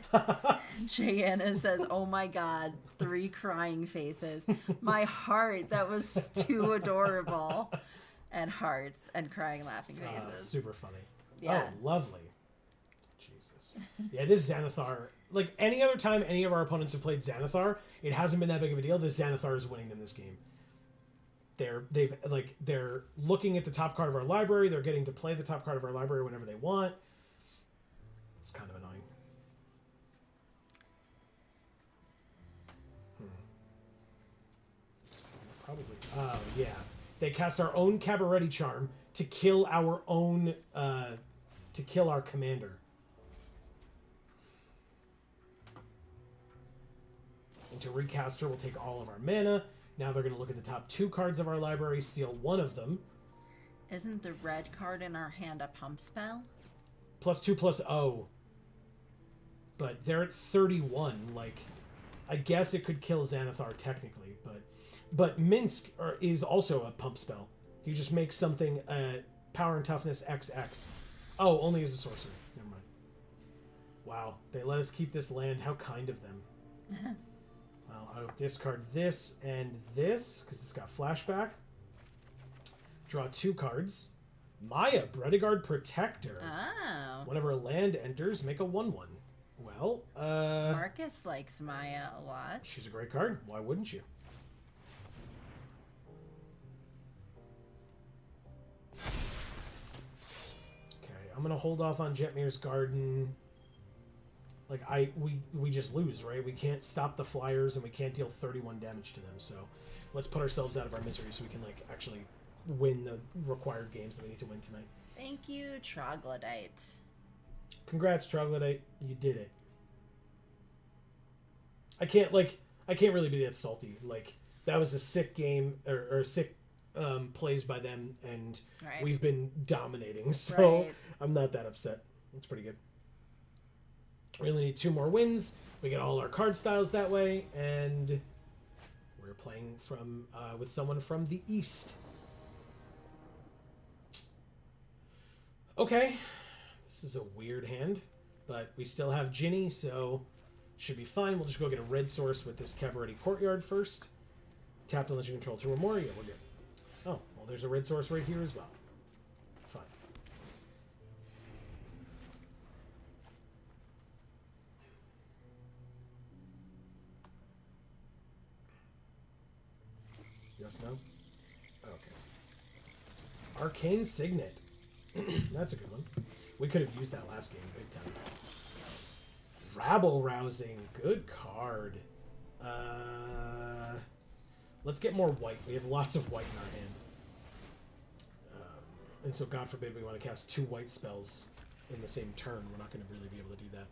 Jayana says, oh my God, 3 crying faces. My heart, that was too adorable. And hearts and crying laughing faces. Super funny. Yeah. Oh, lovely. Jesus. Yeah, this Xanathar, like any other time any of our opponents have played Xanathar, it hasn't been that big of a deal. This Xanathar is winning them this game. They're looking at the top card of our library. They're getting to play the top card of our library whenever they want. It's kind of annoying. Probably. Oh, yeah. They cast our own Cabaretti Charm to kill our own, to kill our commander. And to recast her, we'll take all of our mana. Now they're going to look at the top 2 cards of our library, steal one of them. Isn't the red card in our hand a pump spell? +2/+0. But they're at 31. Like, I guess it could kill Xanathar technically, but Minsk is also a pump spell. You just make something power and toughness XX. Oh, only as a sorcery. Never mind. Wow, they let us keep this land. How kind of them. Well, I'll discard this and this because it's got flashback. Draw 2 cards. Maya, Bredegard Protector. Oh. Whenever a land enters, make a 1/1. Well, Marcus likes Maya a lot. She's a great card. Why wouldn't you? Okay, I'm gonna hold off on Jetmir's Garden. Like, we just lose, right? We can't stop the flyers, and we can't deal 31 damage to them, so let's put ourselves out of our misery so we can, like, actually win the required games that we need to win tonight. Thank you, Troglodyte. Congrats, Troglodyte. You did it. I can't really be that salty. Like, that was a sick game, or sick plays by them, and we've been dominating, so I'm not that upset. It's pretty good. We only need 2 more wins. We get all our card styles that way, and we're playing from with someone from the East. Okay, this is a weird hand, but we still have Ginny, so should be fine. We'll just go get a red source with this Cabaretti Courtyard first. Tap unless you control 2 or more. Yeah, we're good. Oh, well, there's a red source right here as well. Fine. Yes, no? Okay. Arcane Signet. That's a good one. We could have used that last game big time. Rabble Rousing. Good card. Let's get more white. We have lots of white in our hand. And so, God forbid, we want to cast 2 white spells in the same turn. We're not going to really be able to do that.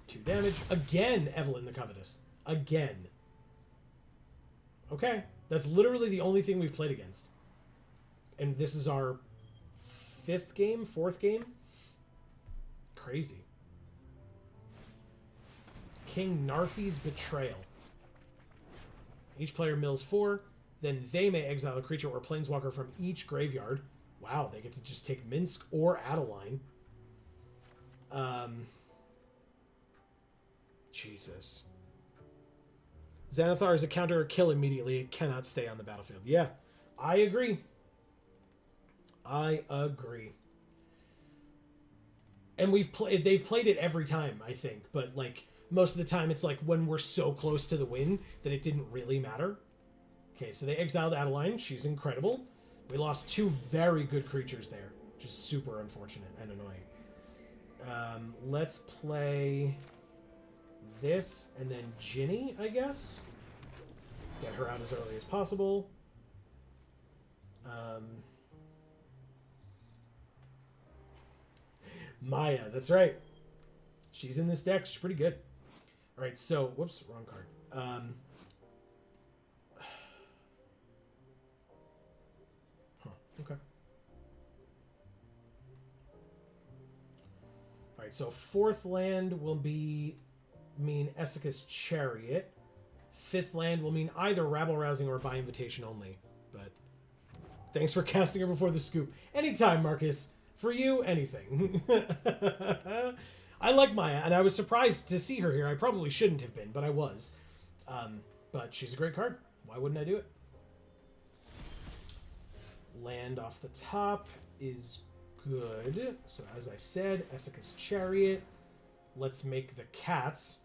2 damage. Again, Evelyn the Covetous. Again. Okay. That's literally the only thing we've played against. And this is our 5th game? 4th game? Crazy. King Narfi's Betrayal. Each player mills 4. Then they may exile a creature or planeswalker from each graveyard. Wow, they get to just take Minsk or Adeline. Jesus. Xanathar is a counter or kill immediately. It cannot stay on the battlefield. Yeah, I agree. I agree. And they've played it every time, I think. But, like, most of the time it's like when we're so close to the win that it didn't really matter. Okay, so they exiled Adeline. She's incredible. We lost 2 very good creatures there. Just super unfortunate and annoying. Let's play this and then Ginny, I guess. Get her out as early as possible. Maya, that's right. She's in this deck. She's pretty good. All right, so... Whoops, wrong card. Okay. Alright, so 4th land will mean Esseka's Chariot. 5th land will mean either Rabble Rousing or by invitation only. But thanks for casting her before the scoop. Anytime, Marcus. For you, anything. I like Maya, and I was surprised to see her here. I probably shouldn't have been, but I was. But she's a great card. Why wouldn't I do it? Land off the top is good. So as I said, Esseka's Chariot. Let's make the cats.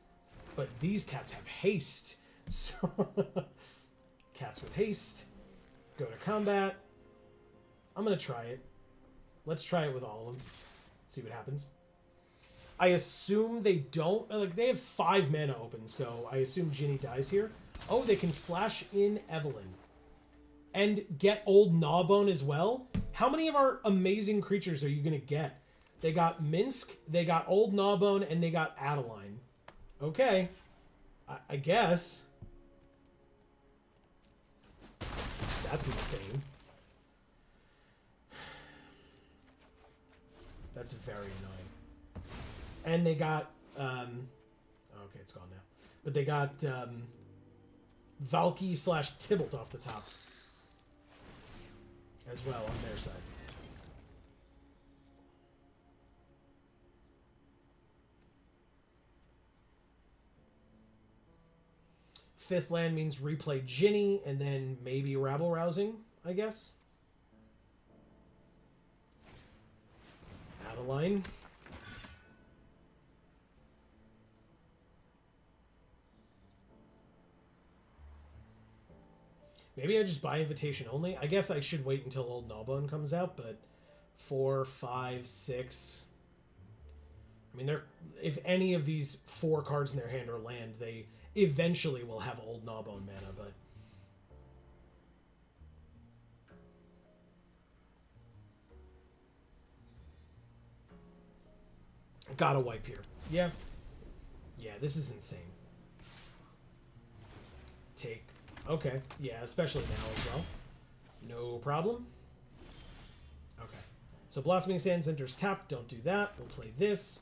But these cats have haste. So cats with haste. Go to combat. I'm going to try it. Let's try it with all of them. See what happens. I assume they don't... Like, they have 5 mana open, so I assume Ginny dies here. Oh, they can flash in Evelyn. And get Old Gnawbone as well? How many of our amazing creatures are you going to get? They got Minsk, they got Old Gnawbone, and they got Adeline. Okay. I guess. That's insane. That's very annoying. And they got... okay, it's gone now. But they got Valky / Tybalt off the top. As well on their side. Fifth land means replay Ginny and then maybe Rabble Rousing, I guess. Adeline. Maybe I just buy invitation only. I guess I should wait until Old Gnawbone comes out, but 4, 5, 6. I mean, if any of these 4 cards in their hand are land, they eventually will have Old Gnawbone mana, but... Gotta wipe here. Yeah. Yeah, this is insane. Take... Okay, yeah, especially now as well. No problem. Okay. So Blossoming Sands enters tap. Don't do that. We'll play this.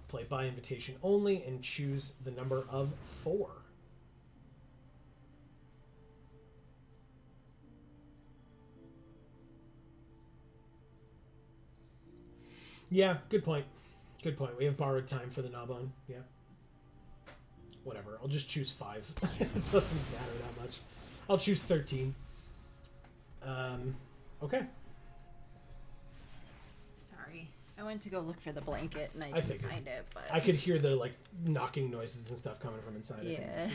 Play by invitation only and choose the number of 4. Yeah, good point. Good point. We have borrowed time for the Gnawbone. Yeah. Whatever. I'll just choose 5. It doesn't matter that much. I'll choose 13. Okay. Sorry. I went to go look for the blanket and I didn't find it, but... I could hear the, like, knocking noises and stuff coming from inside. Yeah.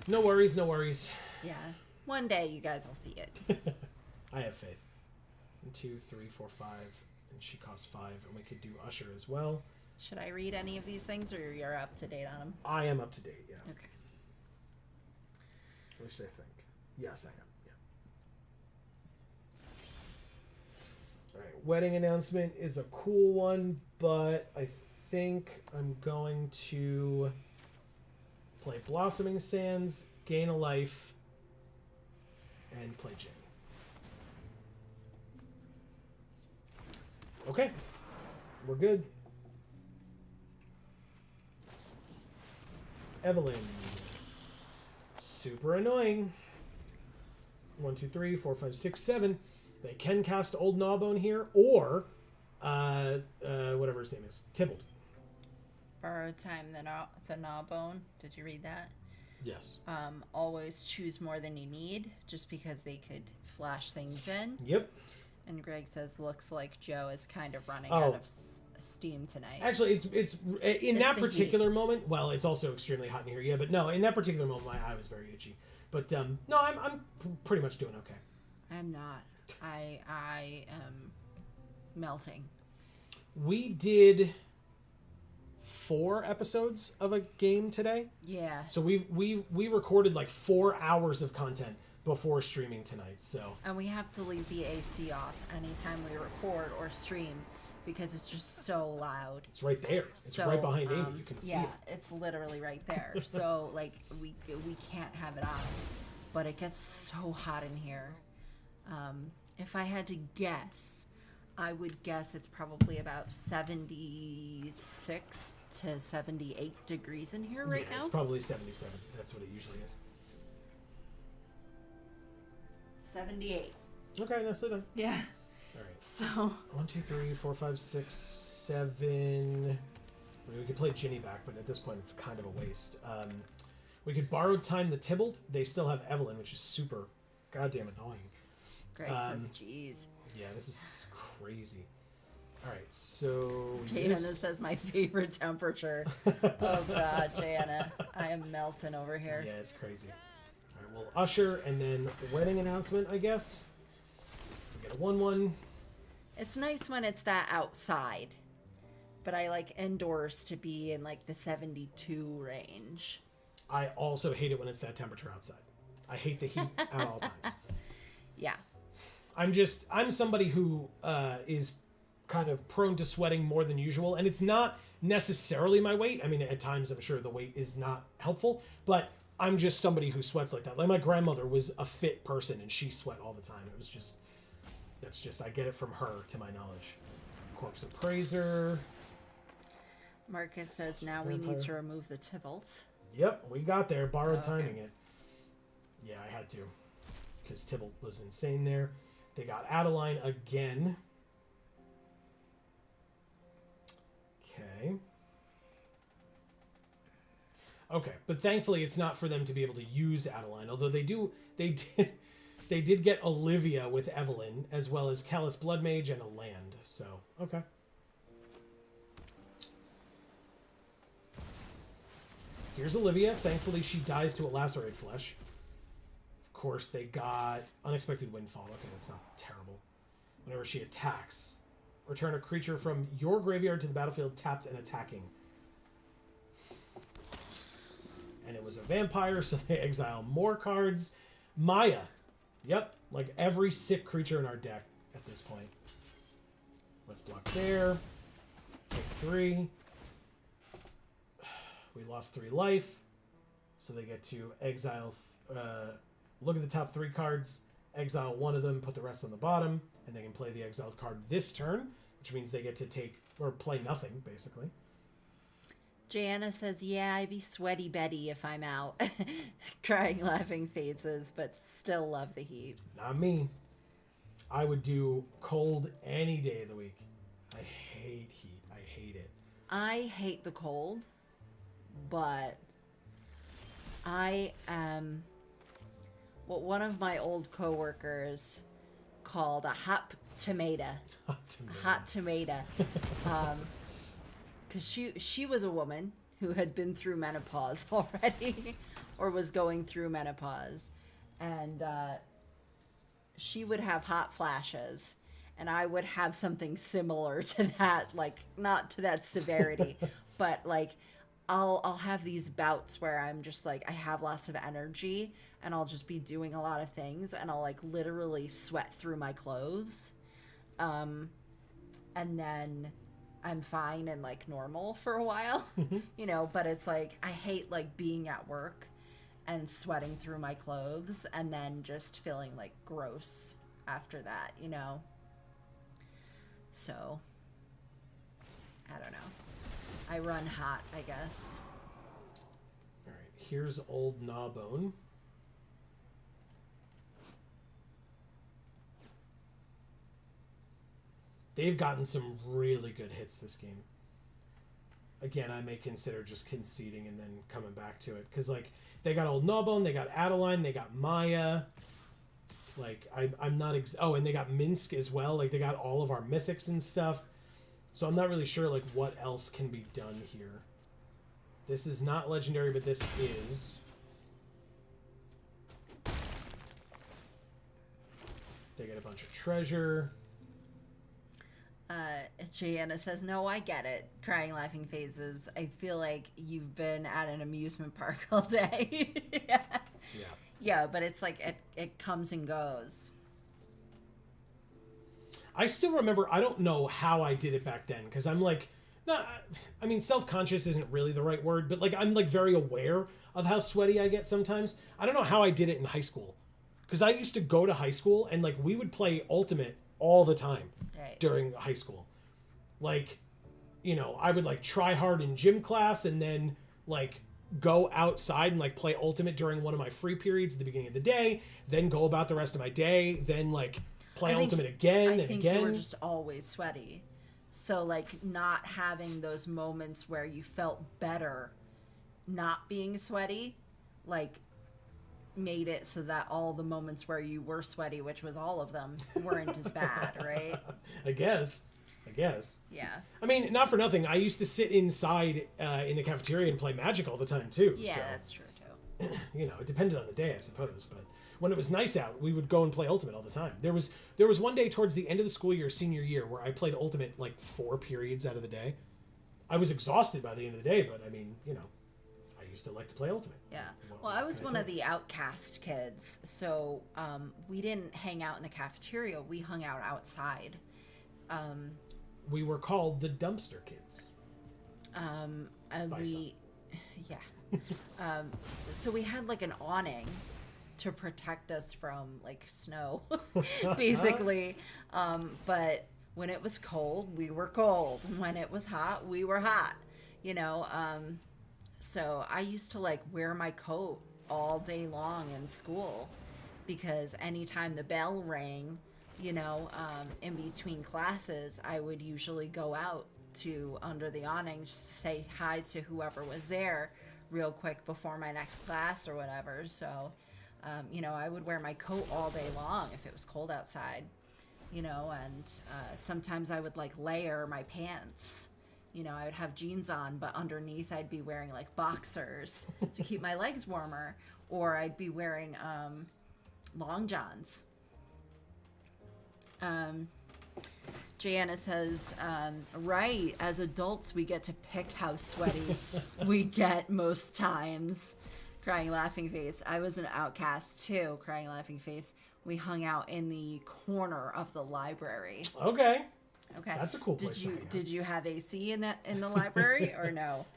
No worries, no worries. Yeah. One day you guys will see it. I have faith. 1, 2, 3, 4, 5. And she costs 5. And we could do Usher as well. Should I read any of these things, or you're up to date on them? I am up to date, yeah. Okay. At least I think. Yes, I am. Yeah. All right. Wedding announcement is a cool one, but I think I'm going to play Blossoming Sands, Gain a Life, and play Jenny. Okay. We're good. Evelyn. Super annoying. 1, 2, 3, 4, 5, 6, 7. They can cast Old Gnawbone here, or whatever his name is, Tybalt. Borrowed time, the Gnawbone. Did you read that? Yes. Always choose more than you need, just because they could flash things in. Yep. And Greg says, looks like Joe is kind of running out of steam tonight. Actually, it's in that particular moment. Well, it's also extremely hot in here. Yeah, but no, in that particular moment, my eye was very itchy. But no, I'm pretty much doing okay. I'm not. I am melting. We did 4 episodes of a game today. Yeah. So we recorded like 4 hours of content before streaming tonight. So. And we have to leave the AC off anytime we record or stream because it's just so loud. It's right there. It's right behind Amy. You can see it. Yeah, it's literally right there. So like we can't have it on. But it gets so hot in here. If I had to guess, I would guess it's probably about 76 to 78 degrees in here right now. It's probably 77. That's what it usually is. 78. Okay, nicely done. Yeah. All right. So 1, 2, 3, 4, 5, 6, 7. We could play Ginny back, but at this point it's kind of a waste. We could borrow time the Tybalt. They still have Evelyn, which is super goddamn annoying. Greg says, "Jeez." Yeah, this is crazy. All right, so Jana says my favorite temperature. Oh God, Jana, I am melting over here. Yeah, it's crazy. All right, we'll Usher and then wedding announcement, I guess. We get a 1/1. It's nice when it's that outside, but I like indoors to be in like the 72 range. I also hate it when it's that temperature outside. I hate the heat at all times. Yeah. I'm somebody who is kind of prone to sweating more than usual, and it's not necessarily my weight. I mean, at times I'm sure the weight is not helpful, but I'm just somebody who sweats like that. Like my grandmother was a fit person and she sweat all the time. It was just, that's just, I get it from her to my knowledge. Corpse Appraiser. Marcus says now we need to remove the Tybalt. Yep, we got there. Borrowed timing it. Yeah, I had to. Because Tybalt was insane there. They got Adeline again. Okay. Okay, but thankfully it's not for them to be able to use Adeline. Although they did get Olivia with Evelyn, as well as Callous Bloodmage and a land. So, okay. Here's Olivia. Thankfully, she dies to a lacerate flesh. Of course, they got Unexpected Windfall. Okay, that's not terrible. Whenever she attacks, return a creature from your graveyard to the battlefield tapped and attacking. And it was a vampire, so they exile more cards. Maya. Yep, like every sick creature in our deck at this point. Let's block there. Take 3. We lost 3 life, so they get to exile. Look at the top 3 cards, exile one of them, put the rest on the bottom, and they can play the exiled card this turn, which means they get to take or play nothing, basically. Jana says, "Yeah, I'd be sweaty Betty if I'm out." Crying, laughing faces, but still love the heat. Not me. I would do cold any day of the week. I hate heat. I hate it. I hate the cold. But I am what one of my old coworkers called a hot tomato. Hot tomato. Because she was a woman who had been through menopause already. or was going through menopause. And she would have hot flashes. And I would have something similar to that, like not to that severity, but like I'll have these bouts where I'm just like I have lots of energy and I'll just be doing a lot of things and I'll like literally sweat through my clothes. And then I'm fine and like normal for a while, you know, but it's like I hate like being at work and sweating through my clothes and then just feeling like gross after that, you know. So, I don't know. I run hot, I guess. All right, here's old Gnawbone. They've gotten some really good hits this game. Again, I may consider just conceding and then coming back to it. Because, like, they got old Gnawbone, they got Adeline, they got Maya. Like, I'm not... oh, and they got Minsk as well. Like, they got all of our mythics and stuff. So I'm not really sure, like, what else can be done here. This is not legendary, but this is. They get a bunch of treasure. Gianna says, no, I get it. Crying, laughing phases. I feel like you've been at an amusement park all day. Yeah. Yeah. Yeah, but it's like it comes and goes. I still remember, I don't know how I did it back then, because I'm like, not, I mean, self-conscious isn't really the right word, but like I'm like very aware of how sweaty I get sometimes. I don't know how I did it in high school, because I used to go to high school and like we would play Ultimate all the time during high school. Like, you know, I would like try hard in gym class and then like go outside and like play Ultimate during one of my free periods at the beginning of the day, then go about the rest of my day, then like play Ultimate again and again. I think you were just always sweaty. So like not having those moments where you felt better not being sweaty, like made it so that all the moments where you were sweaty, which was all of them, weren't as bad, right? I guess. Yeah. I mean, not for nothing. I used to sit inside in the cafeteria and play Magic all the time too. Yeah, so, that's true too. You know, it depended on the day, I suppose. But when it was nice out, we would go and play Ultimate all the time. There was one day towards the end of the school year, senior year, where I played Ultimate like 4 periods out of the day. I was exhausted by the end of the day, but I mean, you know, I used to like to play Ultimate. Yeah. Well, I was one of the outcast kids, so we didn't hang out in the cafeteria. We hung out outside. We were called the Dumpster Kids. So we had like an awning to protect us from like snow, basically. But when it was cold, we were cold. And when it was hot, we were hot. You know. So I used to like wear my coat all day long in school because anytime the bell rang, you know, in between classes, I would usually go out to under the awning just to say hi to whoever was there real quick before my next class or whatever. So, you know, I would wear my coat all day long if it was cold outside, you know, and sometimes I would like layer my pants. You know, I would have jeans on, but underneath I'd be wearing like boxers to keep my legs warmer, or I'd be wearing long johns. Jana says, right, as adults we get to pick how sweaty we get most times. Crying laughing face. I was an outcast too. Crying laughing face. We hung out in the corner of the library. Okay. That's a cool place. Did you have AC in the library or no?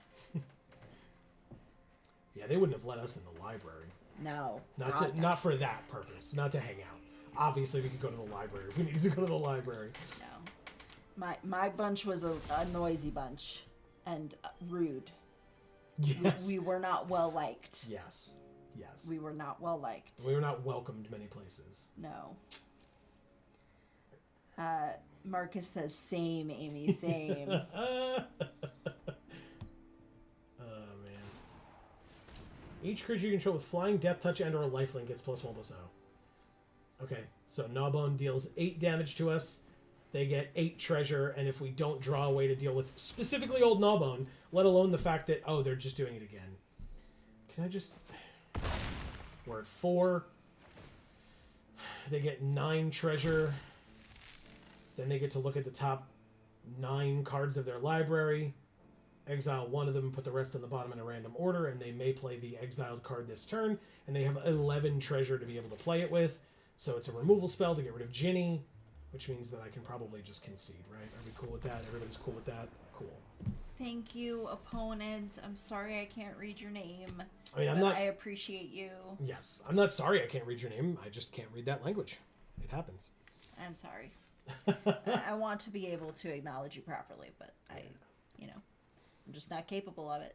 Yeah, they wouldn't have let us in the library. No. Not for that purpose. Not to hang out. Obviously, we could go to the library if we needed to go to the library. No. My bunch was a noisy bunch and rude. Yes. We were not well liked. Yes. We were not well liked. We were not welcomed many places. No. Marcus says, same, Amy, same. Oh, man. Each creature you control with flying, death touch, and or a lifelink gets +1/+0. Okay, so Gnawbone deals 8 damage to us. They get 8 treasure, and if we don't draw a way to deal with specifically old Gnawbone, let alone the fact that, oh, they're just doing it again. Can I just... We're at 4. They get 9 treasure. Then they get to look at the top 9 cards of their library. Exile 1 of them, put the rest on the bottom in a random order, and they may play the exiled card this turn. And they have 11 treasure to be able to play it with. So it's a removal spell to get rid of Ginny, which means that I can probably just concede, right? Are we cool with that? Everybody's cool with that? Cool. Thank you, opponent. I'm sorry I can't read your name. I mean, I'm not... I appreciate you. Yes. I'm not sorry I can't read your name. I just can't read that language. It happens. I'm sorry. I want to be able to acknowledge you properly, but I'm just not capable of it.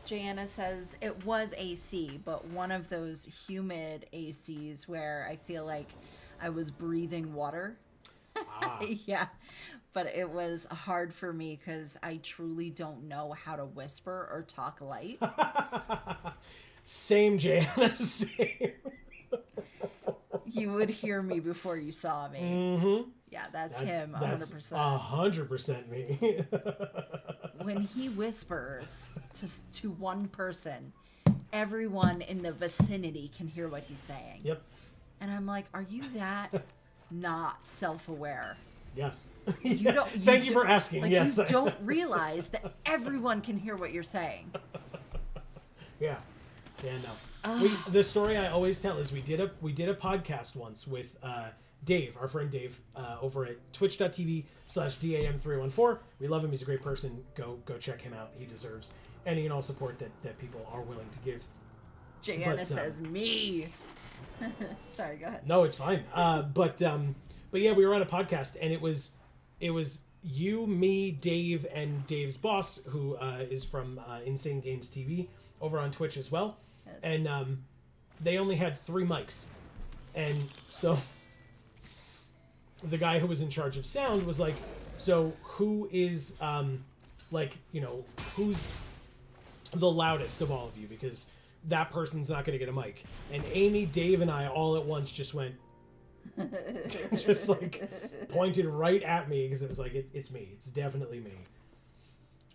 Jana says it was AC, but one of those humid ACs where I feel like I was breathing water. Yeah, but it was hard for me because I truly don't know how to whisper or talk light. Same, Jana. Same. You would hear me before you saw me. Mm-hmm. Yeah, that's him, 100%. That's 100% me. When he whispers to one person, everyone in the vicinity can hear what he's saying. Yep. And I'm like, are you that not self-aware? Yes. You don't, Thank you for asking. Like, yes. You don't realize that everyone can hear what you're saying. Yeah. Yeah, no. The story I always tell is we did a podcast once with Dave, our friend Dave, over at twitch.tv/DAM314. We love him. He's a great person. Go check him out. He deserves any and all support that people are willing to give. Jana says me. Sorry, go ahead. No, it's fine. But yeah, we were on a podcast, and it was you, me, Dave, and Dave's boss, who is from Insane Games TV, over on Twitch as well. Yes. And they only had 3 mics, and so the guy who was in charge of sound was like, so who is who's the loudest of all of you, because that person's not going to get a mic. And Amy, Dave, and I all at once just went just like pointed right at me, because it was like it's me. It's definitely me.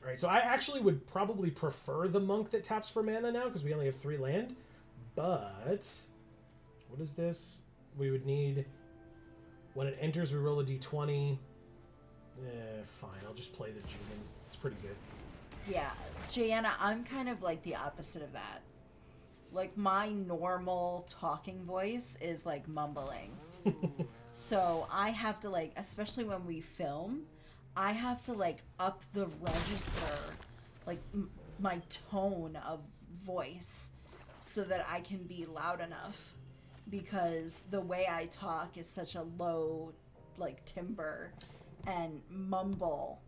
All right, so I actually would probably prefer the monk that taps for mana now, because we only have 3 land. But what is this? We would need, when it enters, we roll a d20. Fine, I'll just play the Juven. It's pretty good. Yeah, Jana, I'm kind of like the opposite of that. Like, my normal talking voice is like mumbling. So I have to, like, especially when we film, I have to like up the register, like my tone of voice, so that I can be loud enough, because the way I talk is such a low like timbre and mumble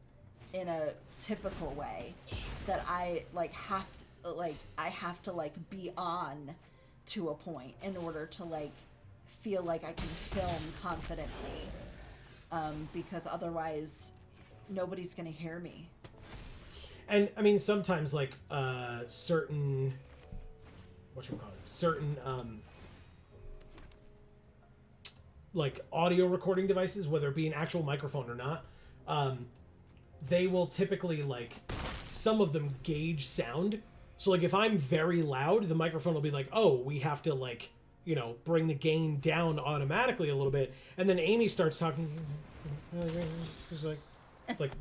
in a typical way that I have to be on to a point in order to like feel like I can film confidently, because otherwise nobody's gonna hear me. And I mean, sometimes like certain like audio recording devices, whether it be an actual microphone or not, they will typically, like, some of them gauge sound. So like if I'm very loud, the microphone will be like, oh, we have to like, bring the gain down automatically a little bit. And then Amy starts talking. It's like,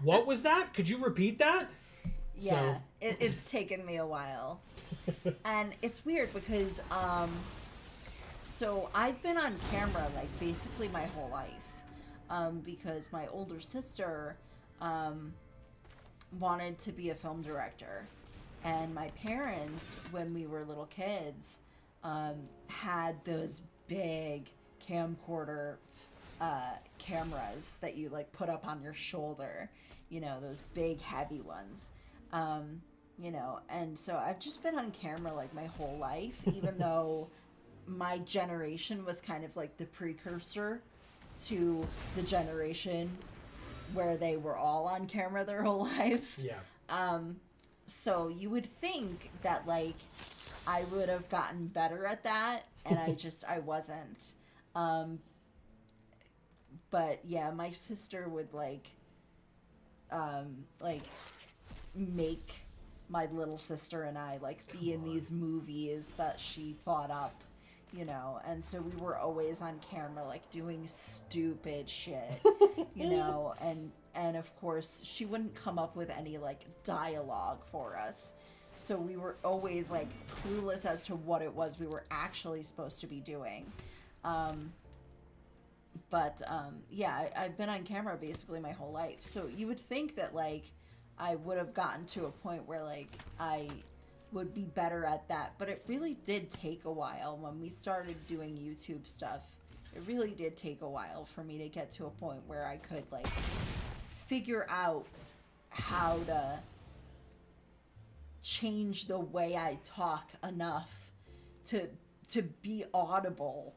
what was that? Could you repeat that? Yeah, so. It's taken me a while. And it's weird because, so I've been on camera, like, basically my whole life. Because my older sister, wanted to be a film director. And my parents, when we were little kids, had those big camcorder cameras that you like put up on your shoulder, those big heavy ones, and so I've just been on camera like my whole life, even though my generation was kind of like the precursor to the generation where they were all on camera their whole lives. Yeah. So you would think that like I would have gotten better at that, and I wasn't. But yeah, my sister would like make my little sister and I like be in these movies that she thought up, you know, and so we were always on camera like doing stupid shit, you know, and of course she wouldn't come up with any like dialogue for us. So we were always like clueless as to what it was we were actually supposed to be doing. Yeah, I've been on camera basically my whole life. So you would think that like I would have gotten to a point where like I would be better at that, but it really did take a while when we started doing YouTube stuff. It really did take a while for me to get to a point where I could like figure out how to change the way I talk enough to be audible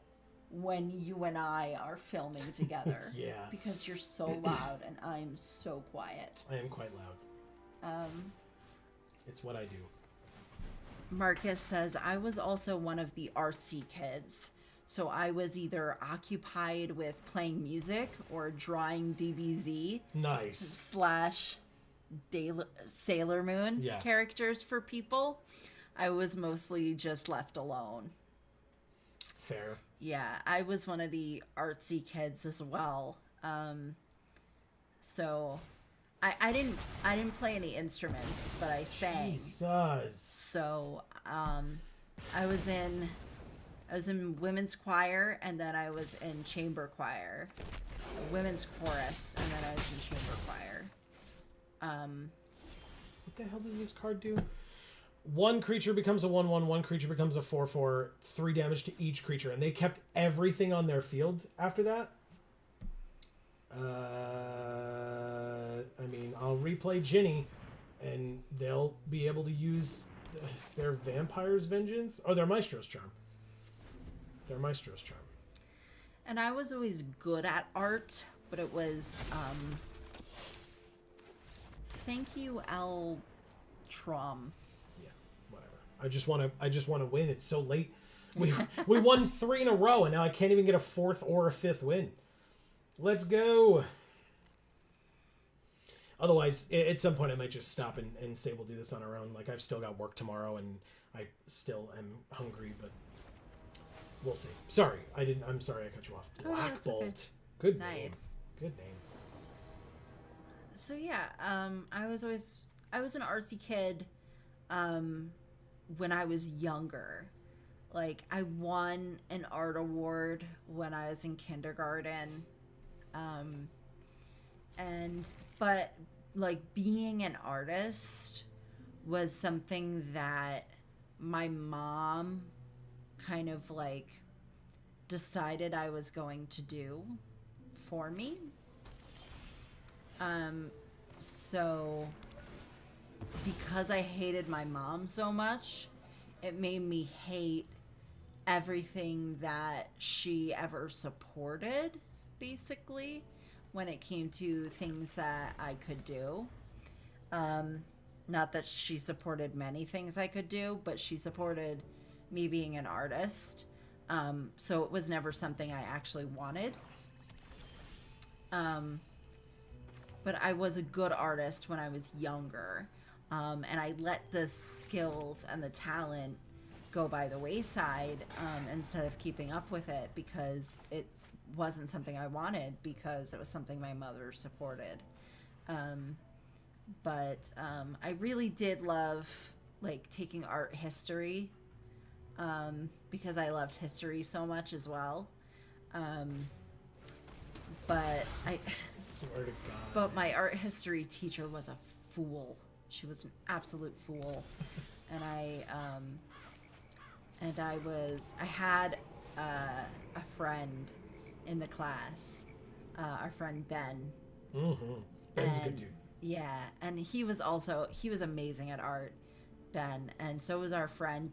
when you and I are filming together. Yeah. Because you're so loud and I'm so quiet. I am quite loud. It's what I do. Marcus says, I was also one of the artsy kids. So I was either occupied with playing music or drawing DBZ. Nice. / Sailor Moon characters for people. I was mostly just left alone. Fair. Yeah, I was one of the artsy kids as well. So I didn't play any instruments, but I sang. Jesus. So I was in women's choir, and then I was in chamber choir, women's chorus, and then I was in chamber choir. What the hell does this card do? One creature becomes a 1/1, one creature becomes a 4/4, 3 damage to each creature, and they kept everything on their field after that. I mean, I'll replay Ginny, and they'll be able to use their Vampire's Vengeance. Oh, their Maestro's Charm. Their Maestro's Charm. And I was always good at art, but it was, thank you, L. Trom. Yeah, whatever. I just want to win. It's so late. We won 3 in a row, and now I can't even get a 4th or a 5th win. Let's go. Otherwise, at some point, I might just stop and say we'll do this on our own. Like, I've still got work tomorrow, and I still am hungry, but we'll see. Sorry, I'm sorry I cut you off. Black Bolt. Okay. Good name. Nice. Good name. So yeah, I was an artsy kid when I was younger. Like, I won an art award when I was in kindergarten. But like being an artist was something that my mom kind of like decided I was going to do for me. So because I hated my mom so much, it made me hate everything that she ever supported, basically, when it came to things that I could do. Not that she supported many things I could do, but she supported me being an artist. So it was never something I actually wanted. But I was a good artist when I was younger. And I let the skills and the talent go by the wayside instead of keeping up with it, because it wasn't something I wanted, because it was something my mother supported. But I really did love like taking art history because I loved history so much as well. But I swear to God. But my art history teacher was a fool. She was an absolute fool. And I had a friend in the class, our friend Ben. Mm-hmm. Ben's a good dude. Yeah, and he was amazing at art, Ben, and so was our friend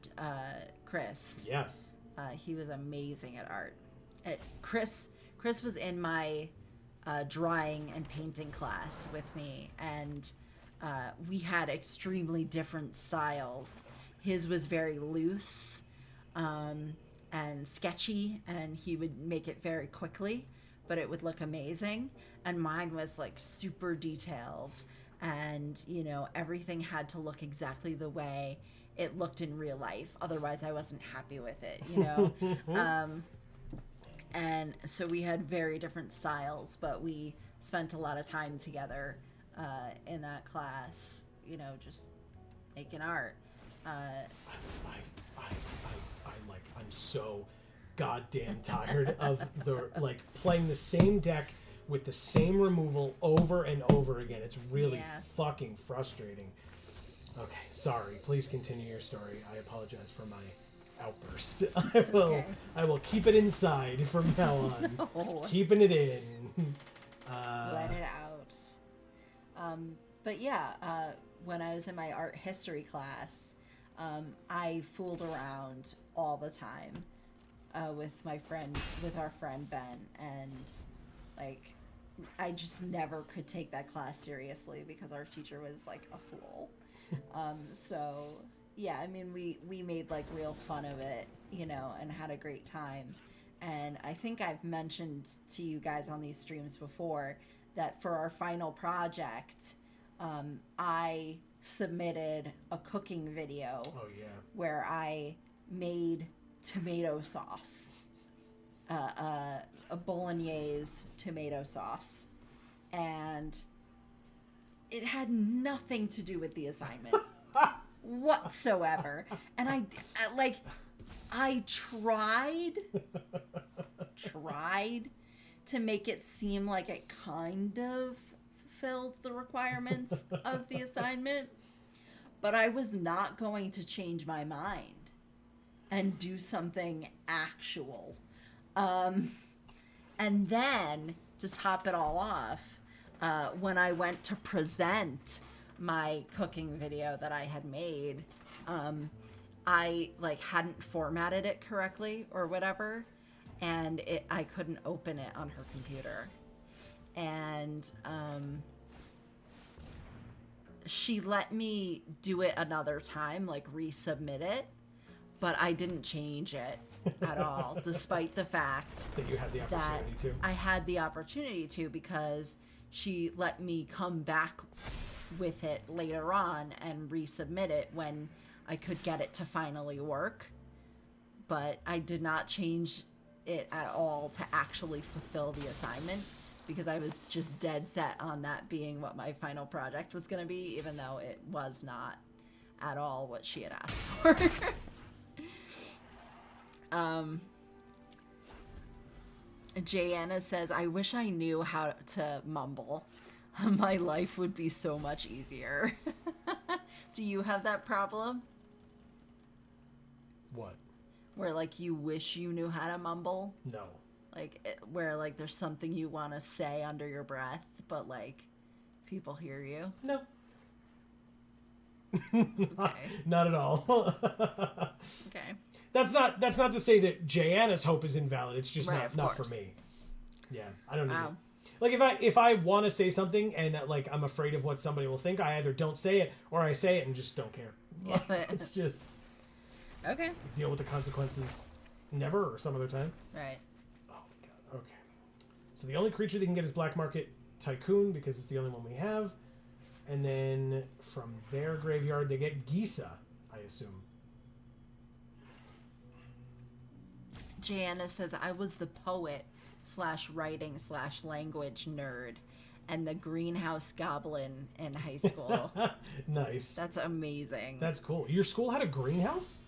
Chris. Yes. He was amazing at art. Chris was in my drawing and painting class with me, and we had extremely different styles. His was very loose and sketchy, and he would make it very quickly, but it would look amazing. And mine was like super detailed and you know, everything had to look exactly the way it looked in real life, otherwise I wasn't happy with it, you know. And so we had very different styles, but we spent a lot of time together in that class, you know, just making art. I'm so goddamn tired of the like playing the same deck with the same removal over and over again. It's really fucking frustrating. Okay, sorry. Please continue your story. I apologize for my outburst. I will keep it inside from now on. No. Keeping it in. Let it out. But yeah, when I was in my art history class, I fooled around all the time with our friend Ben, and like I just never could take that class seriously because our teacher was like a fool. So yeah, I mean, we made like real fun of it, you know, and had a great time. And I think I've mentioned to you guys on these streams before that for our final project, I submitted a cooking video. Oh yeah. Where I made tomato sauce, a bolognese tomato sauce, and it had nothing to do with the assignment whatsoever. And I tried to make it seem like it kind of fulfilled the requirements of the assignment, but I was not going to change my mind and do something actual. And then, to top it all off, when I went to present my cooking video that I had made, I like hadn't formatted it correctly or whatever, and I couldn't open it on her computer. And she let me do it another time, like resubmit it, but I didn't change it at all, despite the fact that you had the opportunity to. I had the opportunity to, because she let me come back with it later on and resubmit it when I could get it to finally work. But I did not change it at all to actually fulfill the assignment, because I was just dead set on that being what my final project was going to be, even though it was not at all what she had asked for. Jayanna says, I wish I knew how to mumble. My life would be so much easier. Do you have that problem? What? Where, like, you wish you knew how to mumble? No. Like, where, like, there's something you want to say under your breath, but, like, people hear you? No. Okay. Not at all. Okay. That's not to say that Jayanna's hope is invalid. It's just right, not for course. me. Yeah, I don't need Wow. it. Like, if I want to say something and, like, I'm afraid of what somebody will think, I either don't say it or I say it and just don't care. Yeah. It's just... Okay. Deal with the consequences never or some other time. Right. Oh, my God. Okay. So the only creature they can get is Black Market Tycoon, because it's the only one we have. And then from their graveyard, they get Gisa, I assume. Jayanna says, I was the poet / writing / language nerd and the greenhouse goblin in high school. Nice. That's amazing. That's cool. Your school had a greenhouse?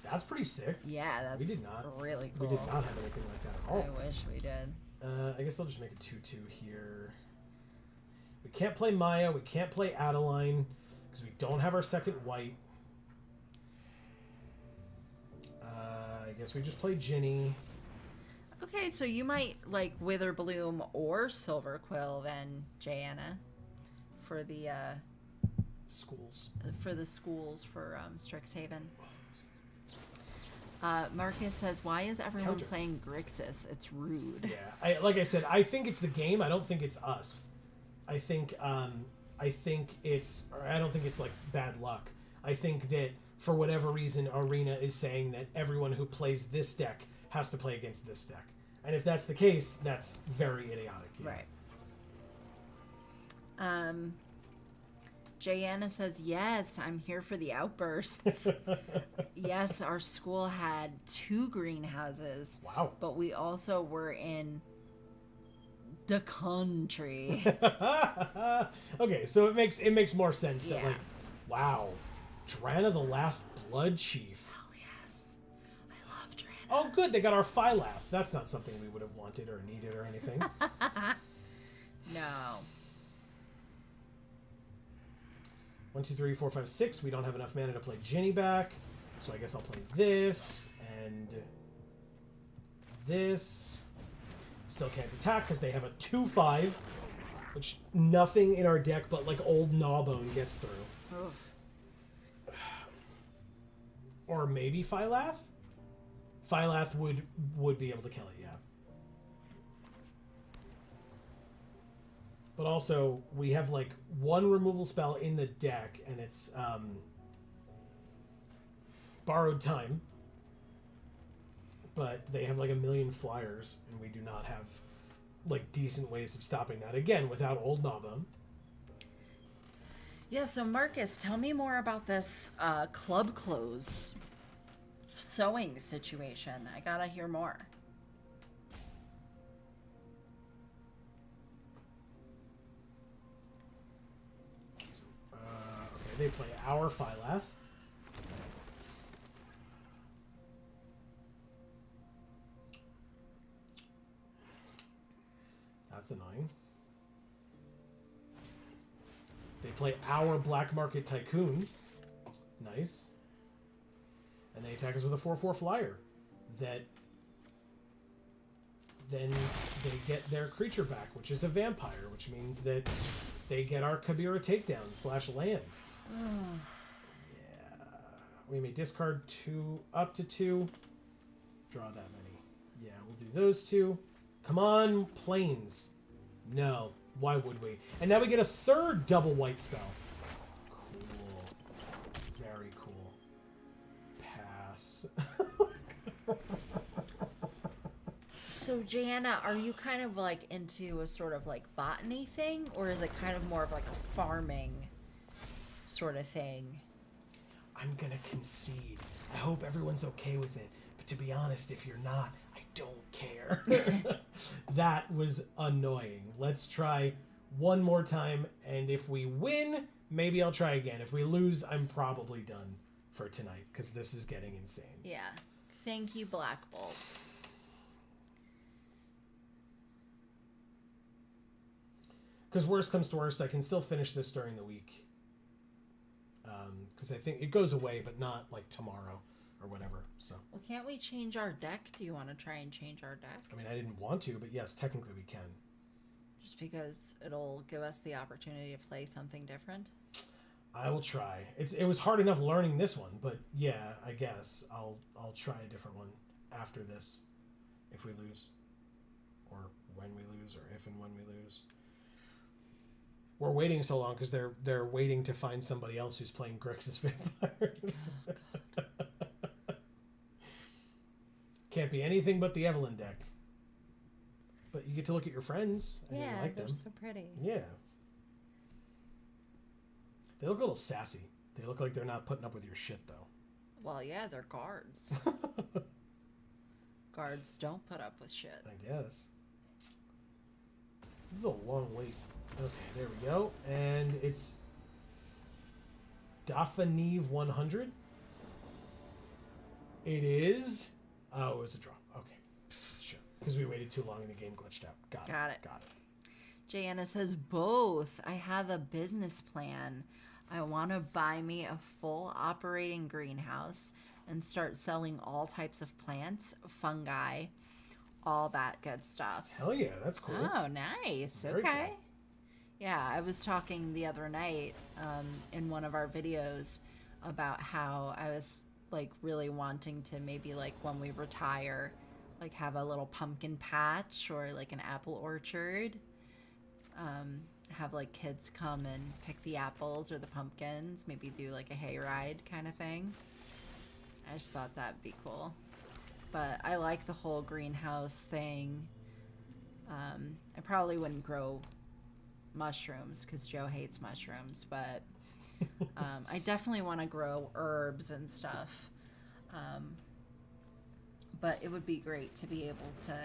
That's pretty sick. Yeah, that's we did not. Really cool. We did not have anything like that at all. I wish we did. I guess I'll just make a 2/2 here. We can't play Maya. We can't play Adeline because we don't have our second white. I guess we just play Ginny. Okay, so you might like Witherbloom or Silverquill then, Jayanna, for the schools. For the schools for Strixhaven. Marcus says, "Why is everyone playing Grixis? It's rude." Yeah, like I said, I think it's the game. I don't think it's us. I think it's. Or I don't think it's like bad luck. I think that for whatever reason, Arena is saying that everyone who plays this deck has to play against this deck, and if that's the case, that's very idiotic. Yeah. Right. Jayanna says, yes, I'm here for the outbursts. Yes, our school had 2 greenhouses. Wow. But we also were in the country. Okay, so it makes more sense that, Yeah. like, wow, Drana the Last Blood Chief. Oh, yes. I love Drana. Oh, good, they got our Phylath. That's not something we would have wanted or needed or anything. No. 1, 2, 3, 4, 5, 6. We don't have enough mana to play Ginny back, so I guess I'll play this and this. Still can't attack because they have a 2/5, which nothing in our deck but like old Gnawbone gets through. Ugh. Or maybe Phylath? Phylath would be able to kill it, yeah. But also, we have like 1 removal spell in the deck, and it's Borrowed Time. But they have like a million flyers, and we do not have like decent ways of stopping that. Again, without old Gnawbone. Yeah, so Marcus, tell me more about this club clothes sewing situation. I gotta hear more. Okay, they play our Phylath. That's annoying. They play our Black Market Tycoon. Nice. And they attack us with a 4/4 flyer. That then they get their creature back, which is a vampire, which means that they get our Kabira takedown / land. Yeah. We may discard 2 up to 2. Draw that many. Yeah, we'll do those 2. Come on, planes. No. Why would we? And now we get a 3rd double white spell. Cool. Very cool. Pass. So, Jana, are you kind of like into a sort of like botany thing, or is it kind of more of like a farming sort of thing? I'm gonna concede. I hope everyone's okay with it. But to be honest, if you're not, I don't care. That was annoying. Let's try one more time, and if we win, maybe I'll try again. If we lose, I'm probably done for tonight, because this is getting insane. Yeah. Thank you, Black Bolt. Because worst comes to worst, I can still finish this during the week. Because I think it goes away, but not like tomorrow or whatever. So. Well, can't we change our deck? Do you want to try and change our deck? I mean, I didn't want to, but yes, technically we can. Just because it'll give us the opportunity to play something different? I will try. It was hard enough learning this one, but yeah, I guess I'll try a different one after this, if we lose, or when we lose, or if and when we lose. We're waiting so long because they're waiting to find somebody else who's playing Grixis Vampires. Oh, God. Can't be anything but the Evelyn deck. But you get to look at your friends and you like they're them. so pretty. Yeah. They look a little sassy. They look like they're not putting up with your shit, though. Well, yeah, they're guards. Guards don't put up with shit. I guess. This is a long wait. Okay, there we go. And it's Daphne 100. It is... Oh, it was a draw. Okay. Sure. Because we waited too long and the game glitched out. Got it. Got it. Jana says, both. I have a business plan. I want to buy me a full operating greenhouse and start selling all types of plants, fungi, all that good stuff. Hell yeah, that's cool. Oh, nice. Very Okay. cool. Yeah, I was talking the other night in one of our videos about how I was like really wanting to maybe like when we retire, like have a little pumpkin patch or like an apple orchard. Have like kids come and pick the apples or the pumpkins, maybe do like a hayride kind of thing. I just thought that'd be cool. But I like the whole greenhouse thing. I probably wouldn't grow mushrooms because Joe hates mushrooms, but I definitely want to grow herbs and stuff. But it would be great to be able to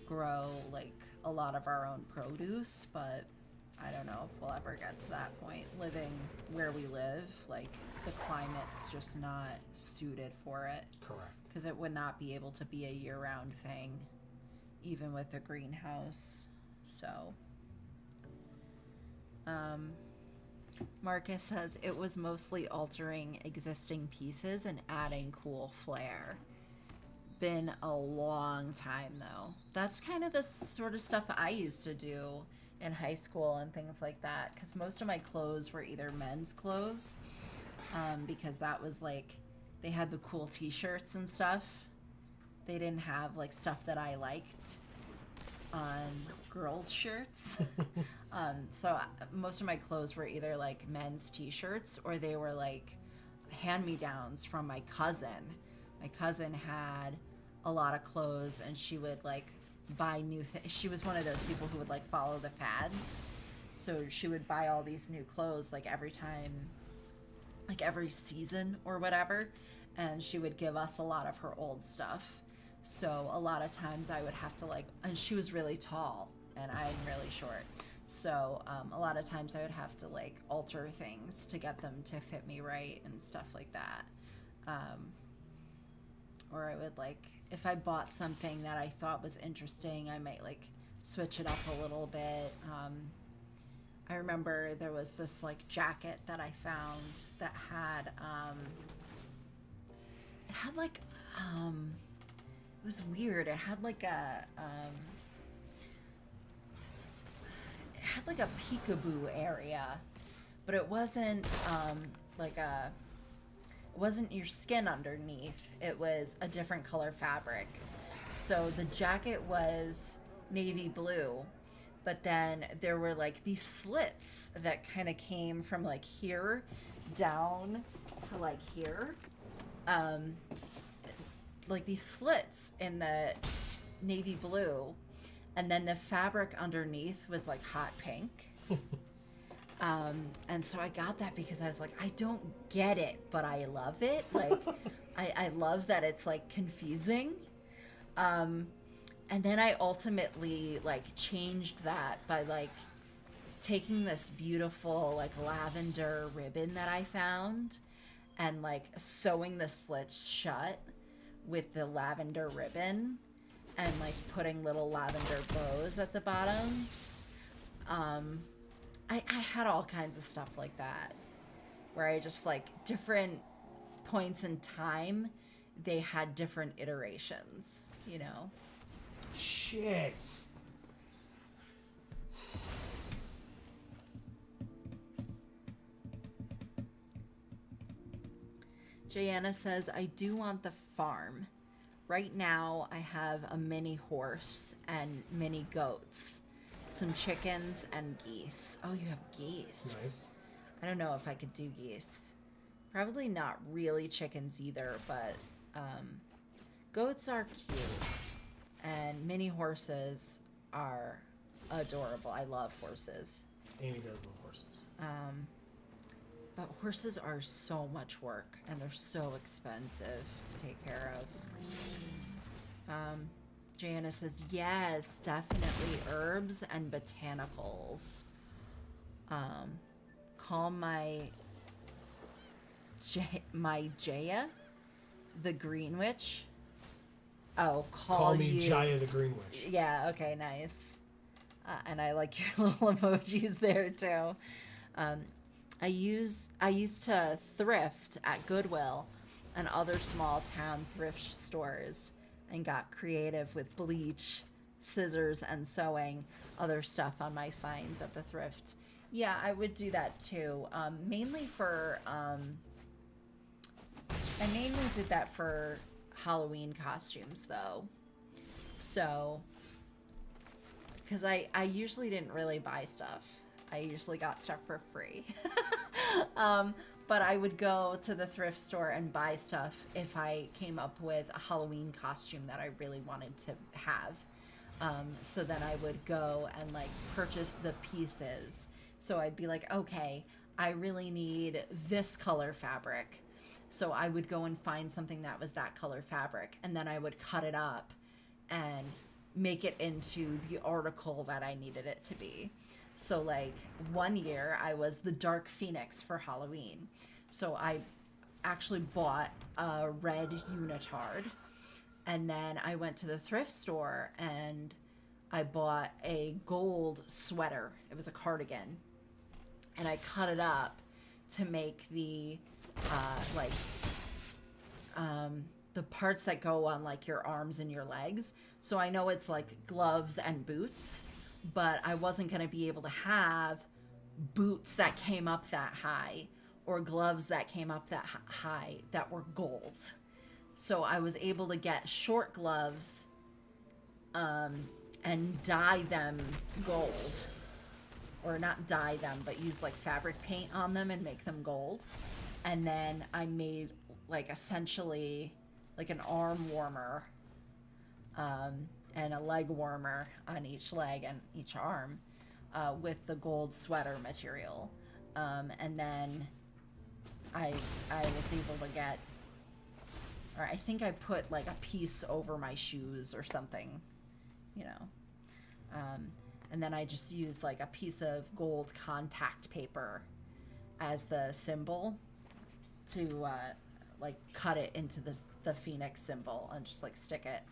grow like a lot of our own produce, but I don't know if we'll ever get to that point. Living where we live, like the climate's just not suited for it. Correct. Because it would not be able to be a year-round thing, even with a greenhouse. So, Marcus says it was mostly altering existing pieces and adding cool flair. Been a long time though. That's kind of the sort of stuff I used to do in high school and things like that, because most of my clothes were either men's clothes, because that was like, they had the cool t-shirts and stuff. They didn't have like stuff that I liked on girls' shirts. So most of my clothes were either like men's t-shirts or they were like hand-me-downs from my cousin. My cousin had a lot of clothes and she would like buy new things. She was one of those people who would like follow the fads. So she would buy all these new clothes like every time, like every season or whatever. And she would give us a lot of her old stuff. So a lot of times I would have to like, and she was really tall and I'm really short. So a lot of times I would have to like alter things to get them to fit me right and stuff like that. Or I would like, if I bought something that I thought was interesting, I might like switch it up a little bit. I remember there was this like jacket that I found that had, it had like, it was weird. It had like a, it had like a peekaboo area, but it wasn't like a, it wasn't your skin underneath. It was a different color fabric. So the jacket was navy blue, but then there were like these slits that kind of came from like here down to like here. Like these slits in the navy blue, and then the fabric underneath was like hot pink. And so I got that because I was like, I don't get it, but I love it. Like, I love that it's like confusing. And then I ultimately like changed that by like taking this beautiful like lavender ribbon that I found and like sewing the slits shut with the lavender ribbon and like putting little lavender bows at the bottoms. I had all kinds of stuff like that where I just like different points in time, they had different iterations, you know? Shit. Jayanna says, I do want the farm. Right now, I have a mini horse and mini goats, some chickens and geese. Oh, you have geese. Nice. I don't know if I could do geese. Probably not really chickens either, but goats are cute. And mini horses are adorable. I love horses. Amy does love horses. But horses are so much work and they're so expensive to take care of. Jana says, yes, definitely herbs and botanicals. Call my Jaya the Green Witch. Oh, call me you Jaya the Green Witch. Yeah, okay, nice. And I like your little emojis there too. I used to thrift at Goodwill and other small town thrift stores and got creative with bleach, scissors, and sewing other stuff on my finds at the thrift. Yeah, I would do that too. Mainly for, I mainly did that for Halloween costumes though. So, because I usually didn't really buy stuff. I usually got stuff for free. But I would go to the thrift store and buy stuff if I came up with a Halloween costume that I really wanted to have. So then I would go and like purchase the pieces. So I'd be like, okay, I really need this color fabric. So I would go and find something that was that color fabric, and then I would cut it up and make it into the article that I needed it to be. So like one year I was the Dark Phoenix for Halloween. So I actually bought a red unitard, and then I went to the thrift store and I bought a gold sweater. It was a cardigan, and I cut it up to make the the parts that go on like your arms and your legs. So I know it's like gloves and boots, but I wasn't going to be able to have boots that came up that high or gloves that came up that high that were gold. So I was able to get short gloves and dye them gold, or not dye them, but use like fabric paint on them and make them gold. And then I made like essentially like an arm warmer and a leg warmer on each leg and each arm with the gold sweater material. And then I was able to get, or I think I put like a piece over my shoes or something, you know. And then I just used like a piece of gold contact paper as the symbol to like cut it into the phoenix symbol and just like stick it.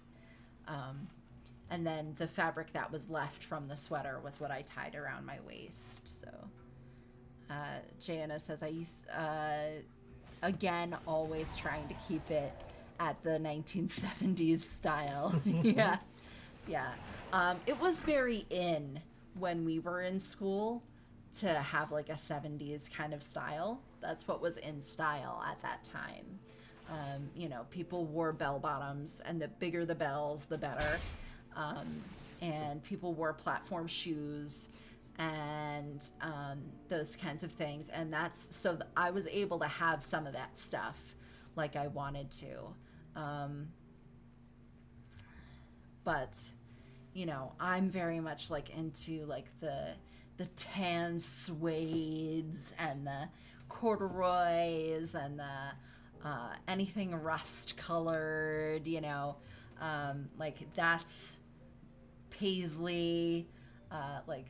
And then the fabric that was left from the sweater was what I tied around my waist. So Jana says I used, again, always trying to keep it at the 1970s style. Yeah. Yeah. It was very in when we were in school to have like a 70s kind of style. That's what was in style at that time. You know, people wore bell bottoms, and the bigger the bells, the better. And people wore platform shoes and those kinds of things. And that's so I was able to have some of that stuff like I wanted to. But you know, I'm very much like into like the tan suedes and the corduroys and the anything rust colored, you know, like that's paisley, like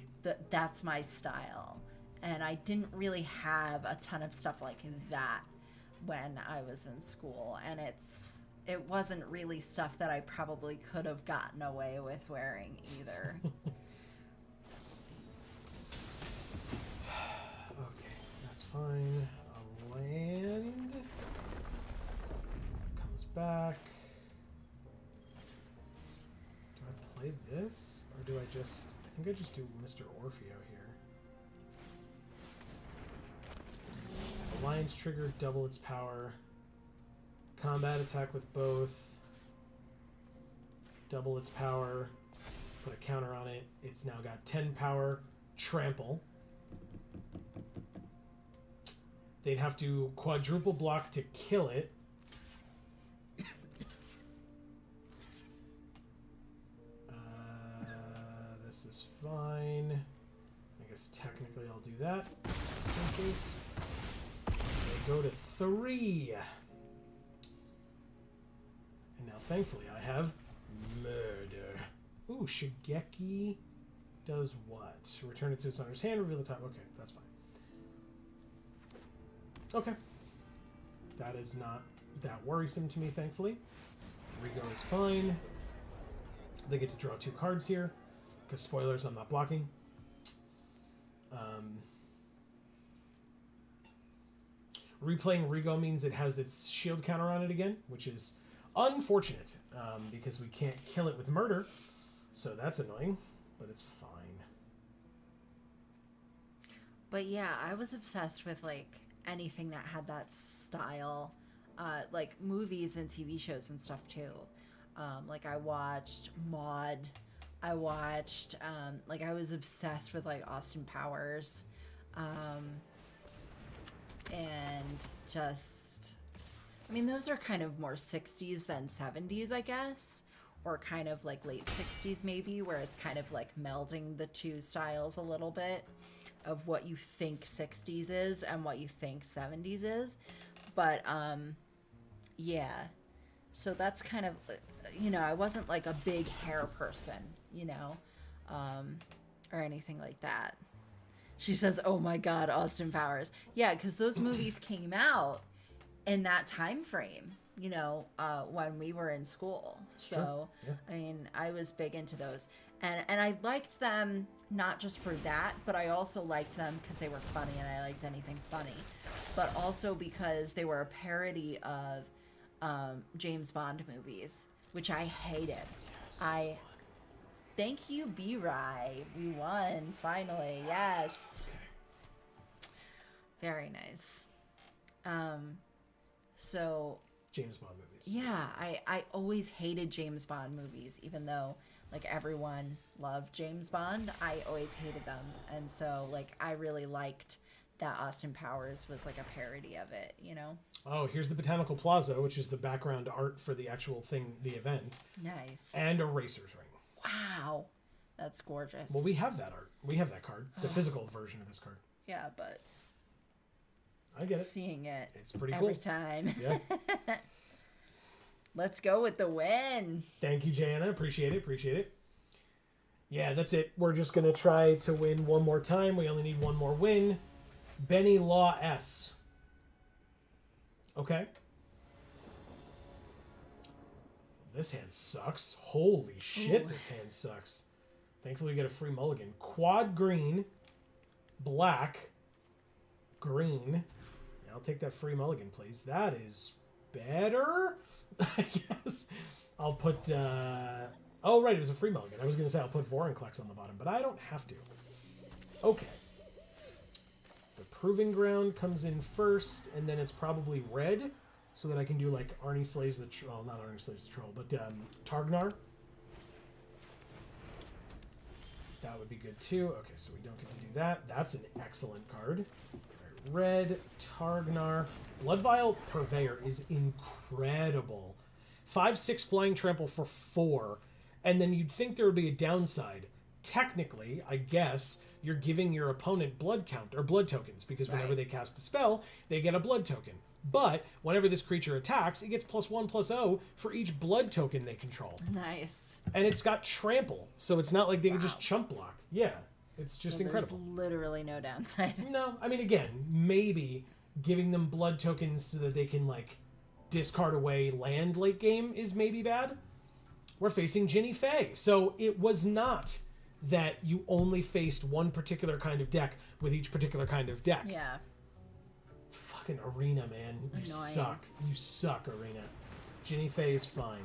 that's my style. And I didn't really have a ton of stuff like that when I was in school, and it wasn't really stuff that I probably could have gotten away with wearing either. Okay, that's fine. I'll land. Comes back. Do I play this? Or do I just... I think I just do Mr. Orfeo here. Alliance trigger, double its power. Combat attack with both. Double its power. Put a counter on it. It's now got 10 power. Trample. They'd have to quadruple block to kill it. This is fine. I guess technically I'll do that. Just in case. They go to 3. And now, thankfully, I have murder. Ooh, Shigeki does what? Return it to its owner's hand, reveal the top. Okay, that's fine. Okay. That is not that worrisome to me, thankfully. Rigo is fine. They get to draw 2 cards here. Because, spoilers, I'm not blocking. Replaying Rigo means it has its shield counter on it again, which is unfortunate, because we can't kill it with murder, so that's annoying, but it's fine. But yeah, I was obsessed with like anything that had that style, like movies and TV shows and stuff too. Like I watched Maude, I watched, like I was obsessed with like Austin Powers, and just, I mean, those are kind of more 60s than 70s, I guess, or kind of like late 60s maybe, where it's kind of like melding the two styles a little bit of what you think 60s is and what you think 70s is. But yeah. So that's kind of, I wasn't like a big hair person, or anything like that. She says, "Oh my God, Austin Powers." Yeah, because those movies came out in that time frame, when we were in school. So, Sure. Yeah. I mean, I was big into those. And I liked them not just for that, but I also liked them because they were funny, and I liked anything funny. But also because they were a parody of James Bond movies, which I hated. Yes. Thank you, B-Rye. We won, finally. Yes. Very nice. So... James Bond movies. Yeah, I always hated James Bond movies, even though, like, everyone loved James Bond. I always hated them. And so, like, I really liked that Austin Powers was, like, a parody of it, Oh, here's the Botanical Plaza, which is the background art for the actual thing, the event. Nice. And a racer's ring. Wow. That's gorgeous. Well, we have that art. We have that card. The physical version of this card. Yeah, but... I get it. Seeing it. It's pretty every cool. time. Yeah. Let's go with the win. Thank you, Jana. Appreciate it. Yeah, that's it. We're just going to try to win one more time. We only need one more win. Benny Law S. Okay. This hand sucks. Holy shit, Ooh. This hand sucks. Thankfully, we get a free mulligan. Quad green, black, green. I'll take that free mulligan, please. That is better, I guess. I'll put... Oh, right, it was a free mulligan. I was going to say I'll put Vorinclex on the bottom, but I don't have to. Okay. The Proving Ground comes in first, and then it's probably red, so that I can do, like, Arnie Slays the... Well, not Arnie Slays the Troll, but Targnar. That would be good, too. Okay, so we don't get to do that. That's an excellent card. Red, Targnar. Bloodvial Purveyor is incredible. 5/6 flying trample for 4. And then you'd think there would be a downside. Technically, I guess, you're giving your opponent blood count or blood tokens, because whenever they cast a spell, they get a blood token. But whenever this creature attacks, it gets +1/+0 for each blood token they control. Nice. And it's got trample, so it's not like they can just chump block. Yeah. It's just incredible. There's literally no downside. No, I mean, again, maybe giving them blood tokens so that they can, like, discard away land late game is maybe bad. We're facing Ginny Faye. So it was not that you only faced one particular kind of deck with each particular kind of deck. Yeah. Fucking Arena, man. You Annoying. suck. You suck, Arena. Ginny Faye is fine.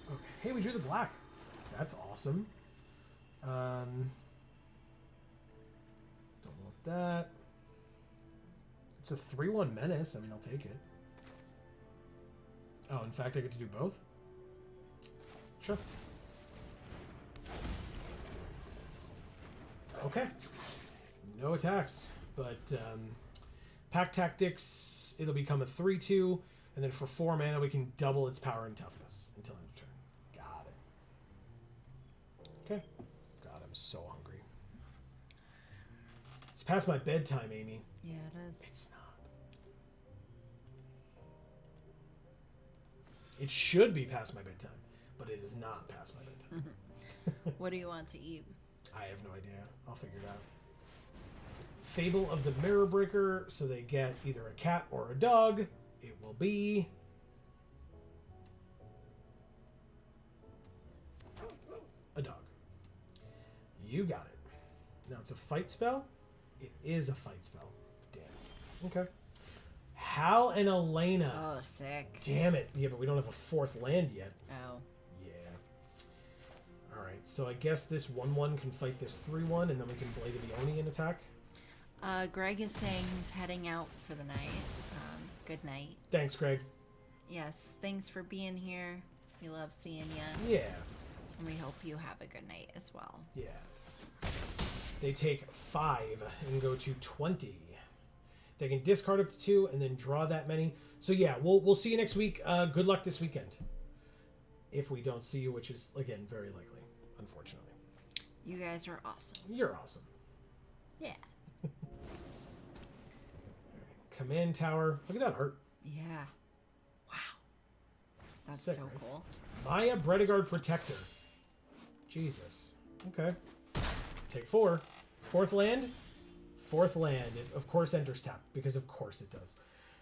Okay. Hey, we drew the black. That's awesome. Don't want that. It's a 3/1 menace. I mean, I'll take it. Oh, in fact, I get to do both? Sure. Okay. No attacks. But Pack Tactics, it'll become a 3/2. And then for 4 mana, we can double its power and toughness until end of turn. Got it. Okay. God, I'm so hungry. It's past my bedtime, Amy. Yeah, it is. It's not. It should be past my bedtime, but it is not past my bedtime. What do you want to eat? I have no idea. I'll figure it out. Fable of the Mirror Breaker, so they get either a cat or a dog. It will be... a dog. You got it. Now it's a fight spell. It is a fight spell. Damn. Okay. Hal and Elena. Oh, sick. Damn it. Yeah, but we don't have a 4th land yet. Oh. Yeah. Alright, so I guess this 1/1 can fight this 3/1, and then we can Blade of the Oni and attack. Greg is saying he's heading out for the night. Good night. Thanks, Greg. Yes, thanks for being here. We love seeing you. Yeah. And we hope you have a good night as well. Yeah. They take 5 and go to 20. They can discard up to 2 and then draw that many. So yeah, we'll see you next week. Good luck this weekend. If we don't see you, which is, again, very likely, unfortunately. You guys are awesome. You're awesome. Yeah. Command tower. Look at that art. Yeah. Wow. That's Sick, so right? cool. Maya Bredegard Protector. Jesus. Okay. Take 4. Fourth land. Fourth land. It, of course, enters tap. Because of course it does.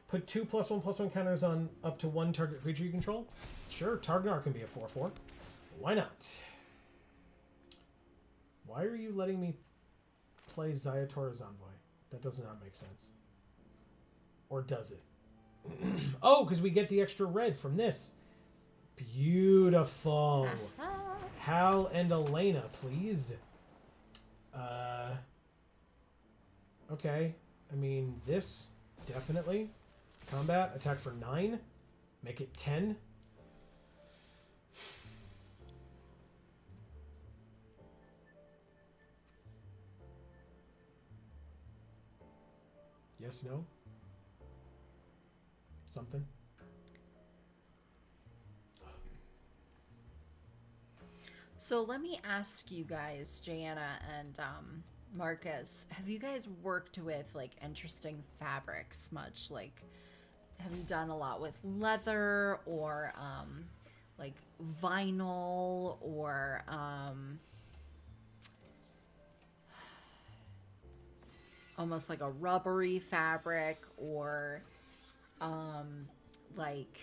Put 2 +1/+1 counters on up to 1 target creature you control. Sure, Targnar can be a 4/4. Why not? Why are you letting me play Zayator's Envoy? That does not make sense. Or does it? Oh, because we get the extra red from this. Beautiful. Hal and Elena, please. Okay. I mean, this, definitely. Combat, attack for 9. Make it 10. Yes, no? Something? So let me ask you guys, Jana and Marcus, have you guys worked with like interesting fabrics much? Like, have you done a lot with leather or like vinyl or almost like a rubbery fabric or like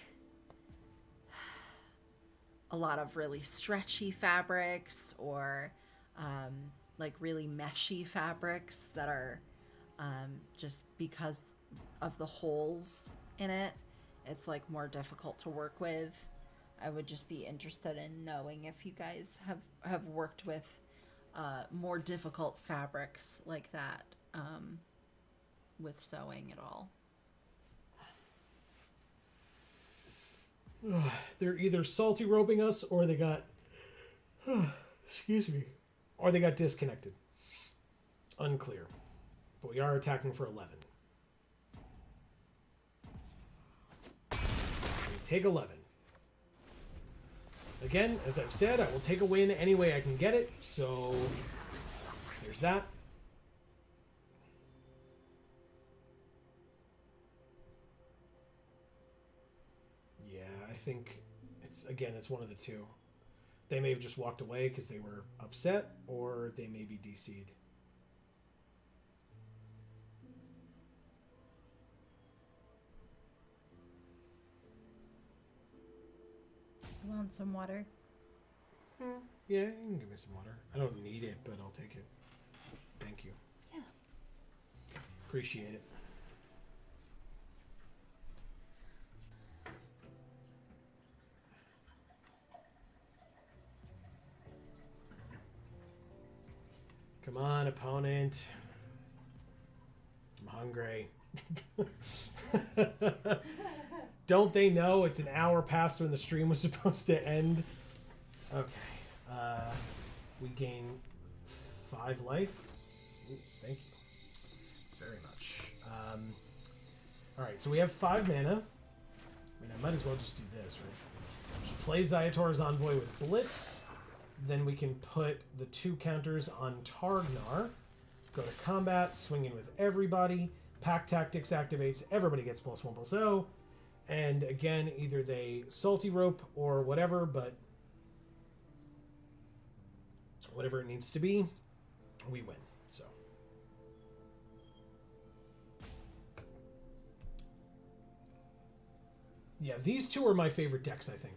a lot of really stretchy fabrics or like really meshy fabrics that are just because of the holes in it, it's like more difficult to work with. I would just be interested in knowing if you guys have worked with more difficult fabrics like that with sewing at all. They're either salty roping us or they got excuse me, or they got disconnected. Unclear. But we are attacking for 11. We take 11. Again, as I've said, I will take a win any way I can get it, so there's that. I think it's one of the two. They may have just walked away because they were upset, or they may be DC'd. You want some water? Yeah, you can give me some water. I don't need it, but I'll take it. Thank you. Yeah. Appreciate it. Come on, opponent. I'm hungry. Don't they know it's an hour past when the stream was supposed to end? Okay. We gain 5 life. Ooh, thank you very much. Alright, so we have 5 mana. I mean, I might as well just do this, right? Just play Zayator's Envoy with Blitz. Then we can put the 2 counters on Targnar. Go to combat, swing in with everybody. Pack Tactics activates, everybody gets +1/+0. And again, either they salty rope or whatever, but whatever it needs to be, we win. So yeah, these 2 are my favorite decks, I think.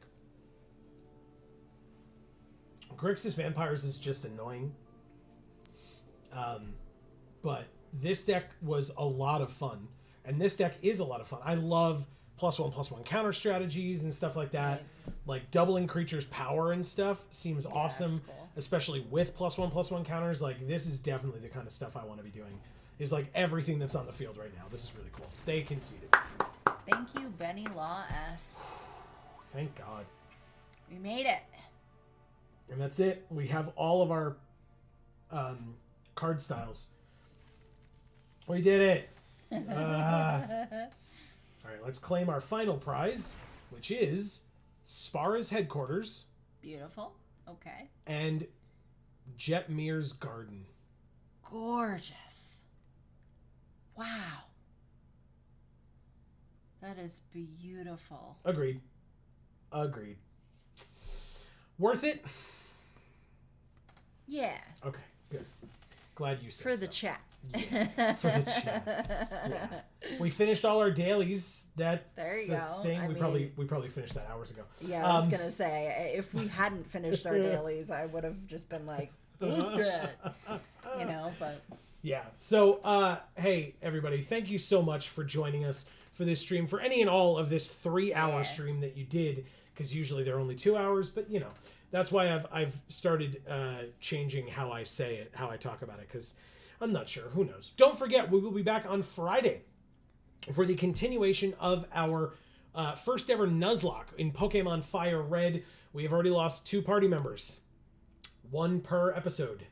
Grixis Vampires is just annoying. But this deck was a lot of fun. And this deck is a lot of fun. I love +1/+1 counter strategies and stuff like that. Right. Like doubling creatures' power and stuff seems awesome. Cool. Especially with +1/+1 counters. Like this is definitely the kind of stuff I want to be doing. Is like everything that's on the field right now. This is really cool. They conceded. Thank you, Benny Law S. Thank God. We made it. And that's it. We have all of our card styles. We did it. All right, let's claim our final prize, which is Spara's headquarters. Beautiful. Okay. And Jetmir's Garden. Gorgeous. Wow. That is beautiful. Agreed. Worth it? Yeah. Okay, good. Glad you said For the so. chat. Yeah, for the chat. Yeah. We finished all our dailies. That's there you go. Thing. I we mean, probably finished that hours ago. Yeah, I was gonna say, if we hadn't finished our dailies, I would have just been like, "Look that," But yeah. So, hey everybody, thank you so much for joining us for this stream, for any and all of this 3-hour stream that you did, because usually they're only 2 hours, but that's why I've started changing how I say it, how I talk about it, because I'm not sure. Who knows? Don't forget, we will be back on Friday for the continuation of our first ever Nuzlocke in Pokemon Fire Red. We have already lost 2 party members. 1 per episode.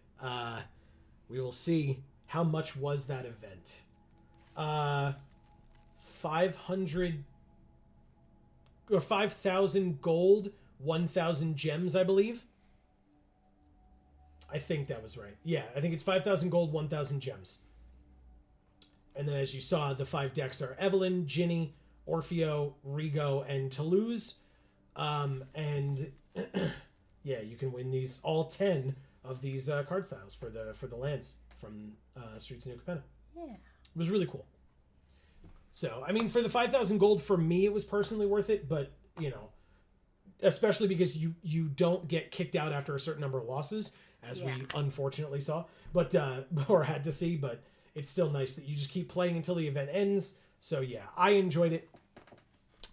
We will see how much was that event. 500 or 5,000 gold, 1,000 gems, I believe. I think that was right. Yeah, I think it's 5,000 gold, 1,000 gems. And then as you saw, the 5 decks are Evelyn, Ginny, Orfeo, Rigo, and Toulouse. And yeah, you can win these, all 10 of these card styles for the lands from Streets of New Capenna. Yeah. It was really cool. So, I mean, for the 5,000 gold, for me, it was personally worth it, but, especially because you don't get kicked out after a certain number of losses, as we unfortunately saw, but or had to see, but it's still nice that you just keep playing until the event ends. So yeah, I enjoyed it.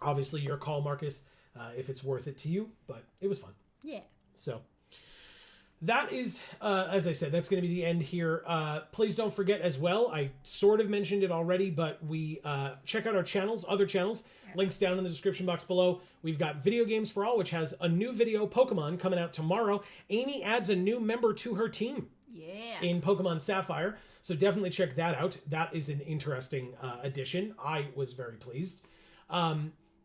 Obviously, your call, Marcus, if it's worth it to you, but it was fun. Yeah. So that is, as I said, that's going to be the end here. Please don't forget as well, I sort of mentioned it already, but we check out our channels, other channels. Yes. Links down in the description box below. We've got Video Games for All, which has a new video, Pokemon, coming out tomorrow. Amy adds a new member to her team. Yeah. In Pokemon Sapphire. So definitely check that out. That is an interesting addition. I was very pleased.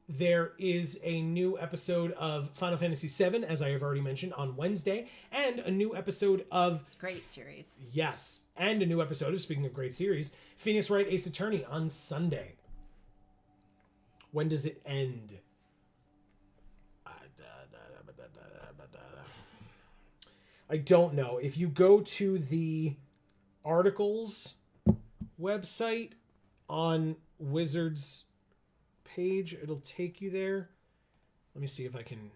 There is a new episode of Final Fantasy VII, as I have already mentioned, on Wednesday, and a new episode of... Great series. Yes, and a new episode of, speaking of great series, Phoenix Wright Ace Attorney on Sunday. When does it end? I don't know. If you go to the articles website on Wizards page, it'll take you there. Let me see if I can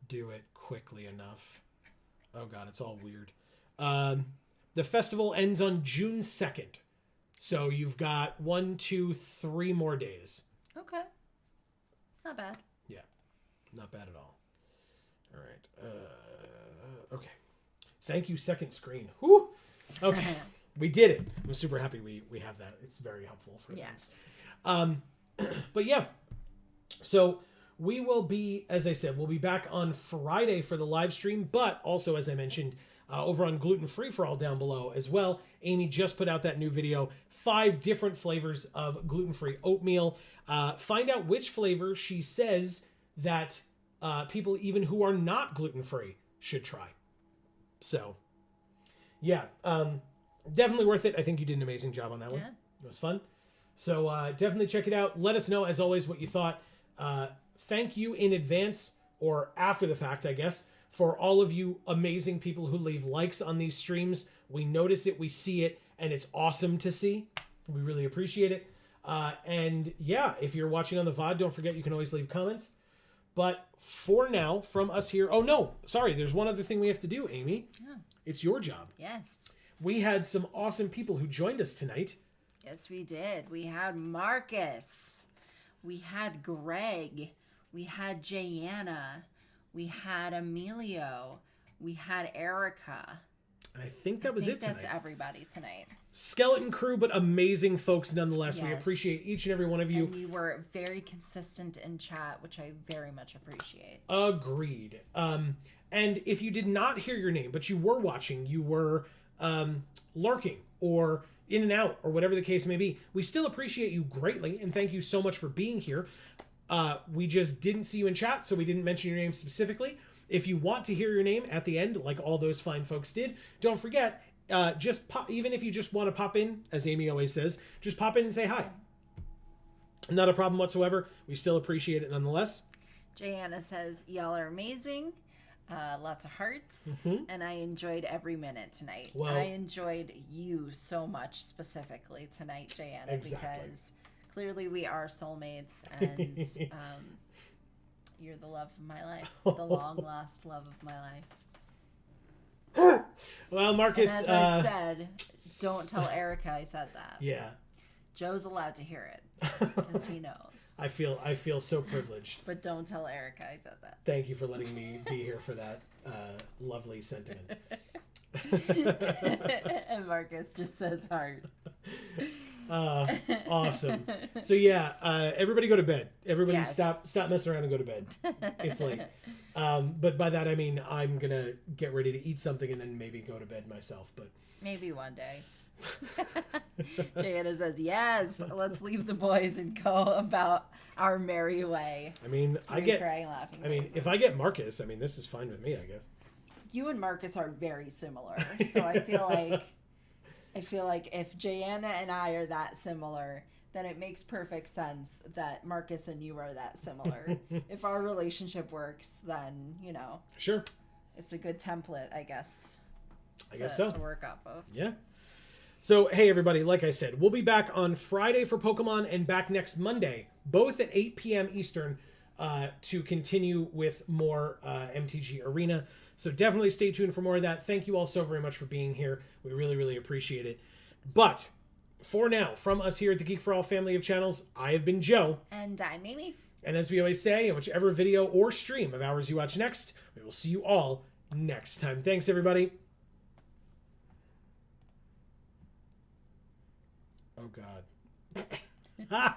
do it quickly enough. Oh god, it's all weird. The festival ends on June 2nd. So you've got 1, 2, 3 more days. Okay. Not bad. Yeah. Not bad at all. All right. Okay. Thank you, second screen. Whew. Okay. We did it. I'm super happy we have that. It's very helpful for yes. things. But yeah. So we will be, as I said, we'll be back on Friday for the live stream, but also, as I mentioned, over on Gluten Free for All down below as well. Amy just put out that new video, 5 different flavors of gluten-free oatmeal. Find out which flavor she says that people even who are not gluten-free should try. So, yeah, definitely worth it. I think you did an amazing job on that one. It was fun. So definitely check it out. Let us know, as always, what you thought. Thank you in advance, or after the fact, I guess, for all of you amazing people who leave likes on these streams. We notice it, we see it, and it's awesome to see. We really appreciate it. And yeah, if you're watching on the VOD, don't forget you can always leave comments. But for now, from us here... Oh, no. Sorry, there's one other thing we have to do, Amy. Yeah. It's your job. Yes. We had some awesome people who joined us tonight. Yes, we did. We had Marcus. We had Greg. We had Jayanna. We had Emilio. We had Erica. And I think that was it tonight. That's everybody tonight. Skeleton crew, but amazing folks nonetheless. Yes. We appreciate each and every one of you. And you were very consistent in chat, which I very much appreciate. Agreed. And if you did not hear your name, but you were watching, you were lurking or in and out or whatever the case may be, we still appreciate you greatly. And thank you so much for being here. We just didn't see you in chat, so we didn't mention your name specifically. If you want to hear your name at the end, like all those fine folks did, don't forget, just pop, even if you just want to pop in, as Amy always says, just pop in and say hi. Not a problem whatsoever. We still appreciate it nonetheless. Jayana says, y'all are amazing. Lots of hearts. And I enjoyed every minute tonight. Well, I enjoyed you so much specifically tonight, Jayana, exactly. because clearly we are soulmates and you're the love of my life. The long lost love of my life. Well, Marcus... And as I said, don't tell Erica I said that. Yeah. Joe's allowed to hear it because he knows. I feel so privileged. But don't tell Erica I said that. Thank you for letting me be here for that lovely sentiment. And Marcus just says heart. Awesome. So yeah, everybody go to bed. Everybody stop messing around and go to bed. It's late. But by that I mean I'm gonna get ready to eat something and then maybe go to bed myself. But maybe one day. Jayana says, yes, let's leave the boys and go about our merry way. I mean, crying, laughing. I mean, if I get Marcus, I mean, this is fine with me, I guess. You and Marcus are very similar. So I feel like if Jayana and I are that similar, then it makes perfect sense that Marcus and you are that similar. If our relationship works, then, Sure. It's a good template, I guess. I guess so. To work off of. Yeah. So, hey, everybody, like I said, we'll be back on Friday for Pokemon and back next Monday, both at 8 p.m. Eastern, to continue with more MTG Arena. So definitely stay tuned for more of that. Thank you all so very much for being here. We really, really appreciate it. But for now, from us here at the Geek for All family of channels, I have been Joe. And I'm Amy. And as we always say, in whichever video or stream of ours you watch next, we will see you all next time. Thanks, everybody. Oh, God.